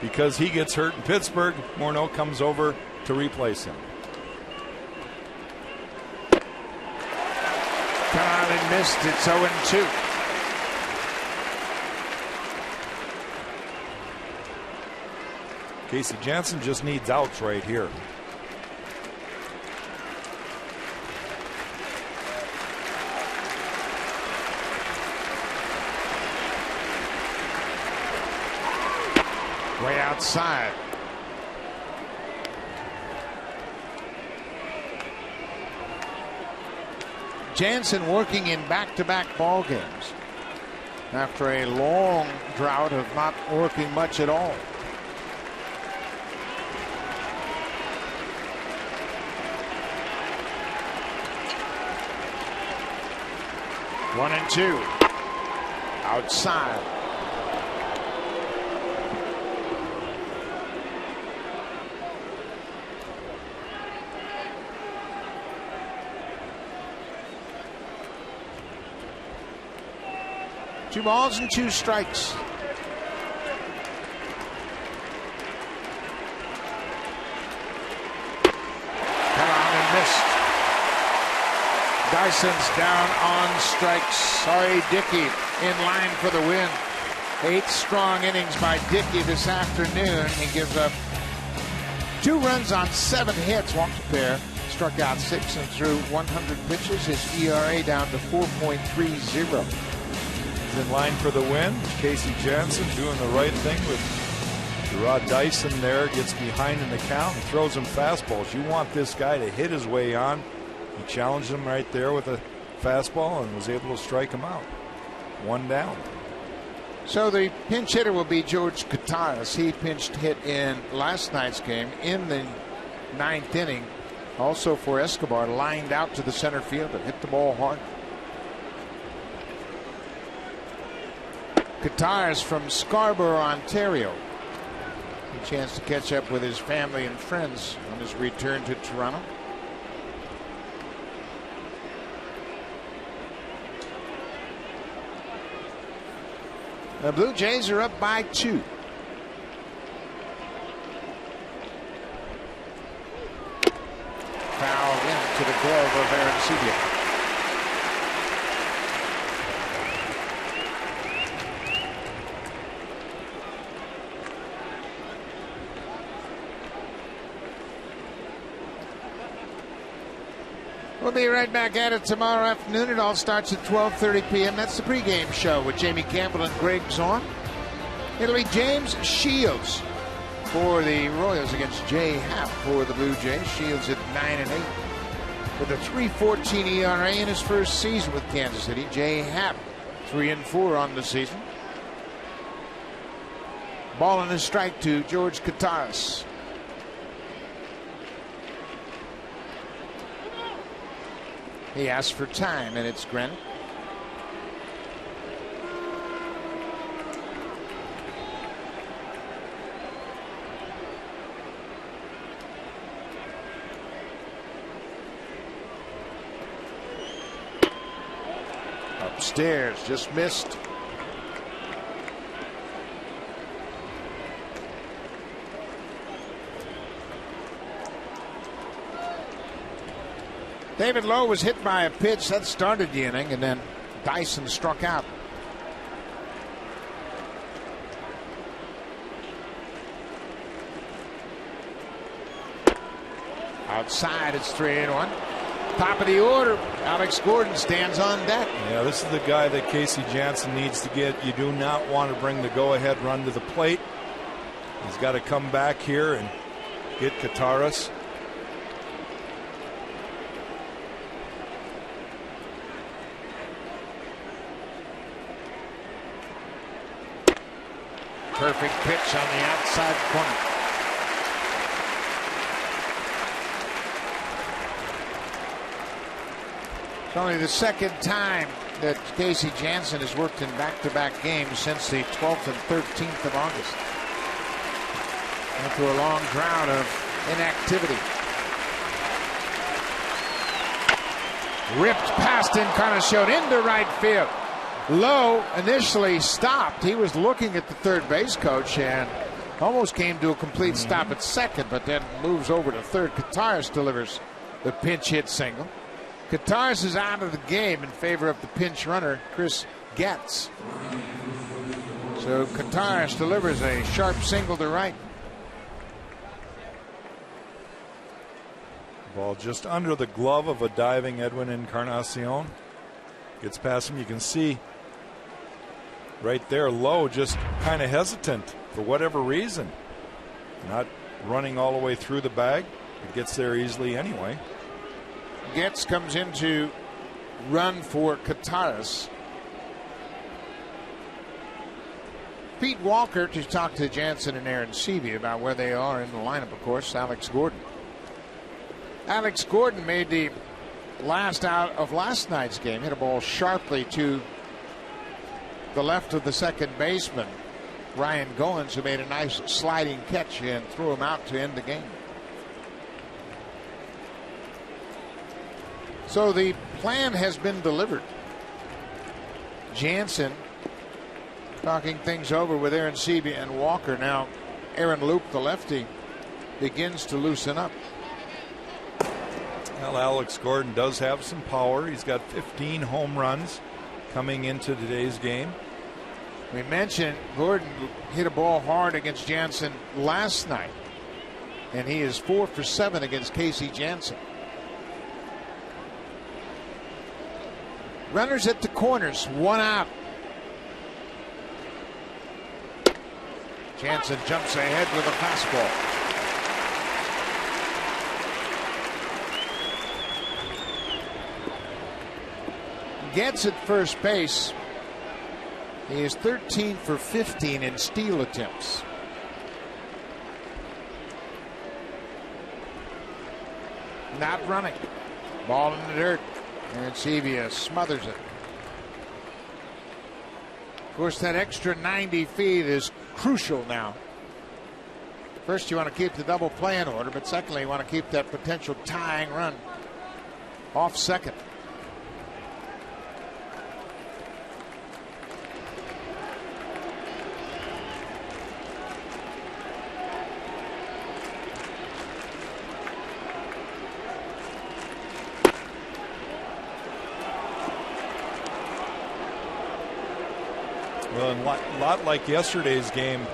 because he gets hurt in Pittsburgh, Morneau comes over to replace him. Come on and missed. It's 0-2. Casey Janssen just needs outs right here. Way outside. Jansen working in back-to-back ball games after a long drought of not working much at all. One and two. Outside. Two balls and two strikes. Come on and missed. Dyson's down on strikes. R.A. Dickey in line for the win. 8 strong innings by Dickey this afternoon. He gives up 2 runs on 7 hits. Walked a pair. Struck out 6 and threw 100 pitches. His ERA down to 4.30. In line for the win. Casey Janssen doing the right thing with Gerard Dyson there. Gets behind in the count and throws him fastballs. You want this guy to hit his way on. He challenged him right there with a fastball and was able to strike him out. 1 down. So the pinch hitter will be George Kataris. He pinched hit in last night's game in the 9th inning. Also for Escobar, lined out to the center fielder. Hit the ball hard. Kataris from Scarborough, Ontario. A chance to catch up with his family and friends on his return to Toronto. The Blue Jays are up by 2. Fouled into the glove of Arancibia. We'll be right back at it tomorrow afternoon. It all starts at 12:30 p.m. That's the pregame show with Jamie Campbell and Greg Zorn. It'll be James Shields for the Royals against Jay Happ for the Blue Jays. Shields at 9-8 with a 3.14 ERA in his first season with Kansas City. Jay Happ 3-4 on the season. Ball and a strike to George Kataris. He asks for time, and it's granted. Upstairs, just missed. David Lowe was hit by a pitch that started the inning, and then Dyson struck out. Outside, it's 3-1. Top of the order, Alex Gordon stands on deck. Yeah, this is the guy that Casey Janssen needs to get. You do not want to bring the go-ahead run to the plate. He's got to come back here and get Kataris. Perfect pitch on the outside corner. It's only the second time that Casey Janssen has worked in back-to-back games since the 12th and 13th of August. After a long drought of inactivity. Ripped past Encarnacion into right field. Lowe initially stopped. He was looking at the third base coach and almost came to a complete stop at second, but then moves over to third. Kataris delivers the pinch hit single. Kataris is out of the game in favor of the pinch runner, Chris Getz. So Kataris delivers a sharp single to right. Ball just under the glove of a diving Edwin Encarnacion. Gets past him. You can see right there, Lowe just kind of hesitant for whatever reason. Not running all the way through the bag. It gets there easily anyway. Getz comes in to run for Kataris. Pete Walker to talk to Jansen and Aaron Seavey about where they are in the lineup, of course. Alex Gordon. Alex Gordon made the last out of last night's game. Hit a ball sharply to the left of the second baseman, Ryan Goins, who made a nice sliding catch and threw him out to end the game. So the plan has been delivered. Jansen talking things over with Aaron Seavey and Walker. Now Aaron Loop, the lefty, begins to loosen up. Well, Alex Gordon does have some power. He's got 15 home runs coming into today's game. We mentioned Gordon hit a ball hard against Jansen last night, and he is 4 for 7 against Casey Janssen. Runners at the corners, one out. Jansen jumps ahead with a fastball. Gets at first base. He is 13 for 15 in steal attempts. Not running. Ball in the dirt. And Seavey smothers it. Of course, that extra 90 feet is crucial now. First, you want to keep the double play in order, but secondly, you want to keep that potential tying run off second. Well, and a lot like yesterday's game,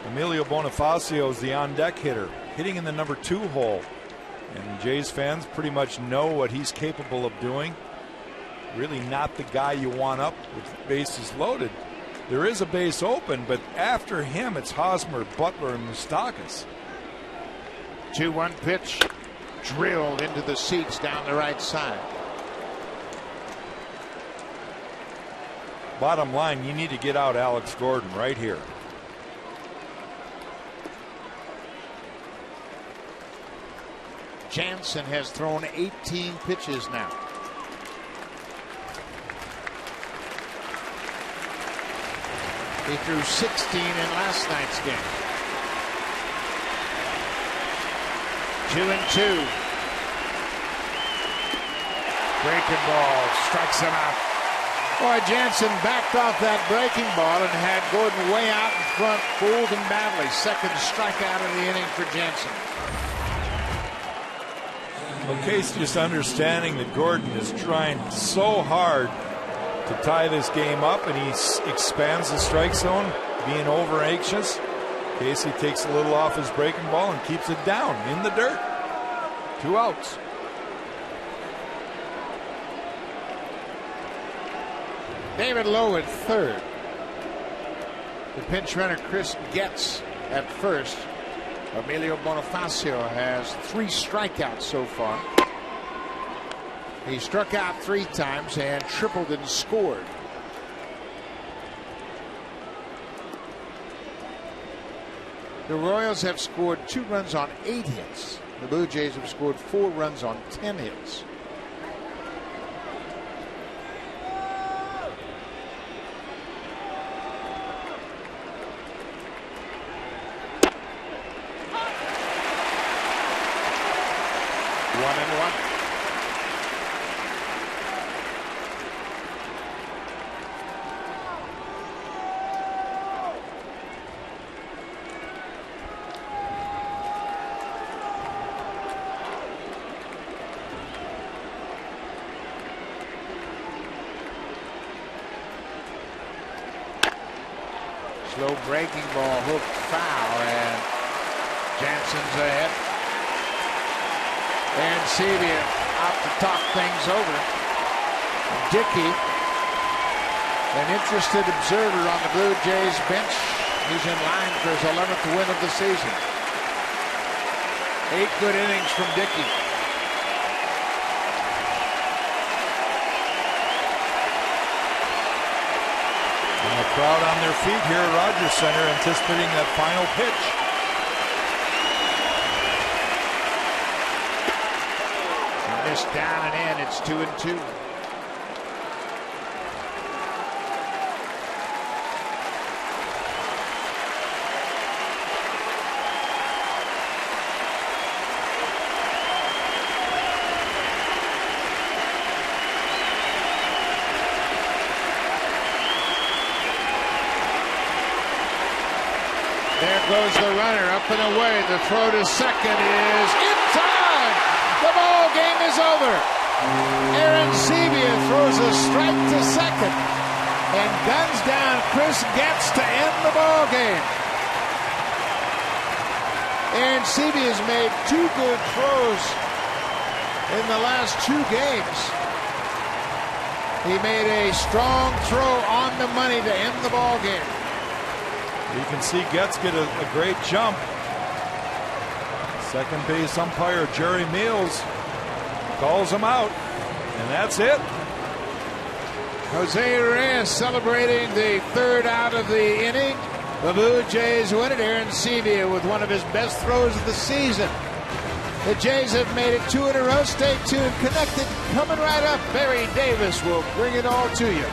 Emilio Bonifacio is the on-deck hitter, hitting in the number 2 hole. And Jays fans pretty much know what he's capable of doing. Really not the guy you want up with bases loaded. There is a base open, but after him, it's Hosmer, Butler, and Moustakas. 2-1 pitch drilled into the seats down the right side. Bottom line, you need to get out Alex Gordon right here. Jansen has thrown 18 pitches now. He threw 16 in last night's game. 2-2. Breaking ball strikes him out. Boy, Jansen backed off that breaking ball and had Gordon way out in front, fooled him badly. Second strikeout of the inning for Jansen. Okay, so just understanding that Gordon is trying so hard to tie this game up, and he expands the strike zone, being over anxious. Casey takes a little off his breaking ball and keeps it down in the dirt. 2 outs. David Lowe at third. The pinch runner Chris Getz at first. Emilio Bonifacio has 3 strikeouts so far. He struck out 3 times and tripled and scored. The Royals have scored 2 runs on 8 hits. The Blue Jays have scored 4 runs on 10 hits. Slow breaking ball hooked foul, and Jansen's ahead. And Sevilla out to talk things over. Dickey, an interested observer on the Blue Jays bench. He's in line for his 11th win of the season. 8 good innings from Dickey. And the crowd on their feet here at Rogers Center, anticipating that final pitch. Missed down and in. It's 2-2. There goes the runner up and away. The throw to second is in time. The ball game is over. Aaron Sevilla throws a strike to second and guns down Chris Getz to end the ball game. Aaron Sevilla's made 2 good throws in the last 2 games. He made a strong throw on the money to end the ball game. You can see Getz get a great jump. Second base umpire Jerry Meals calls him out, and that's it. Jose Reyes celebrating the 3rd out of the inning. The Blue Jays win it. Aaron Sevilla with one of his best throws of the season. The Jays have made it 2 in a row. Stay tuned. Connected coming right up. Barry Davis will bring it all to you.